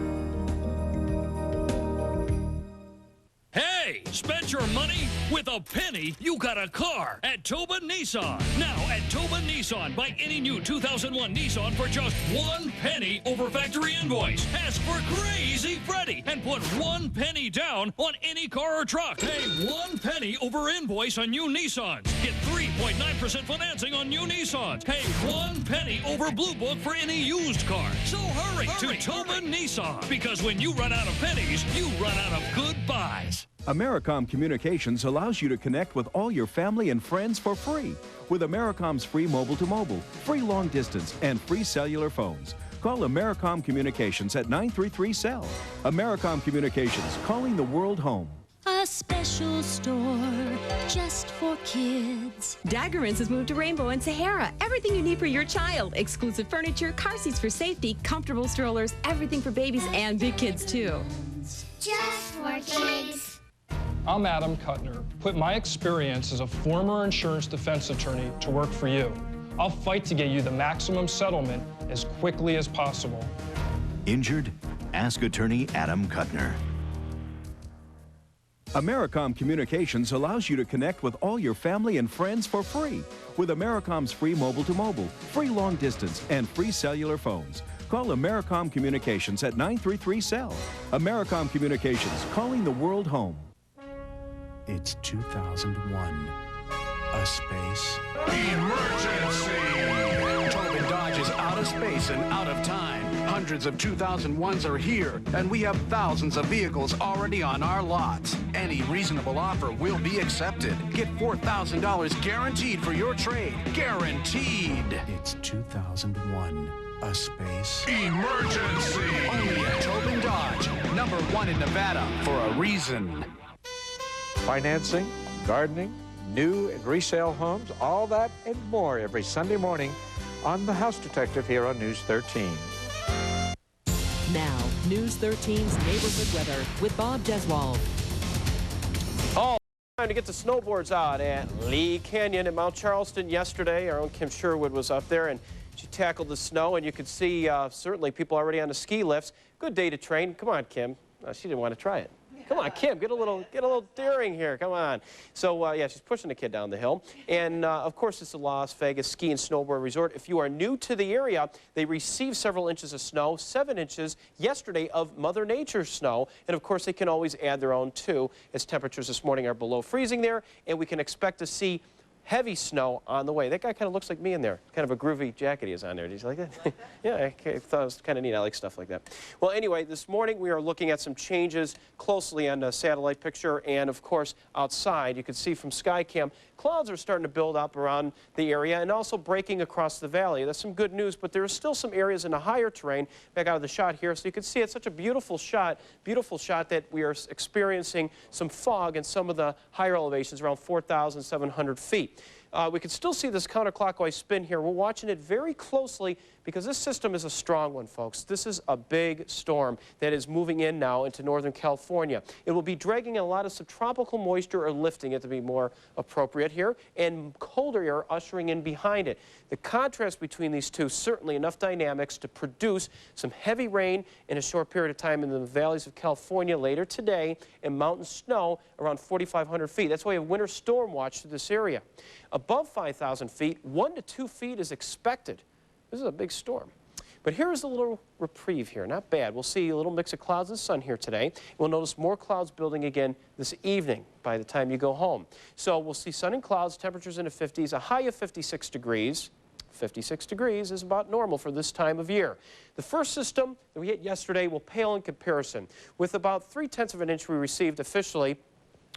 Hey! Spend your money with a penny, you got a car at Tobin Nissan. Now at Tobin Nissan, buy any new 2001 Nissan for just 1 penny over factory invoice. Ask for Crazy Freddy and put 1 penny down on any car or truck. Pay 1 penny over invoice on new Nissans. Get 3.9% financing on new Nissans. Pay 1 penny over Blue Book for any used car. So hurry to Tobin Nissan, because when you run out of pennies, you run out of good buys. Americom Communications allows you to connect with all your family and friends for free with Americom's free mobile-to-mobile, free long-distance, and free cellular phones. Call Americom Communications at 933-CELL. Americom Communications, calling the world home. A special store just for kids. Daggermans has moved to Rainbow and Sahara. Everything you need for your child. Exclusive furniture, car seats for safety, comfortable strollers, everything for babies and big kids too. Just for kids. I'm Adam Kuttner. Put my experience as a former insurance defense attorney to work for you. I'll fight to get you the maximum settlement as quickly as possible. Injured? Ask attorney Adam Kuttner. Americom Communications allows you to connect with all your family and friends for free with Americom's free mobile-to-mobile, free long-distance, and free cellular phones. Call Americom Communications at 933-CELL. Americom Communications, calling the world home. It's 2001. A space emergency! Tobin Dodge is out of space and out of time. Hundreds of 2001s are here, and we have thousands of vehicles already on our lots. Any reasonable offer will be accepted. Get $4,000 guaranteed for your trade. Guaranteed! It's 2001. A space emergency! Only at Tobin Dodge, #1 in Nevada, for a reason. Financing, gardening, new and resale homes, all that and more every Sunday morning on The House Detective here on News 13. Now, News 13's neighborhood weather with Bob Jeswald. Oh, time to get the snowboards out at Lee Canyon in Mount Charleston yesterday. Our own Kim Sherwood was up there, and she tackled the snow, and you could see certainly people already on the ski lifts. Good day to train. Come on, Kim. She didn't want to try it. Come on, Kim, get a little daring here. Come on. So, yeah, she's pushing the kid down the hill. And, of course, it's the Las Vegas Ski and Snowboard Resort. If you are new to the area, they received several inches of snow, 7 inches yesterday of Mother Nature's snow. And, of course, they can always add their own, too, as temperatures this morning are below freezing there. And we can expect to see heavy snow on the way. That guy kind of looks like me in there. Kind of a groovy jacket he has on there. Did you like that? Yeah, I thought it was kind of neat. I like stuff like that. Well, anyway, this morning we are looking at some changes closely on the satellite picture, and of course outside you can see from Skycam clouds are starting to build up around the area and also breaking across the valley. That's some good news, but there are still some areas in the higher terrain. Back out of the shot here, so you can see it's such a beautiful shot that we are experiencing some fog in some of the higher elevations around 4,700 feet. We can still see this counterclockwise spin here. We're watching it very closely because this system is a strong one, folks. This is a big storm that is moving in now into Northern California. It will be dragging a lot of subtropical moisture, or lifting it to be more appropriate here, and colder air ushering in behind it. The contrast between these two, certainly enough dynamics to produce some heavy rain in a short period of time in the valleys of California later today, and mountain snow around 4,500 feet. That's why we have winter storm watch to this area. Above 5,000 feet, 1 to 2 feet is expected. This is a big storm. But here is a little reprieve here. Not bad. We'll see a little mix of clouds and sun here today. We'll notice more clouds building again this evening by the time you go home. So we'll see sun and clouds, temperatures in the 50s, a high of 56 degrees. 56 degrees is about normal for this time of year. The first system that we hit yesterday will pale in comparison. With about 3/10 of an inch we received officially,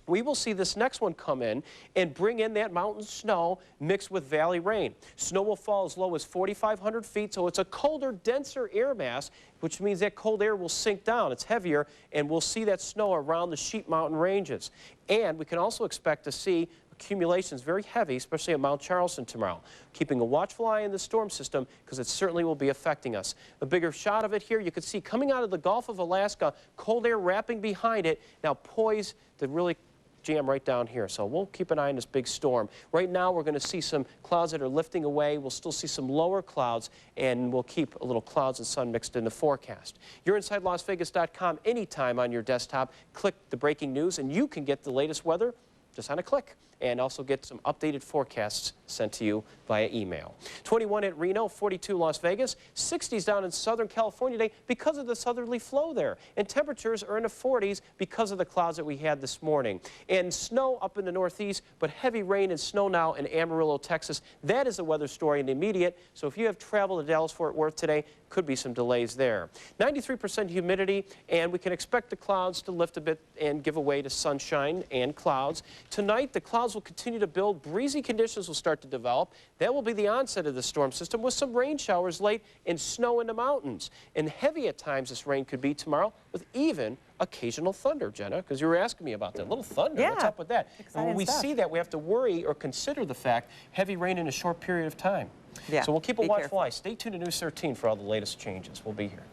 we will see this next one come in and bring in that mountain snow mixed with valley rain. Snow will fall as low as 4,500 feet, so it's a colder, denser air mass, which means that cold air will sink down. It's heavier, and we'll see that snow around the Sheep Mountain ranges. And we can also expect to see accumulations very heavy, especially at Mount Charleston tomorrow. Keeping a watchful eye on the storm system because it certainly will be affecting us. A bigger shot of it here, you can see coming out of the Gulf of Alaska, cold air wrapping behind it, now poised to really jam right down here. So we'll keep an eye on this big storm. Right now, we're going to see some clouds that are lifting away. We'll still see some lower clouds, and we'll keep a little clouds and sun mixed in the forecast. You're inside LasVegas.com anytime on your desktop. Click the breaking news, and you can get the latest weather just on a click, and also get some updated forecasts sent to you via email. 21 at Reno, 42 Las Vegas, 60s down in Southern California today because of the southerly flow there. And temperatures are in the 40s because of the clouds that we had this morning. And snow up in the northeast, but heavy rain and snow now in Amarillo, Texas. That is the weather story in the immediate. So if you have traveled to Dallas-Fort Worth today, could be some delays there. 93% humidity, and we can expect the clouds to lift a bit and give way to sunshine and clouds. Tonight, the clouds will continue to build. Breezy conditions will start to develop. That will be the onset of the storm system with some rain showers late and snow in the mountains. And heavy at times this rain could be tomorrow with even occasional thunder, Jenna, because you were asking me about that. A little thunder, what's up with that? And when we see that, we have to worry or consider the fact heavy rain in a short period of time. Yeah, so we'll keep a watchful eye. Stay tuned to News 13 for all the latest changes. We'll be here.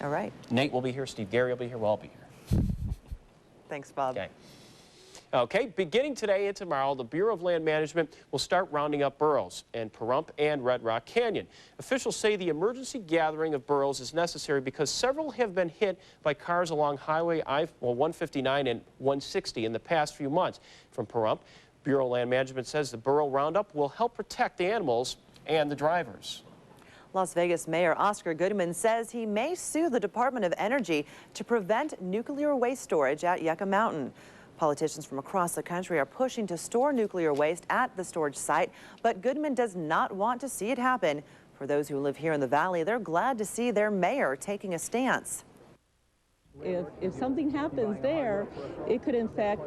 All right. Nate will be here. Steve Gary will be here. We'll all be here. Thanks, Bob. Okay. Okay, beginning today and tomorrow, the Bureau of Land Management will start rounding up burros in Pahrump and Red Rock Canyon. Officials say the emergency gathering of burros is necessary because several have been hit by cars along Highway 159 and 160 in the past few months. From Pahrump, Bureau of Land Management says the burro roundup will help protect the animals and the drivers. Las Vegas Mayor Goodman says he may sue the Department of Energy to prevent nuclear waste storage at Yucca Mountain. Politicians from across the country are pushing to store nuclear waste at the storage site, but Goodman does not want to see it happen. For those who live here in the valley, they're glad to see their mayor taking a stance. If something happens there, it could infect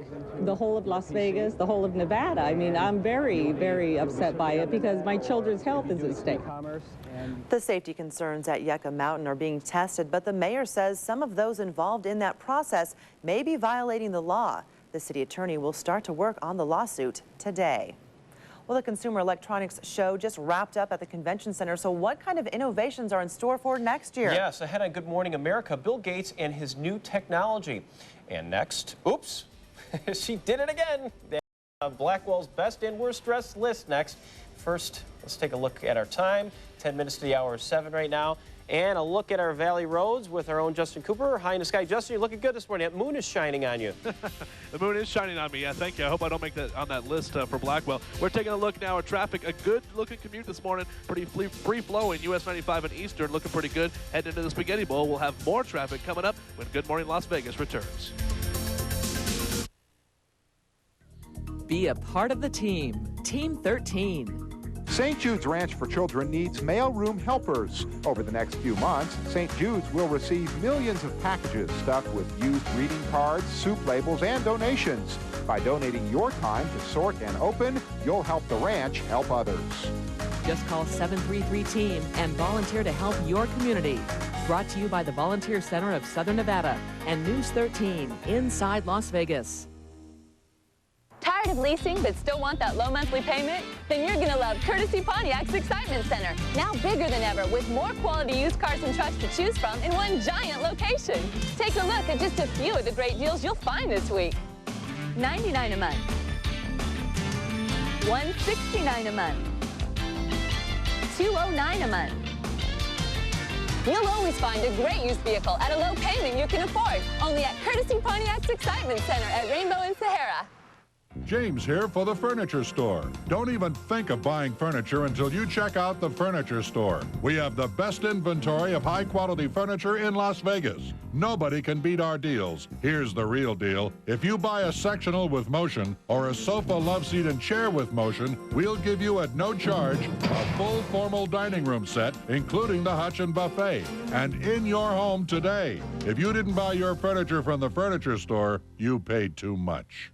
the whole of Las Vegas, the whole of Nevada. I mean, I'm very, very upset by it because my children's health is at stake. The safety concerns at Yucca Mountain are being tested, but the mayor says some of those involved in that process may be violating the law. The city attorney will start to work on the lawsuit today. Well, the Consumer Electronics Show just wrapped up at the Convention Center, so what kind of innovations are in store for next year? Yes, ahead on Good Morning America, Bill Gates and his new technology. And next, oops, she did it again. Blackwell's best and worst dressed list next. First, let's take a look at our time. 10 minutes to the hour of 7 right now. And a look at our valley roads with our own Justin Cooper. High in the sky. Justin, you're looking good this morning. That moon is shining on you. The moon is shining on me. Yeah, thank you. I hope I don't make that on that list for Blackwell. We're taking a look now at traffic. A good-looking commute this morning. Pretty free-flowing. US 95 and Eastern looking pretty good. Heading into the Spaghetti Bowl. We'll have more traffic coming up when Good Morning Las Vegas returns. Be a part of the team. Team 13. St. Jude's Ranch for Children needs mailroom helpers. Over the next few months, St. Jude's will receive millions of packages stuffed with used reading cards, soup labels, and donations. By donating your time to sort and open, you'll help the ranch help others. Just call 733-TEAM and volunteer to help your community. Brought to you by the Volunteer Center of Southern Nevada and News 13 inside Las Vegas. Tired of leasing but still want that low monthly payment? Then you're going to love Courtesy Pontiac's Excitement Center. Now bigger than ever with more quality used cars and trucks to choose from in one giant location. Take a look at just a few of the great deals you'll find this week. $99 a month. $169 a month. $209 a month. You'll always find a great used vehicle at a low payment you can afford. Only at Courtesy Pontiac's Excitement Center at Rainbow and Sahara. James here for the Furniture Store. Don't even think of buying furniture until you check out the Furniture Store. We have the best inventory of high-quality furniture in Las Vegas. Nobody can beat our deals. Here's the real deal. If you buy a sectional with motion or a sofa, love seat, and chair with motion, we'll give you at no charge a full formal dining room set, including the hutch and buffet, and in your home today. If you didn't buy your furniture from the Furniture Store, you paid too much.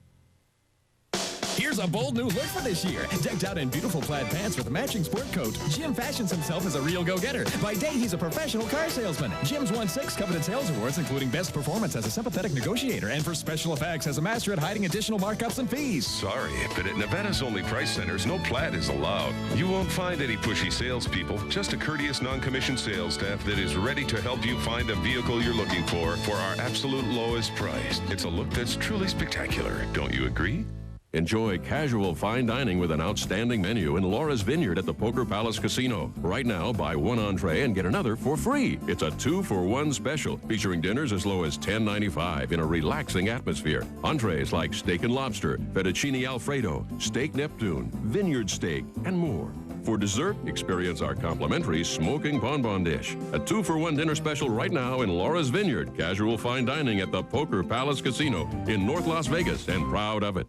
Here's a bold new look for this year. Decked out in beautiful plaid pants with a matching sport coat, Jim fashions himself as a real go-getter. By day, he's a professional car salesman. Jim's won 6 coveted sales awards, including Best Performance as a sympathetic negotiator, and for special effects as a master at hiding additional markups and fees. Sorry, but at Nevada's only price centers, no plaid is allowed. You won't find any pushy salespeople, just a courteous non-commissioned sales staff that is ready to help you find a vehicle you're looking for our absolute lowest price. It's a look that's truly spectacular. Don't you agree? Enjoy casual fine dining with an outstanding menu in Laura's Vineyard at the Poker Palace Casino. Right now, buy 1 entree and get another for free. It's a 2-for-1 special, featuring dinners as low as $10.95 in a relaxing atmosphere. Entrees like steak and lobster, fettuccine alfredo, steak Neptune, vineyard steak, and more. For dessert, experience our complimentary smoking bonbon dish. A 2-for-1 dinner special right now in Laura's Vineyard. Casual fine dining at the Poker Palace Casino in North Las Vegas, and proud of it.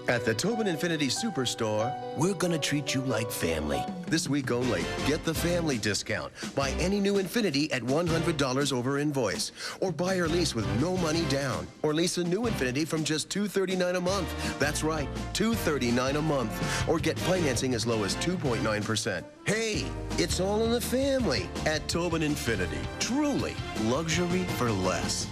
At the Tobin Infinity Superstore, we're gonna treat you like family. This week only, get the family discount. Buy any new Infinity at $100 over invoice. Or buy or lease with no money down. Or lease a new Infinity from just $239 a month. That's right, $239 a month. Or get financing as low as 2.9%. Hey, it's all in the family at Tobin Infinity. Truly, luxury for less.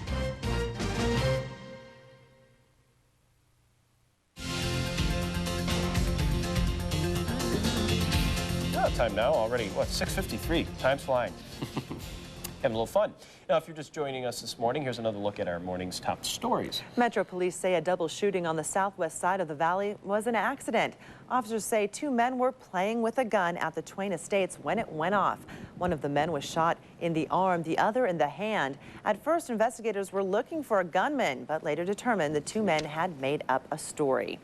Time now already, what, 6:53, time's flying. Having a little fun. Now, if you're just joining us this morning, here's another look at our morning's top stories. Metro police say a double shooting on the southwest side of the valley was an accident. Officers say 2 men were playing with a gun at the Twain Estates when it went off. One of the men was shot in the arm, the other in the hand. At first, investigators were looking for a gunman, but later determined the 2 men had made up a story.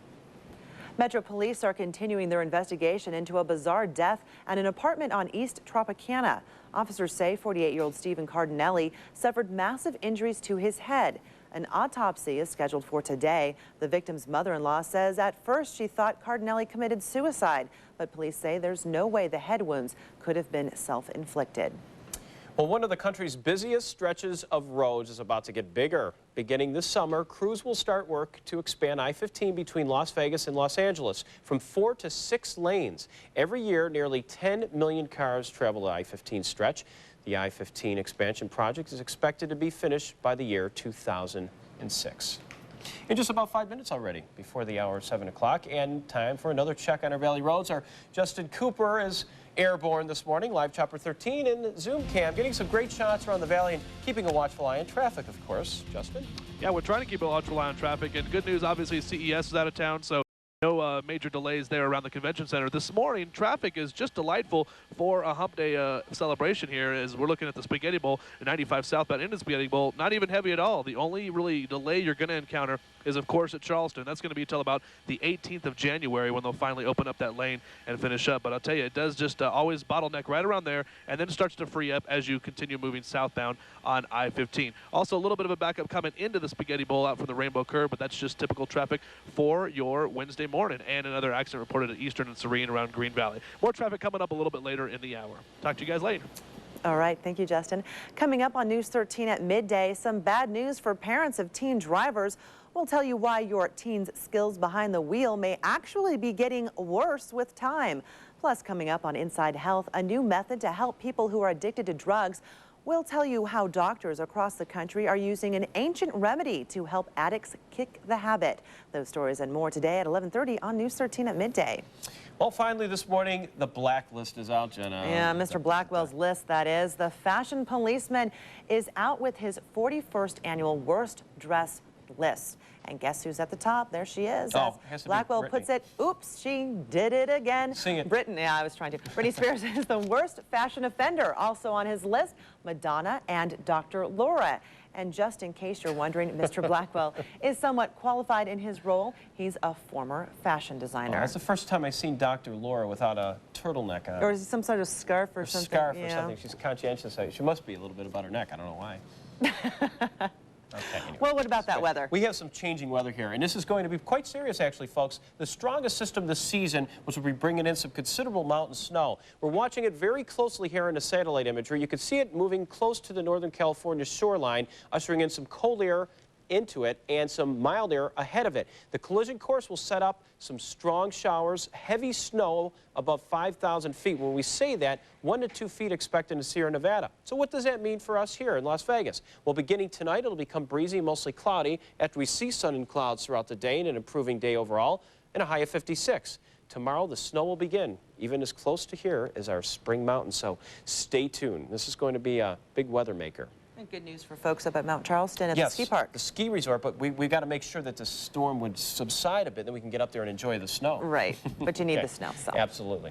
Metro police are continuing their investigation into a bizarre death at an apartment on East Tropicana. Officers say 48-year-old Stephen Cardinelli suffered massive injuries to his head. An autopsy is scheduled for today. The victim's mother-in-law says at first she thought Cardinelli committed suicide, but police say there's no way the head wounds could have been self-inflicted. Well, one of the country's busiest stretches of roads is about to get bigger. Beginning this summer, crews will start work to expand I-15 between Las Vegas and Los Angeles from 4 to 6 lanes. Every year, nearly 10 million cars travel the I-15 stretch. The I-15 expansion project is expected to be finished by the year 2006. In just about 5 minutes already before the hour of 7 o'clock, and time for another check on our valley roads. Our Justin Cooper is airborne this morning, live chopper 13 and Zoom cam, getting some great shots around the valley and keeping a watchful eye on traffic, of course. Justin? Yeah, we're trying to keep a watchful eye on traffic, and good news, obviously, CES is out of town, so no major delays there around the convention center. This morning, traffic is just delightful for a hump day celebration here as we're looking at the Spaghetti Bowl, 95 southbound into Spaghetti Bowl. Not even heavy at all. The only really delay you're going to encounter is, of course, at Charleston. That's going to be until about the 18th of January when they'll finally open up that lane and finish up. But I'll tell you, it does just always bottleneck right around there, and then it starts to free up as you continue moving southbound on I-15. Also, a little bit of a backup coming into the Spaghetti Bowl out from the Rainbow Curve, but that's just typical traffic for your Wednesday morning. And another accident reported at Eastern and Serene around Green Valley. More traffic coming up a little bit later in the hour. Talk to you guys later. All right, thank you, Justin. Coming up on News 13 at midday, some bad news for parents of teen drivers. We'll tell you why your teen's skills behind the wheel may actually be getting worse with time. Plus, coming up on Inside Health, a new method to help people who are addicted to drugs. We'll tell you how doctors across the country are using an ancient remedy to help addicts kick the habit. Those stories and more today at 11:30 on News 13 at midday. Well, finally this morning, the blacklist is out, Jenna. Yeah, Mr. Blackwell's list, that is. The fashion policeman is out with his 41st annual worst dress list. And guess who's at the top? There she is. Oh, has to Blackwell be puts it, oops, she did it again. Sing it. Yeah, I was trying to. Britney Spears is the worst fashion offender. Also on his list, Madonna and Dr. Laura. And just in case you're wondering, Mr. Blackwell is somewhat qualified in his role. He's a former fashion designer. Oh, that's the first time I've seen Dr. Laura without a turtleneck on. Or is it some sort of scarf or something? Scarf or something. She's conscientious. She must be a little bit about her neck. I don't know why. Okay, anyway. Well, what about that weather? We have some changing weather here, and this is going to be quite serious, actually, folks. The strongest system this season, which will be bringing in some considerable mountain snow. We're watching it very closely here in the satellite imagery. You can see it moving close to the Northern California shoreline, ushering in some cold air into it and some mild air ahead of it. The collision course will set up some strong showers, heavy snow above 5,000 feet. When we say that, 1 to 2 feet expected in Sierra Nevada. So what does that mean for us here in Las Vegas? Well, beginning tonight, it'll become breezy, mostly cloudy, after we see sun and clouds throughout the day and an improving day overall, and a high of 56. Tomorrow, the snow will begin, even as close to here as our spring mountain, so stay tuned. This is going to be a big weather maker. And good news for folks up at Mount Charleston at the ski park. The ski resort, but we've got to make sure that the storm would subside a bit, then we can get up there and enjoy the snow. Right, but you need Okay. the snow, so. Absolutely.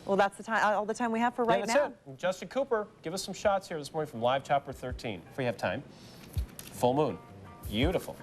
Well, that's the time, all the time we have for right that's now. it. Justin Cooper, give us some shots here this morning from Live Chopper 13, if we have time. Full moon. Beautiful.